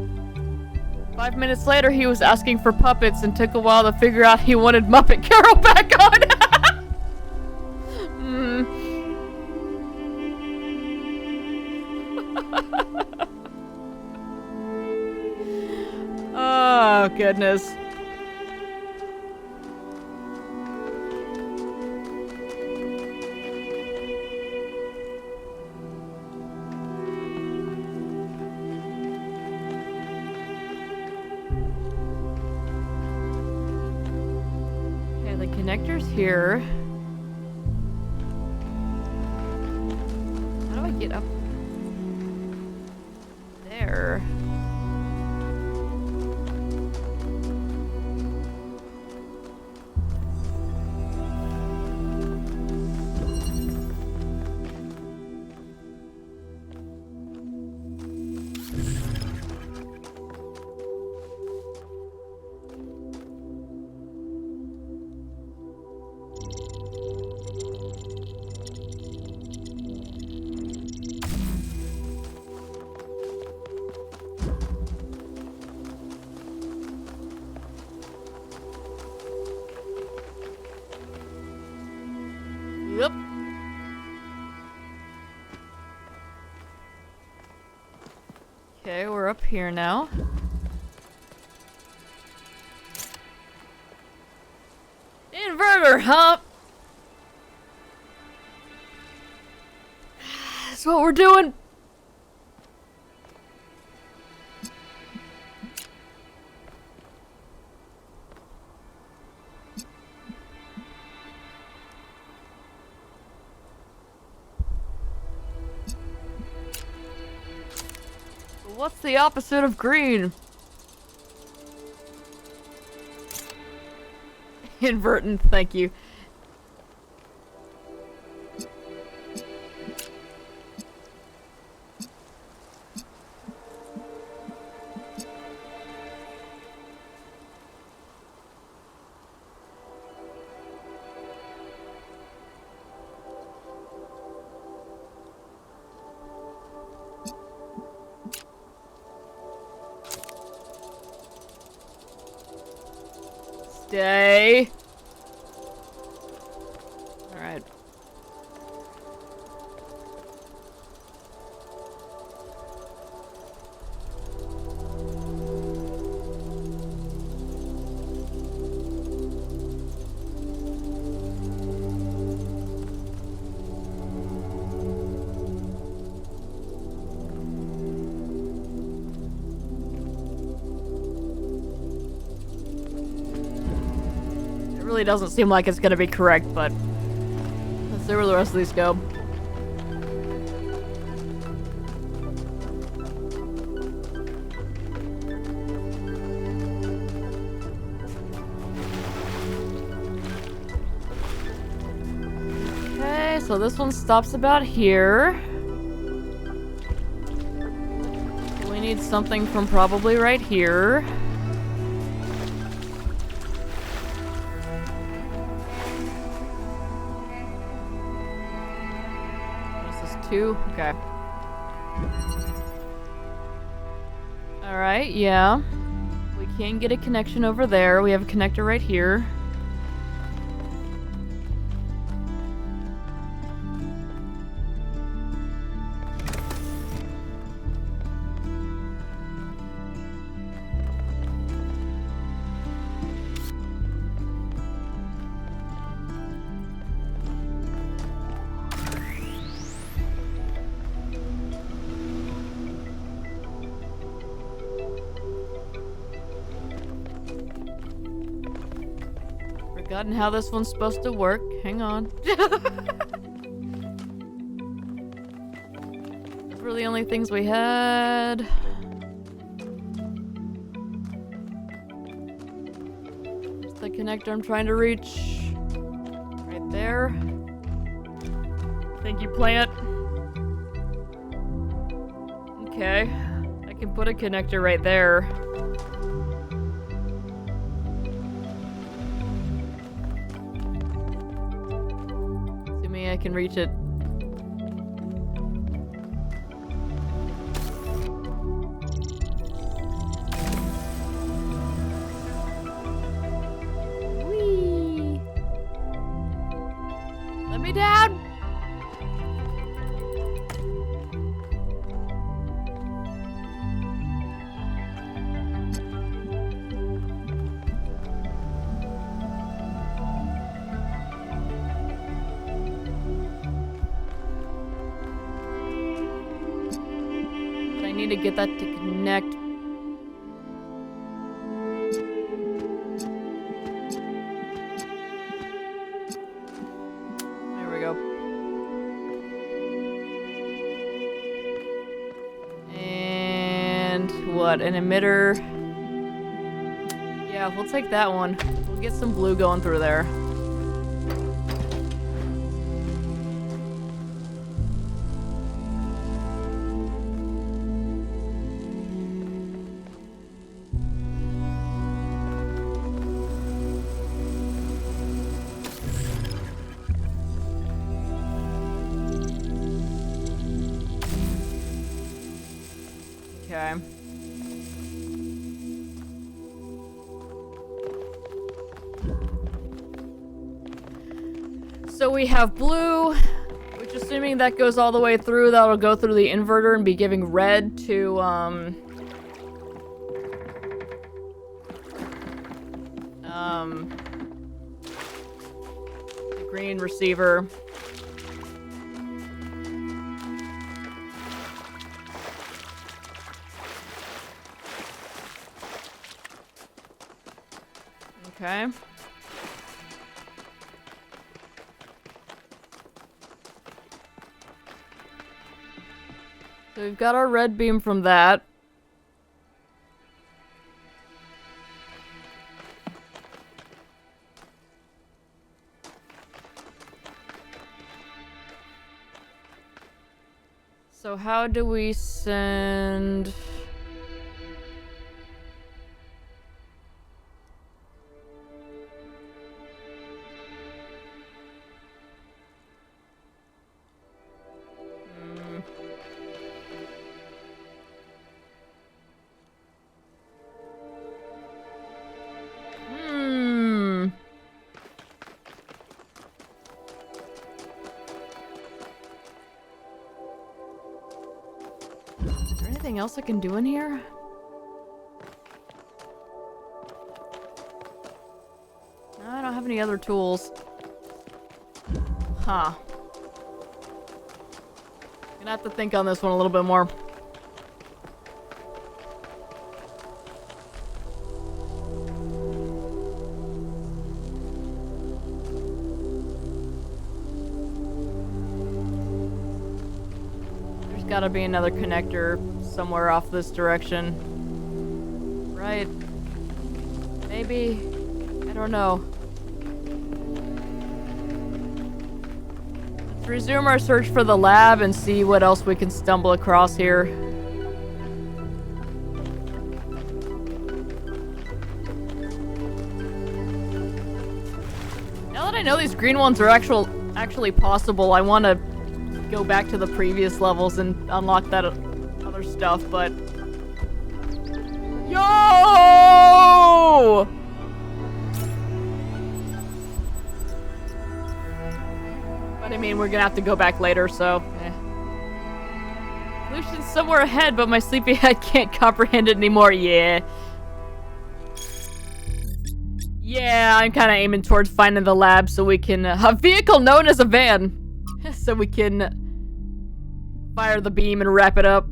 5 minutes later, he was asking for puppets and took a while to figure out he wanted Muppet Carol back on. goodness. Okay, the connector's here. How do I get up there? Yep. Okay, we're up here now. Inverter, huh? That's what we're doing. What's the opposite of green? Invertent, thank you. Stay. All right. Really doesn't seem like it's gonna be correct, but let's see where the rest of these go. Okay, so this one stops about here. We need something from probably right here. Two? Okay. Alright, yeah. We can get a connection over there. We have a connector right here. Forgotten how this one's supposed to work. Hang on. Those were the only things we had. There's the connector I'm trying to reach. Right there. Thank you, plant. Okay. I can put a connector right there. I can reach it. Whee! Let me down! need to get that to connect. There we go. And what? An emitter. Yeah, we'll take that one. We'll get some blue going through there. Okay. So we have blue, which assuming that goes all the way through, that'll go through the inverter and be giving red to, the green receiver. Okay. So we've got our red beam from that. So how do we send... Is there anything else I can do in here? No, I don't have any other tools. Huh. Gonna have to think on this one a little bit more. There's gotta be another connector somewhere off this direction. Right. Maybe. I don't know. Let's resume our search for the lab and see what else we can stumble across here. Now that I know these green ones are actually possible, I want to go back to the previous levels and unlock that other stuff, but... Yo! But I mean, we're gonna have to go back later, so... Solution's somewhere ahead, but my sleepy head can't comprehend it anymore, yeah. Yeah, I'm kind of aiming towards finding the lab so we can... a vehicle known as a van! So we can fire the beam and wrap it up.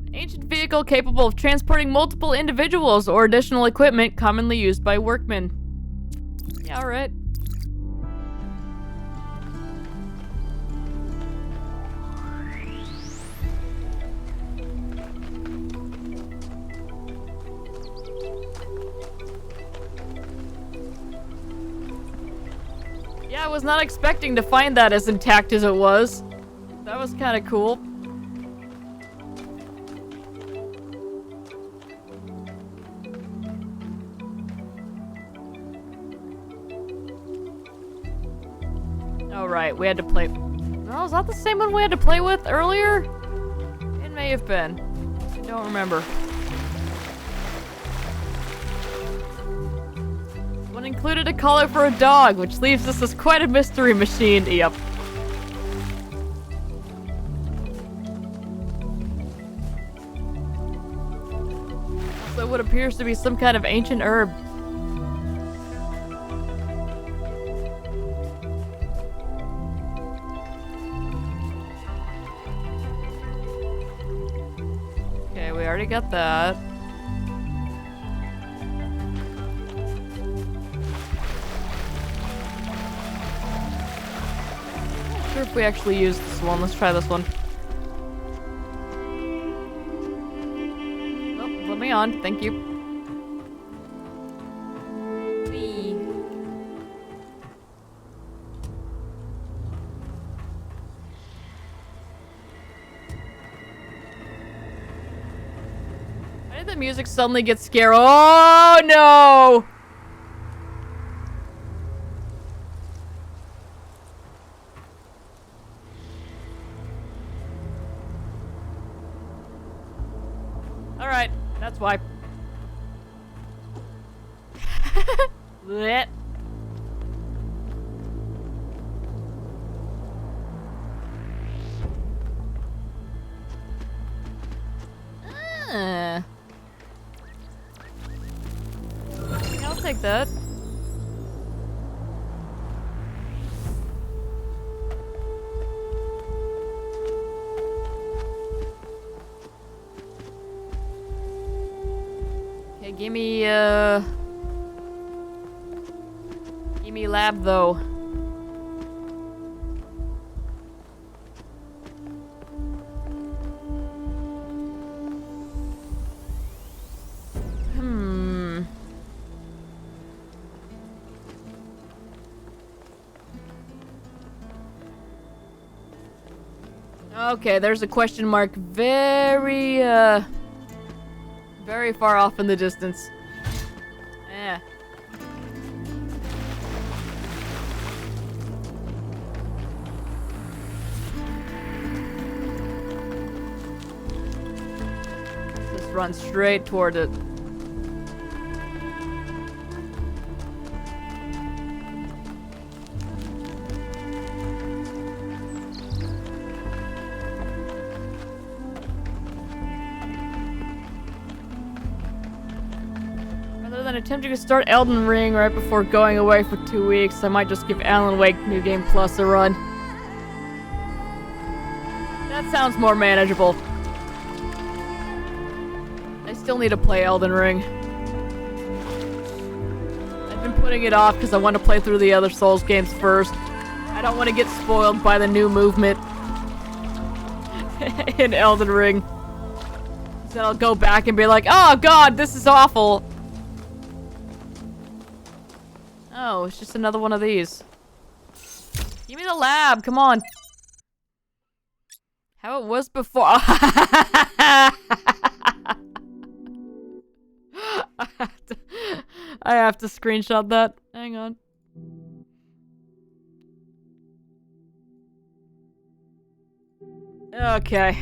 An ancient vehicle capable of transporting multiple individuals or additional equipment commonly used by workmen. Yeah, alright. Yeah, I was not expecting to find that as intact as it was. That was kind of cool. Oh, right, we had to play... No, is that the same one we had to play with earlier? It may have been. I don't remember. One included a collar for a dog, which leaves us as quite a mystery machine. Yep. Also, what appears to be some kind of ancient herb. already got that. Not sure if we actually use this one. Let's try this one. Oh, let me on. Thank you. Whee. Why did the music suddenly get scary? Oh no! Alright, that's why. Blech. Yeah, I'll take that. Okay, give me lab though. Okay, there's a question mark very far off in the distance. Eh. Just run straight toward it. Rather than attempting to start Elden Ring right before going away for 2 weeks, I might just give Alan Wake New Game Plus a run. That sounds more manageable. I still need to play Elden Ring. I've been putting it off because I want to play through the other Souls games first. I don't want to get spoiled by the new movement in Elden Ring. Then I'll go back and be like, oh god, this is awful. Oh, it's just another one of these. Give me the lab, come on. How it was before. I have to screenshot that. Hang on. Okay.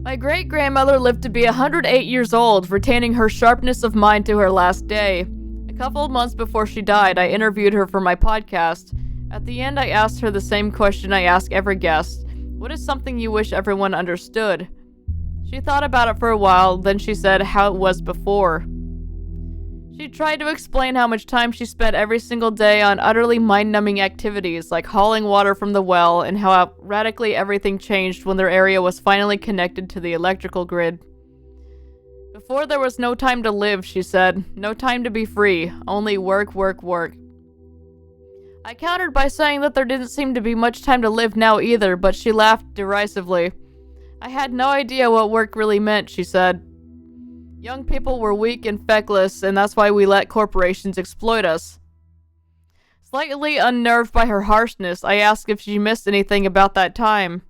My great-grandmother lived to be 108 years old, retaining her sharpness of mind to her last day. A couple of months before she died, I interviewed her for my podcast. At the end, I asked her the same question I ask every guest. What is something you wish everyone understood? She thought about it for a while, then she said how it was before. She tried to explain how much time she spent every single day on utterly mind-numbing activities like hauling water from the well, and how radically everything changed when their area was finally connected to the electrical grid. Before there was no time to live, she said. No time to be free. Only work, work, work. I countered by saying that there didn't seem to be much time to live now either, but she laughed derisively. I had no idea what work really meant, she said. Young people were weak and feckless, and that's why we let corporations exploit us. Slightly unnerved by her harshness, I asked if she missed anything about that time.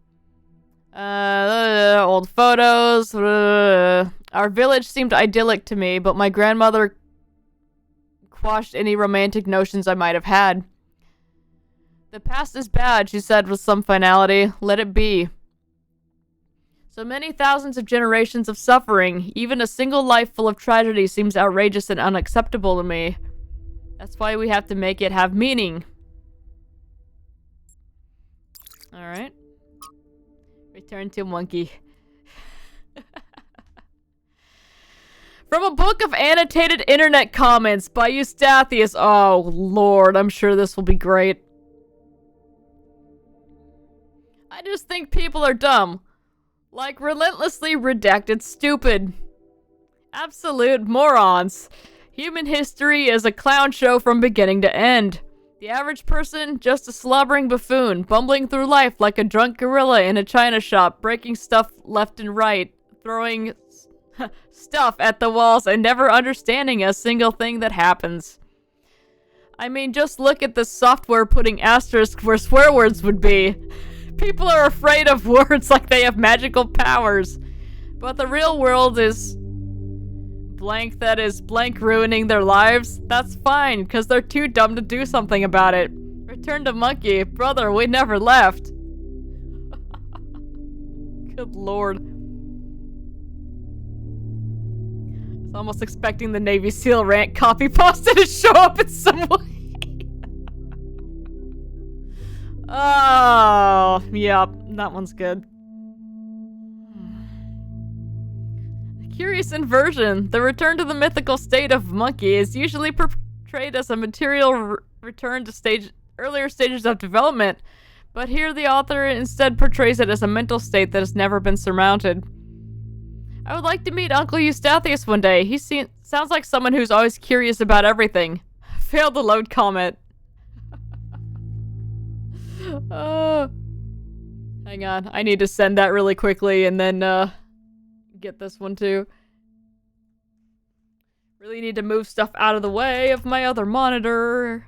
Old photos. Our village seemed idyllic to me, but my grandmother quashed any romantic notions I might have had. The past is bad, she said with some finality. Let it be. So many thousands of generations of suffering, even a single life full of tragedy seems outrageous and unacceptable to me. That's why we have to make it have meaning. Alright. Return to monkey. From a book of annotated internet comments by Eustathius. Oh, Lord, I'm sure this will be great. I just think people are dumb. Like relentlessly redacted stupid. Absolute morons. Human history is a clown show from beginning to end. The average person, just a slobbering buffoon, bumbling through life like a drunk gorilla in a china shop, breaking stuff left and right, throwing stuff at the walls and never understanding a single thing that happens. I mean, just look at the software putting asterisks where swear words would be. People are afraid of words like they have magical powers. But the real world is blank, that is blank, ruining their lives. That's fine, because they're too dumb to do something about it. Return to monkey. Brother, we never left. Good lord. I was almost expecting the Navy SEAL rant copy pasted to show up in some way. Oh, yep, that one's good. Curious inversion. The return to the mythical state of monkey is usually portrayed as a material return to earlier stages of development, but here the author instead portrays it as a mental state that has never been surmounted. I would like to meet Uncle Eustathius one day. He sounds like someone who's always curious about everything. Failed to load comment. Hang on. I need to send that really quickly and then get this one too. Really need to move stuff out of the way of my other monitor.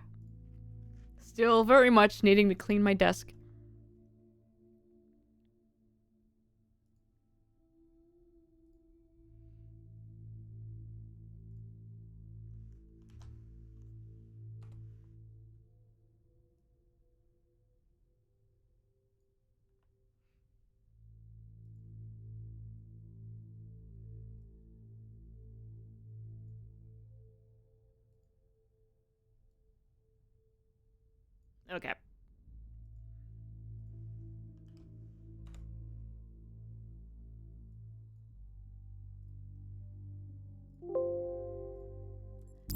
Still very much needing to clean my desk. Okay.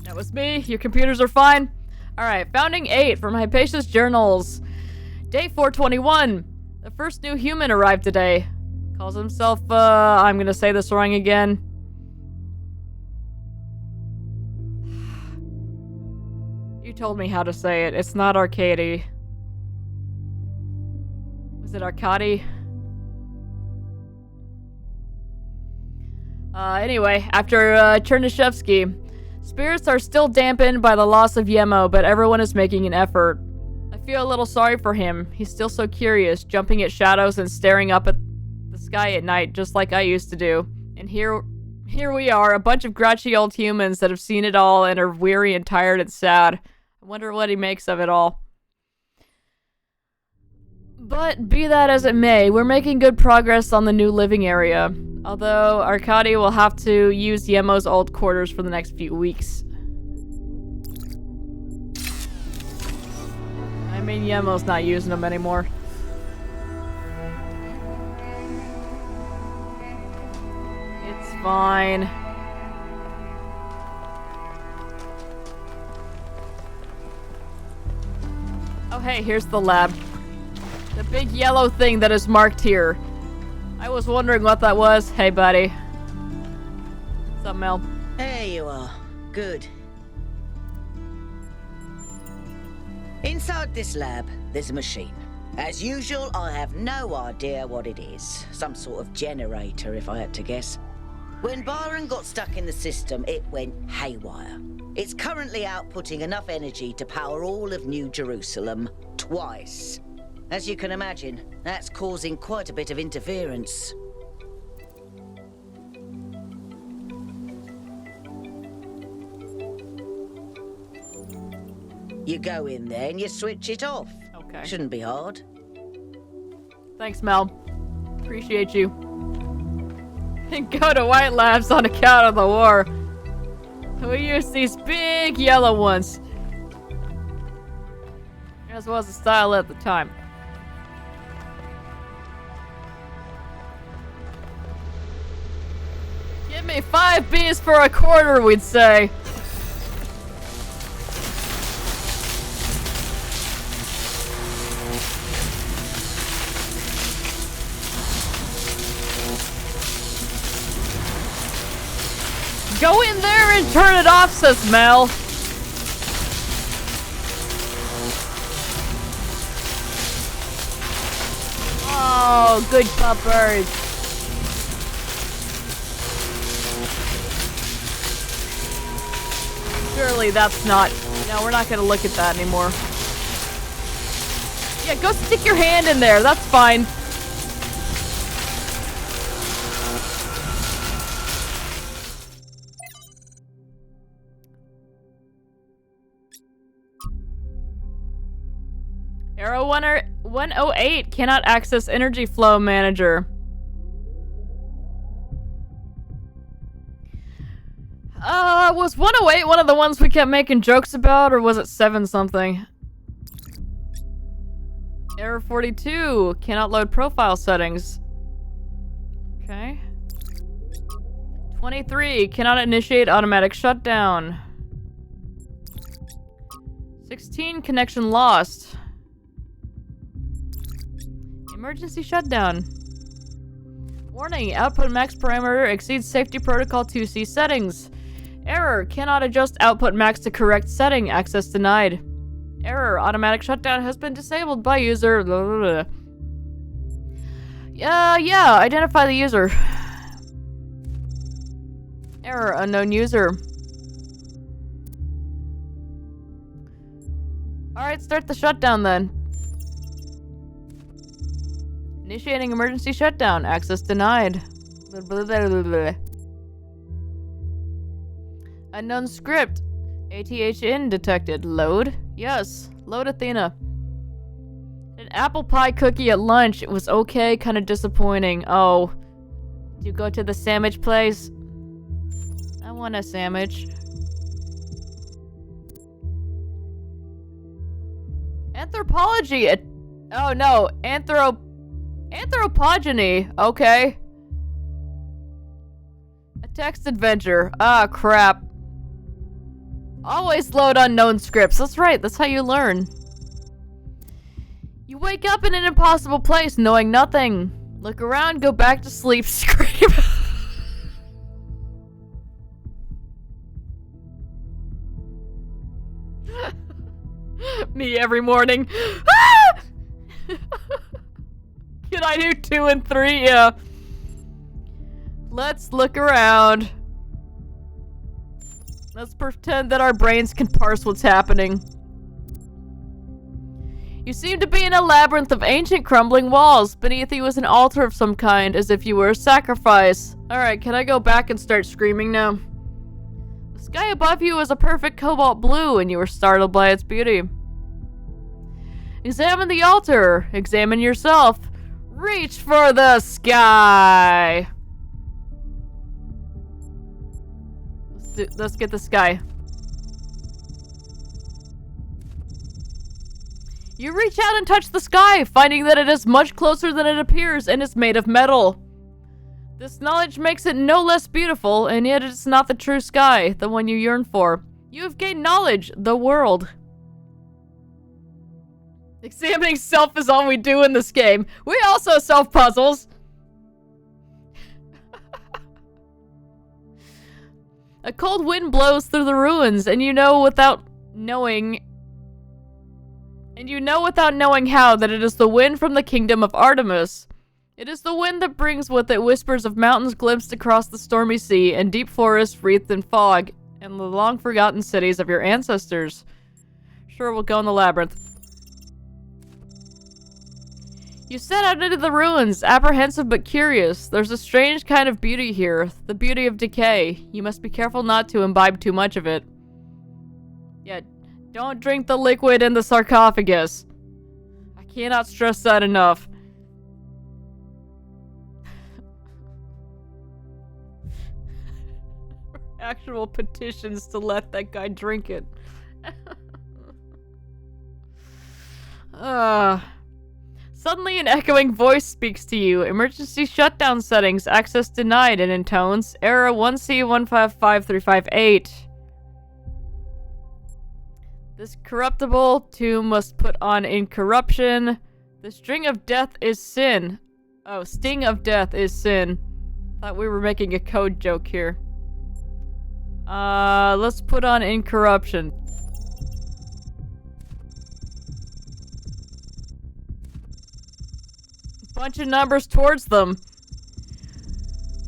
That was me. Your computers are fine. Alright, Founding 8 from Hypatia's Journals. Day 421. The first new human arrived today. Calls himself, I'm gonna say this wrong again. You told me how to say it. It's not Arcady. Was it Arcady? Anyway, after Chernyshevsky, spirits are still dampened by the loss of Yemo, but everyone is making an effort. I feel a little sorry for him. He's still so curious, jumping at shadows and staring up at the sky at night, just like I used to do. And here we are, a bunch of grouchy old humans that have seen it all and are weary and tired and sad. I wonder what he makes of it all. But be that as it may, we're making good progress on the new living area. Although Arkady will have to use Yemo's old quarters for the next few weeks. I mean, Yemo's not using them anymore. It's fine. Oh hey, here's the lab. The big yellow thing that is marked here. I was wondering what that was. Hey buddy. What's up, Mel? There you are. Good. Inside this lab, there's a machine. As usual, I have no idea what it is. Some sort of generator, if I had to guess. When Byron got stuck in the system, it went haywire. It's currently outputting enough energy to power all of New Jerusalem twice. As you can imagine, that's causing quite a bit of interference. You go in there and you switch it off. Okay. Shouldn't be hard. Thanks, Mel. Appreciate you. And go to White Labs on account of the war. We use these big yellow ones. As was the style at the time. Give me 5 Bs for a quarter, we'd say. Go in there and turn it off, says Mel. Oh, good puppers. Surely that's not... No, we're not gonna look at that anymore. Yeah, go stick your hand in there. That's fine. Arrow 108 cannot access energy flow manager. Was 108 one of the ones we kept making jokes about, or was it 7 something? Error 42 cannot load profile settings. Okay. 23 cannot initiate automatic shutdown. 16 connection lost. Emergency shutdown. Warning, output max parameter exceeds safety protocol 2C settings. Error, cannot adjust output max to correct setting. Access denied. Error, automatic shutdown has been disabled by user. Blah, blah, blah. Yeah, identify the user. Error, unknown user. Alright, start the shutdown then. Initiating emergency shutdown. Access denied. Blah, blah, blah, blah, blah. Unknown script. ATHN detected. Load? Yes. Load Athena. An apple pie cookie at lunch. It was okay, kind of disappointing. Oh. Did you go to the sandwich place? I want a sandwich. Anthropology. Oh no. Anthropogeny. Okay. A text adventure. Ah, crap. Always load unknown scripts. That's right. That's how you learn. You wake up in an impossible place, knowing nothing. Look around, go back to sleep, scream. Me every morning. Ah! Can I do 2 and 3? Yeah. Let's look around. Let's pretend that our brains can parse what's happening. You seem to be in a labyrinth of ancient crumbling walls. Beneath you is an altar of some kind, as if you were a sacrifice. Alright, can I go back and start screaming now? The sky above you is a perfect cobalt blue, and you were startled by its beauty. Examine the altar. Examine yourself. Reach for the sky. Let's get the sky. You reach out and touch the sky, finding that it is much closer than it appears and is made of metal. This knowledge makes it no less beautiful, and yet it is not the true sky, the one you yearn for. You have gained knowledge, the world. Examining self is all we do in this game. We also solve puzzles. A cold wind blows through the ruins, and you know without knowing how that it is the wind from the kingdom of Artemis. It is the wind that brings with it whispers of mountains glimpsed across the stormy sea, and deep forests wreathed in fog, and the long-forgotten cities of your ancestors. Sure, we'll go in the labyrinth. You set out into the ruins, apprehensive but curious. There's a strange kind of beauty here, the beauty of decay. You must be careful not to imbibe too much of it. Yeah, don't drink the liquid in the sarcophagus. I cannot stress that enough. Actual petitions to let that guy drink it. Suddenly an echoing voice speaks to you. Emergency shutdown settings. Access denied, and intones error 1C155358. This corruptible tomb must put on incorruption. The string of death is sin. Oh, sting of death is sin. Thought we were making a code joke here. Let's put on incorruption. Bunch of numbers towards them.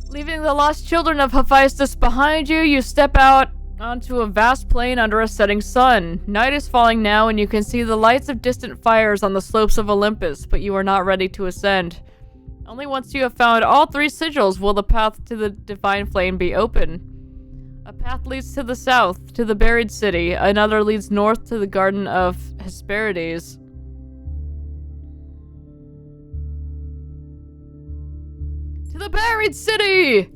Leaving the lost children of Hephaestus behind you, you step out onto a vast plain under a setting sun. Night is falling now, and you can see the lights of distant fires on the slopes of Olympus, but you are not ready to ascend. Only once you have found all 3 sigils will the path to the divine flame be open. A path leads to the south, to the buried city. Another leads north to the Garden of Hesperides. To the buried city!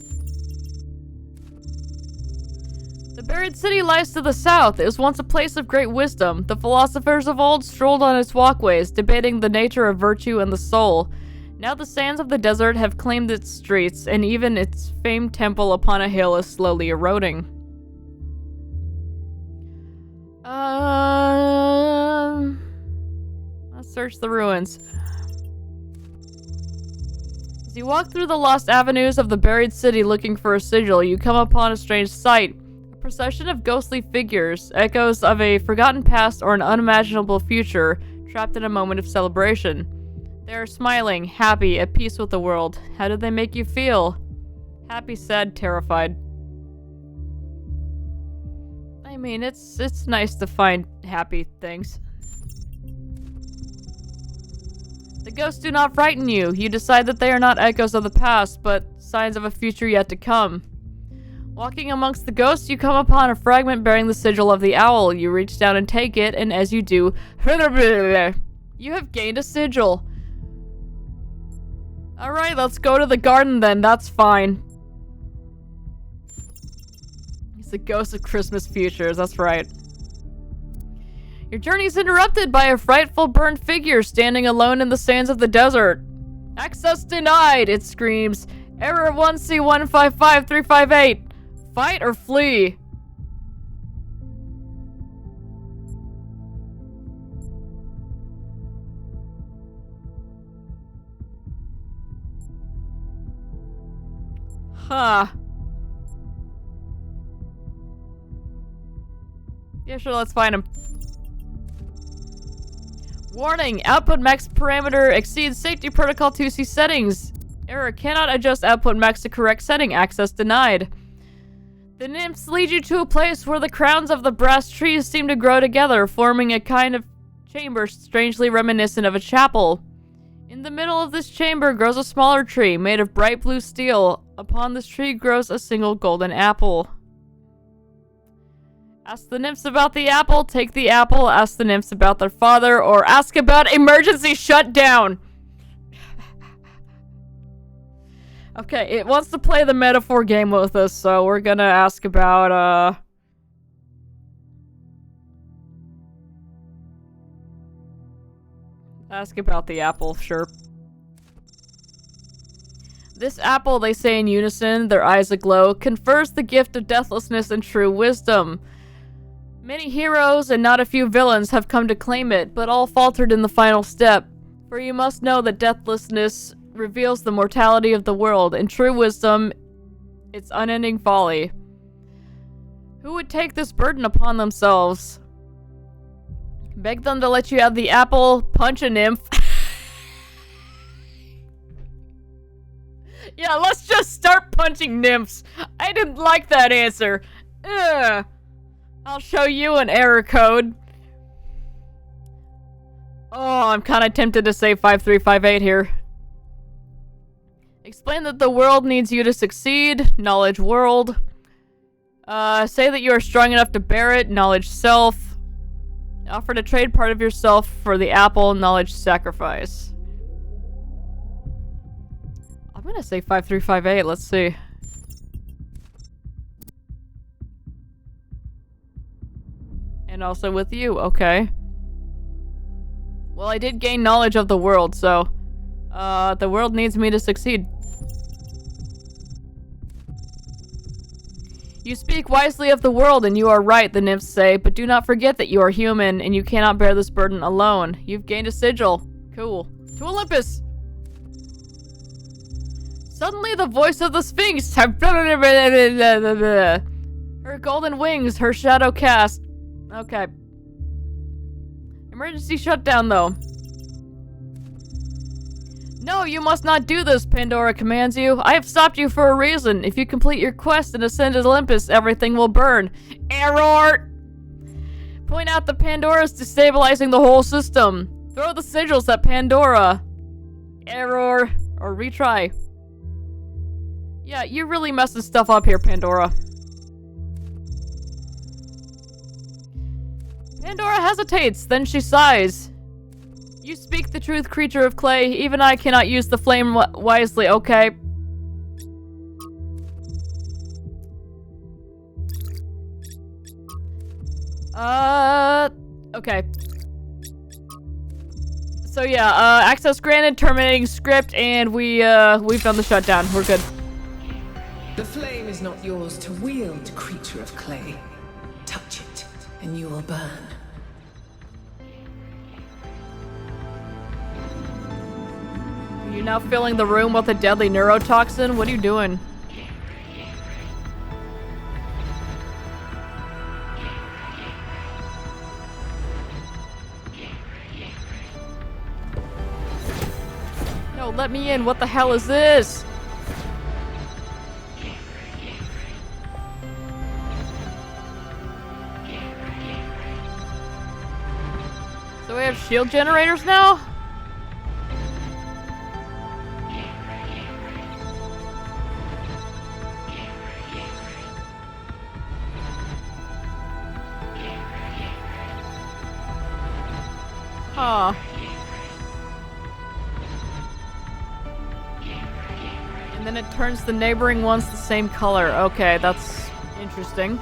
The buried city lies to the south. It was once a place of great wisdom. The philosophers of old strolled on its walkways, debating the nature of virtue and the soul. Now the sands of the desert have claimed its streets, and even its famed temple upon a hill is slowly eroding. Let's search the ruins. As you walk through the lost avenues of the buried city looking for a sigil, you come upon a strange sight. A procession of ghostly figures, echoes of a forgotten past or an unimaginable future, trapped in a moment of celebration. They are smiling, happy, at peace with the world. How do they make you feel? Happy, sad, terrified. I mean, it's nice to find happy things. The ghosts do not frighten you. You decide that they are not echoes of the past, but signs of a future yet to come. Walking amongst the ghosts, you come upon a fragment bearing the sigil of the owl. You reach down and take it, and as you do, you have gained a sigil. Alright, let's go to the garden then. That's fine. It's the ghost of Christmas futures, that's right. Your journey is interrupted by a frightful burned figure standing alone in the sands of the desert. Access denied, it screams. Error 1C155358. Fight or flee? Huh. Yeah, sure, let's find him. Warning, output max parameter exceeds safety protocol 2C settings. Error, cannot adjust output max to correct setting. Access denied. The nymphs lead you to a place where the crowns of the brass trees seem to grow together, forming a kind of chamber strangely reminiscent of a chapel. In the middle of this chamber grows a smaller tree made of bright blue steel. Upon this tree grows a single golden apple. Ask the nymphs about the apple, take the apple, ask the nymphs about their father, or ask about emergency shutdown. Okay, it wants to play the metaphor game with us, so we're gonna ask about, ask about the apple, sure. This apple, they say in unison, their eyes aglow, confers the gift of deathlessness and true wisdom. Many heroes and not a few villains have come to claim it, but all faltered in the final step. For you must know that deathlessness reveals the mortality of the world, and true wisdom, its unending folly. Who would take this burden upon themselves? Beg them to let you have the apple, punch a nymph. Yeah, let's just start punching nymphs. I didn't like that answer. Ugh. I'll show you an error code. Oh, I'm kind of tempted to say 5358 here. Explain that the world needs you to succeed. Knowledge world. Say that you are strong enough to bear it. Knowledge self. Offer to trade part of yourself for the apple. Knowledge sacrifice. I'm gonna say 5358. Let's see. And also with you, okay. Well, I did gain knowledge of the world, so... the world needs me to succeed. You speak wisely of the world, and you are right, the nymphs say, but do not forget that you are human, and you cannot bear this burden alone. You've gained a sigil. Cool. To Olympus! Suddenly, the voice of the Sphinx... Her Her golden wings, her shadow cast. Okay. Emergency shutdown, though. No, you must not do this, Pandora commands you. I have stopped you for a reason. If you complete your quest and ascend to Olympus, everything will burn. Error! Point out that Pandora is destabilizing the whole system. Throw the sigils at Pandora. Error. Or retry. Yeah, you're really messing stuff up here, Pandora. Pandora hesitates, then she sighs. You speak the truth, creature of clay. Even I cannot use the flame wisely, okay? Okay. So yeah, access granted, terminating script, and we've done the shutdown. We're good. The flame is not yours to wield, creature of clay. Touch it, and you will burn. Are you now filling the room with a deadly neurotoxin? What are you doing? No, let me in. What the hell is this? So we have shield generators now? Huh. And then it turns the neighboring ones the same color. Okay, that's interesting.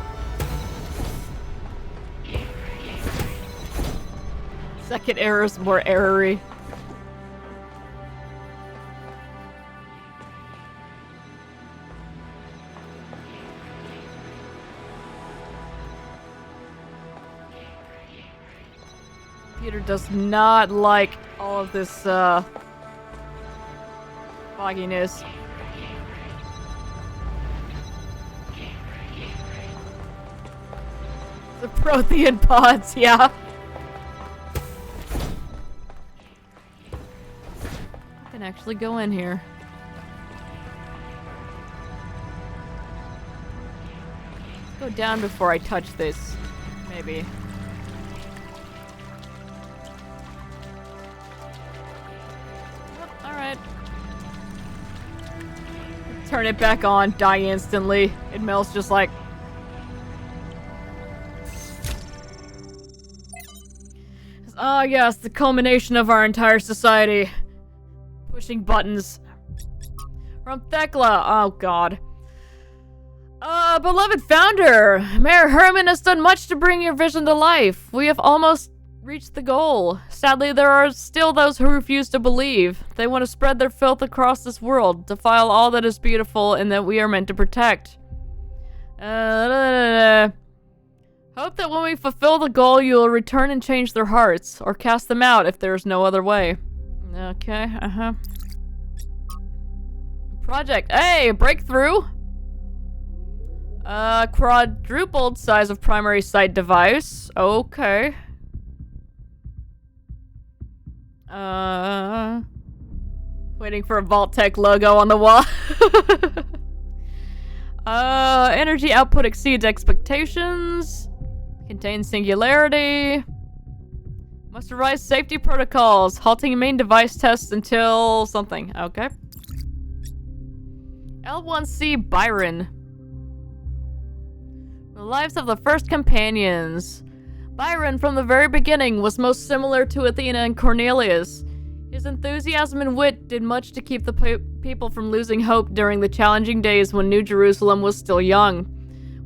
Second error is more error-y. Computer does not like all of this, fogginess. The Prothean pods, yeah. I can actually go in here. Let's go down before I touch this. Maybe. Alright. Turn it back on, die instantly. And Mel's just like... Ah, yes, the culmination of our entire society. Pushing buttons. From Thekla. Oh, God. Beloved founder, Mayor Herman has done much to bring your vision to life. We have almost reached the goal. Sadly, there are still those who refuse to believe. They want to spread their filth across this world, defile all that is beautiful and that we are meant to protect. Hope that when we fulfill the goal, you will return and change their hearts, or cast them out if there is no other way. Okay, Project. Hey, breakthrough! Quadrupled size of primary site device. Okay. Waiting for a Vault-Tec logo on the wall. Energy output exceeds expectations. Contains singularity. Must revise safety protocols. Halting main device tests until something. Okay. L1C Byron. The lives of the first companions. Byron, from the very beginning, was most similar to Athena and Cornelius. His enthusiasm and wit did much to keep the people from losing hope during the challenging days when New Jerusalem was still young.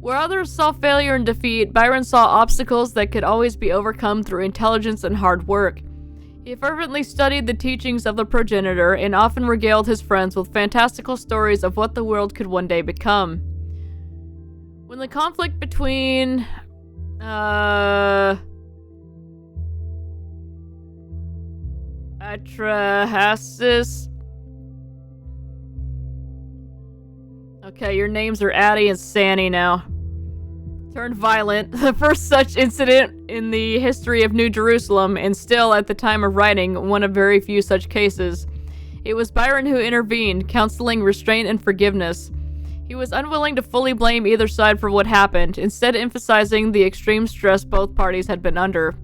Where others saw failure and defeat, Byron saw obstacles that could always be overcome through intelligence and hard work. He fervently studied the teachings of the progenitor and often regaled his friends with fantastical stories of what the world could one day become. When the conflict between... Atrahasis... Okay, your names are Addie and Sanny now. turned violent. The first such incident in the history of New Jerusalem, and still, at the time of writing, one of very few such cases. It was Byron who intervened, counseling restraint and forgiveness. He was unwilling to fully blame either side for what happened, instead emphasizing the extreme stress both parties had been under.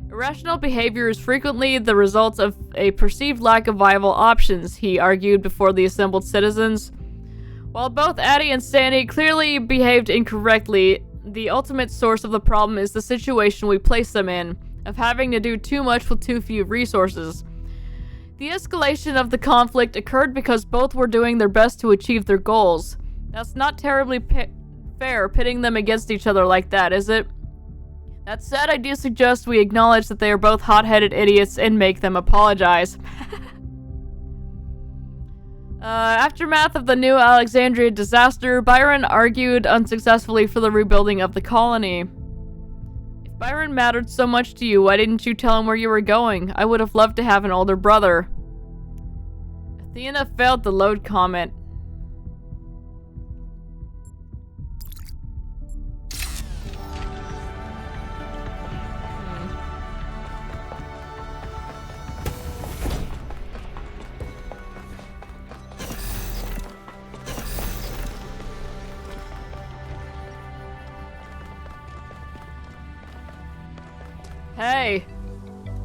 Irrational behavior is frequently the result of a perceived lack of viable options, he argued before the assembled citizens. While both Addie and Sandy clearly behaved incorrectly, the ultimate source of the problem is the situation we place them in, of having to do too much with too few resources. The escalation of the conflict occurred because both were doing their best to achieve their goals. That's not terribly fair, pitting them against each other like that, is it? That said, I do suggest we acknowledge that they are both hot-headed idiots and make them apologize. Aftermath of the New Alexandria disaster, Byron argued unsuccessfully for the rebuilding of the colony. If Byron mattered so much to you, why didn't you tell him where you were going? I would have loved to have an older brother. Athena failed to load comment. Hey.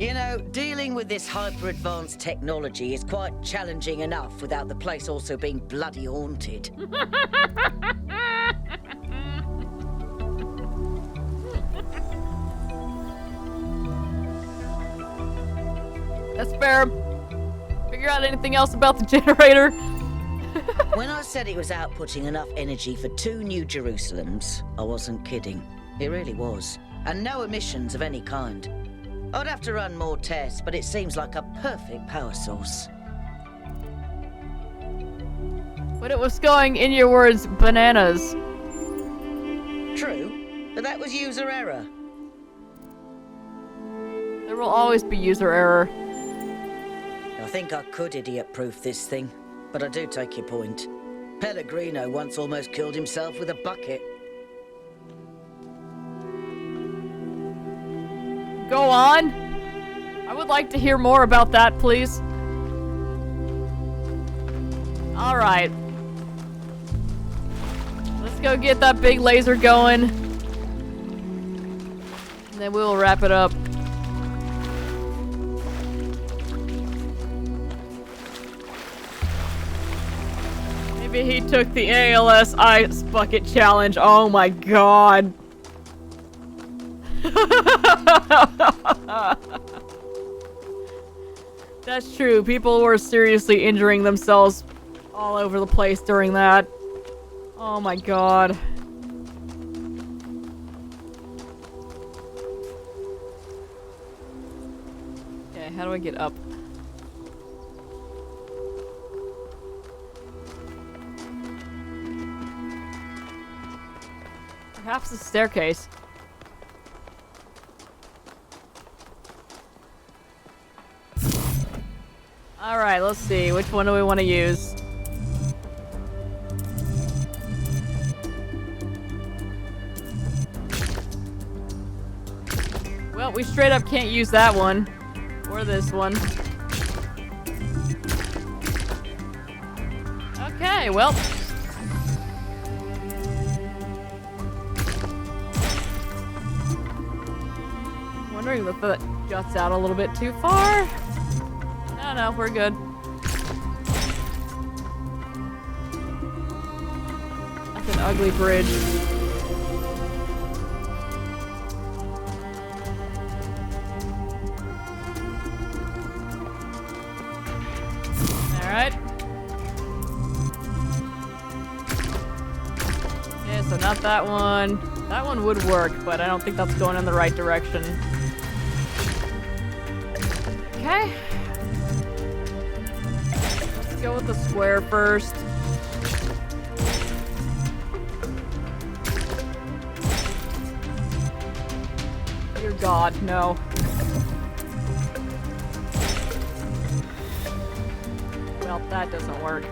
You know, dealing with this hyper-advanced technology is quite challenging enough without the place also being bloody haunted. That's fair. Figure out anything else about the generator? When I said it was outputting enough energy for 2 New Jerusalems, I wasn't kidding. It really was. And no emissions of any kind. I'd have to run more tests, but it seems like a perfect power source. But it was going, in your words, bananas. True, but that was user error. There will always be user error. I think I could idiot-proof this thing, but I do take your point. Pellegrino once almost killed himself with a bucket. Go on. I would like to hear more about that, please. Alright. Let's go get that big laser going. And then we'll wrap it up. Maybe he took the ALS Ice Bucket Challenge. Oh my god. That's true. People were seriously injuring themselves all over the place during that. Oh my god. Okay, how do I get up? Perhaps the staircase. Alright, let's see. Which one do we want to use? Well, we straight up can't use that one. Or this one. Okay, well. Wondering if that juts out a little bit too far. No, we're good. That's an ugly bridge. Alright. Okay, so not that one. That one would work, but I don't think that's going in the right direction. Okay. Go with the square first. Dear God, no. Well, that doesn't work.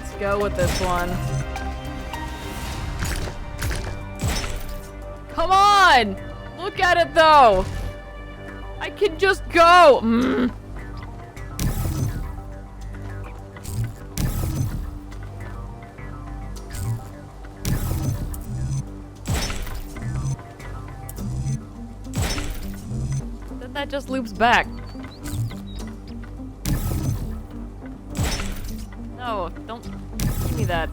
Let's go with this one. Come on! Look at it though! I can just go! Then that just loops back. No, don't give me that.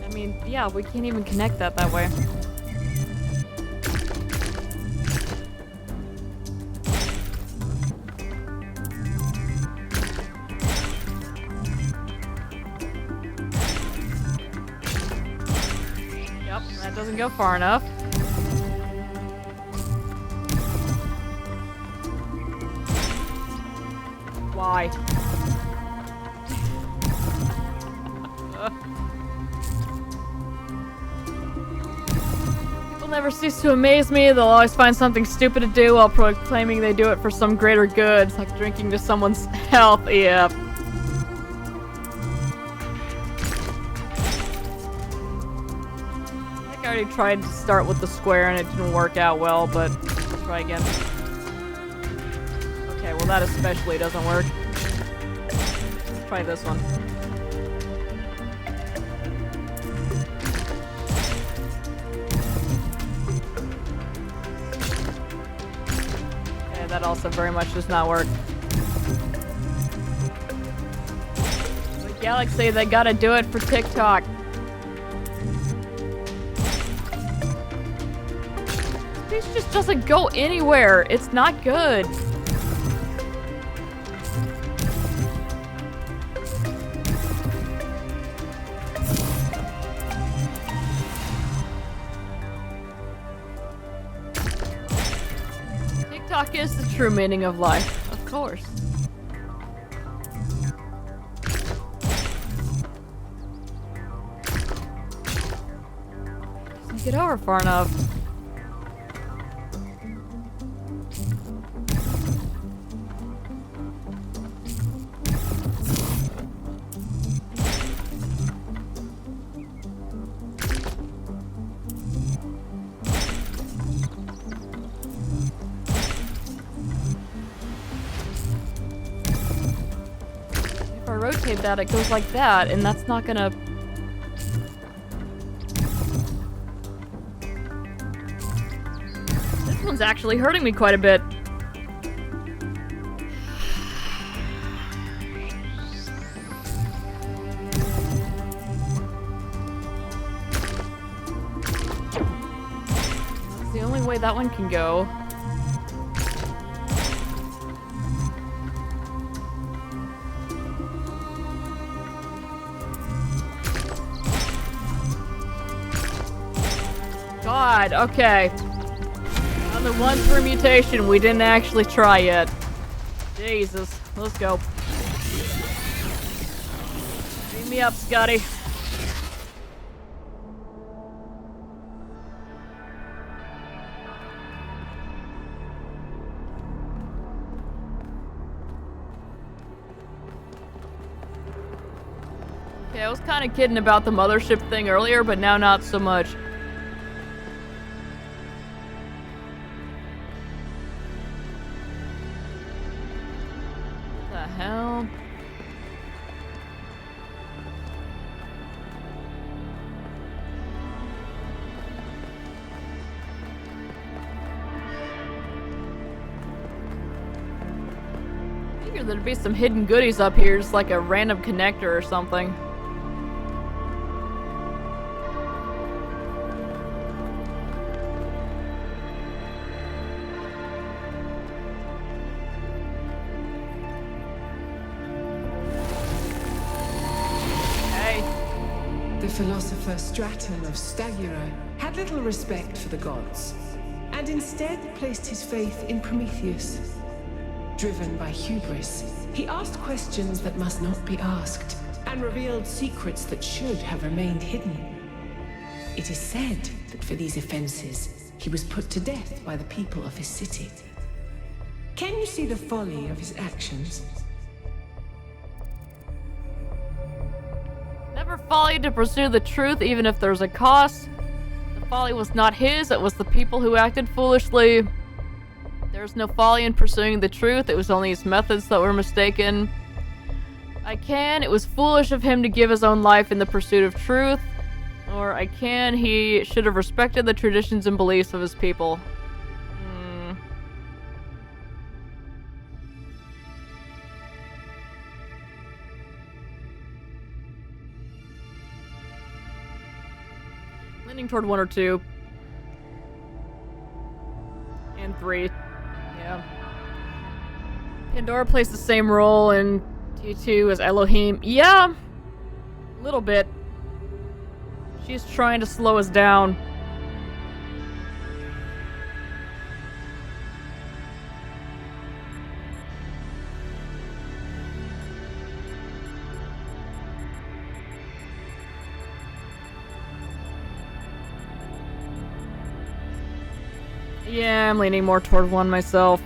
I mean, yeah, we can't even connect that way. Yep, that doesn't go far enough. Why? People never cease to amaze me. They'll always find something stupid to do while proclaiming they do it for some greater good. It's like drinking to someone's health. Yeah. I think I already tried to start with the square and it didn't work out well, but let's try again. Okay, well that especially doesn't work. Let's try this one. Okay, that also very much does not work. But Galaxy, they gotta do it for TikTok. This just doesn't go anywhere. It's not good. TikTok is the true meaning of life, of course. Doesn't get over far enough. If I rotate that, it goes like that, and that's not gonna... This one's actually hurting me quite a bit. It's the only way that one can go. God, okay. On the one permutation we didn't actually try yet. Jesus, let's go. Beam me up, Scotty. Okay, I was kind of kidding about the mothership thing earlier, but now not so much. What the hell? I figured there'd be some hidden goodies up here, just like a random connector or something. The philosopher Straton of Stagura had little respect for the gods, and instead placed his faith in Prometheus. Driven by hubris, he asked questions that must not be asked, and revealed secrets that should have remained hidden. It is said that for these offenses, he was put to death by the people of his city. Can you see the folly of his actions? Never folly to pursue the truth, even if there's a cost. The folly was not his, it was the people who acted foolishly. There's no folly in pursuing the truth, it was only his methods that were mistaken. It was foolish of him to give his own life in the pursuit of truth. Or he should have respected the traditions and beliefs of his people. Leaning toward 1 or 2. And 3. Yeah. Pandora plays the same role in T2 as Elohim. Yeah! A little bit. She's trying to slow us down. Yeah, I'm leaning more toward 1 myself.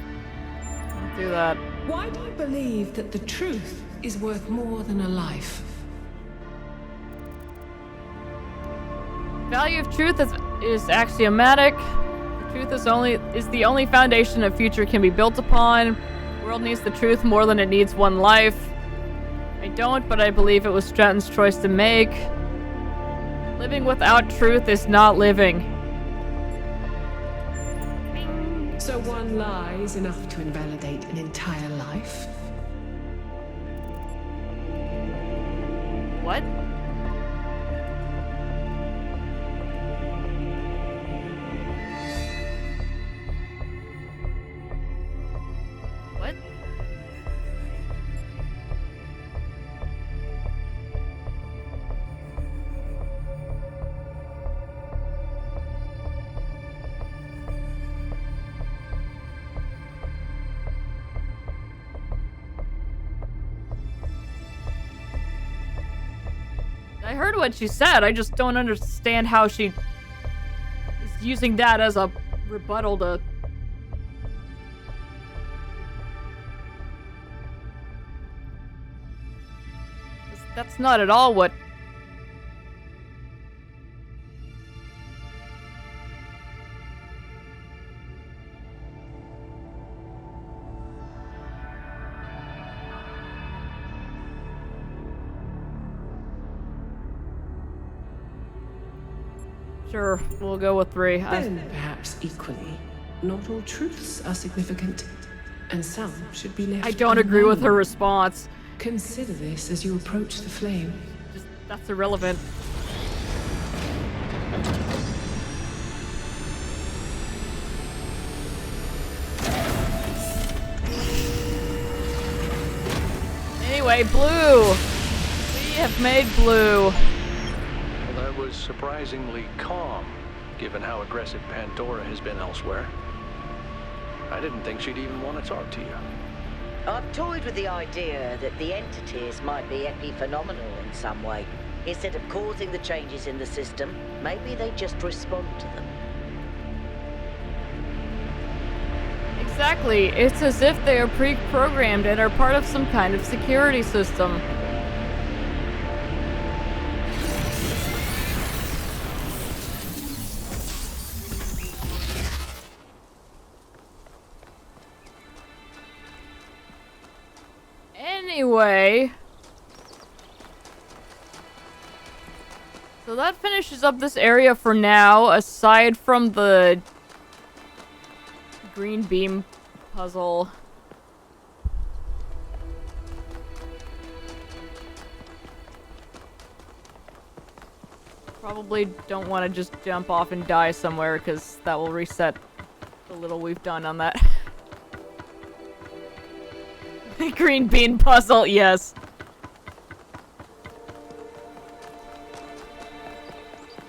I'll do that. Why do you believe that the truth is worth more than a life? Value of truth is axiomatic. The truth is the only foundation a future can be built upon. The world needs the truth more than it needs one life. I don't, but I believe it was Stratton's choice to make. Living without truth is not living. So one lie is enough to invalidate an entire life? What? What? I heard what she said, I just don't understand how she is using that as a rebuttal to... That's not at all what... Sure, we'll go with 3. Then, perhaps equally, not all truths are significant, and some should be left I don't agree with her unknown. response. Consider this as you approach the flame. That's irrelevant. Anyway, blue! We have made blue. Well, that was surprisingly calm, given how aggressive Pandora has been elsewhere. I didn't think she'd even want to talk to you. I've toyed with the idea that the entities might be epiphenomenal in some way. Instead of causing the changes in the system, maybe they just respond to them. Exactly. It's as if they are pre-programmed and are part of some kind of security system. Anyway... So that finishes up this area for now, aside from the green beam puzzle. Probably don't want to just jump off and die somewhere, because that will reset the little we've done on that. Green bean puzzle, yes.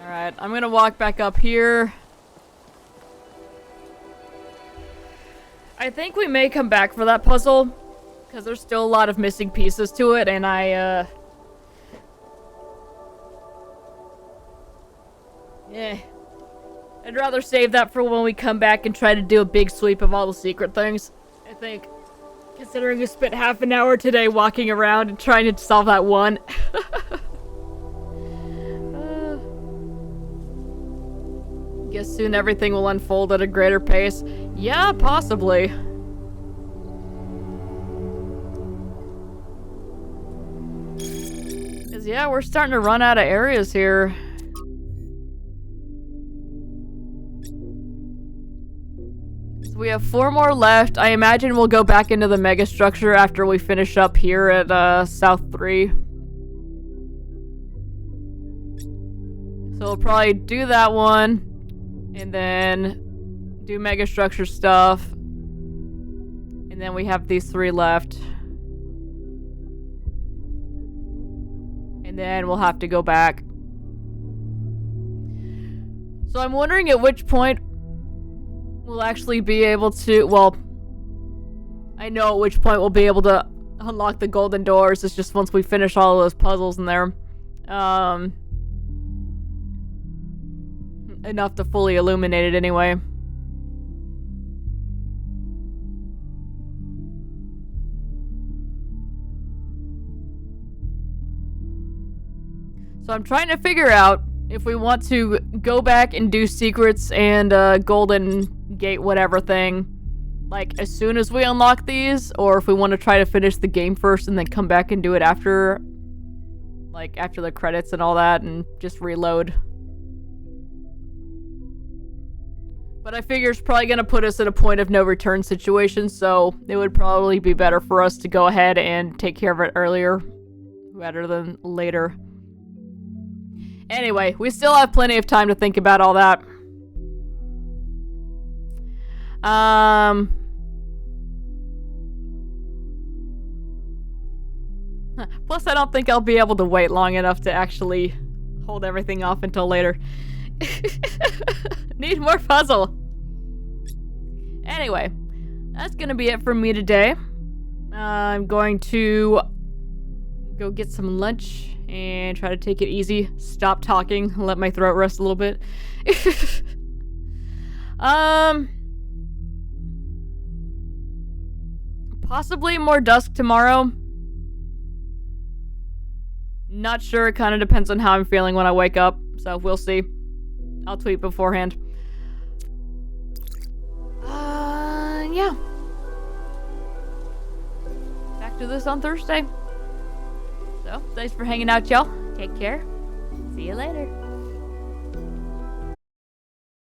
Alright, I'm gonna walk back up here. I think we may come back for that puzzle, because there's still a lot of missing pieces to it, and yeah. I'd rather save that for when we come back and try to do a big sweep of all the secret things. I think, considering we spent half an hour today walking around and trying to solve that one. Guess soon everything will unfold at a greater pace. Yeah, possibly. 'Cause yeah, we're starting to run out of areas here. So we have 4 more left. I imagine we'll go back into the mega structure after we finish up here at South 3. So we'll probably do that one. And then do mega structure stuff. And then we have these 3 left. And then we'll have to go back. So I'm wondering at which point we'll actually be able to, well, I know at which point we'll be able to unlock the golden doors. It's just once we finish all of those puzzles in there. Enough to fully illuminate it anyway. So I'm trying to figure out if we want to go back and do secrets and golden gate whatever thing, like as soon as we unlock these, or if we want to try to finish the game first and then come back and do it after, like after the credits and all that, and just reload. But I figure it's probably going to put us at a point of no return situation, so it would probably be better for us to go ahead and take care of it earlier rather than later. Anyway, we still have plenty of time to think about all that. Plus, I don't think I'll be able to wait long enough to actually hold everything off until later. Need more puzzle. Anyway, that's gonna be it from me today. I'm going to go get some lunch and try to take it easy. Stop talking. Let my throat rest a little bit. Possibly more dusk tomorrow. Not sure. It kind of depends on how I'm feeling when I wake up. So we'll see. I'll tweet beforehand. Yeah. Back to this on Thursday. So, thanks for hanging out, y'all. Take care. See you later.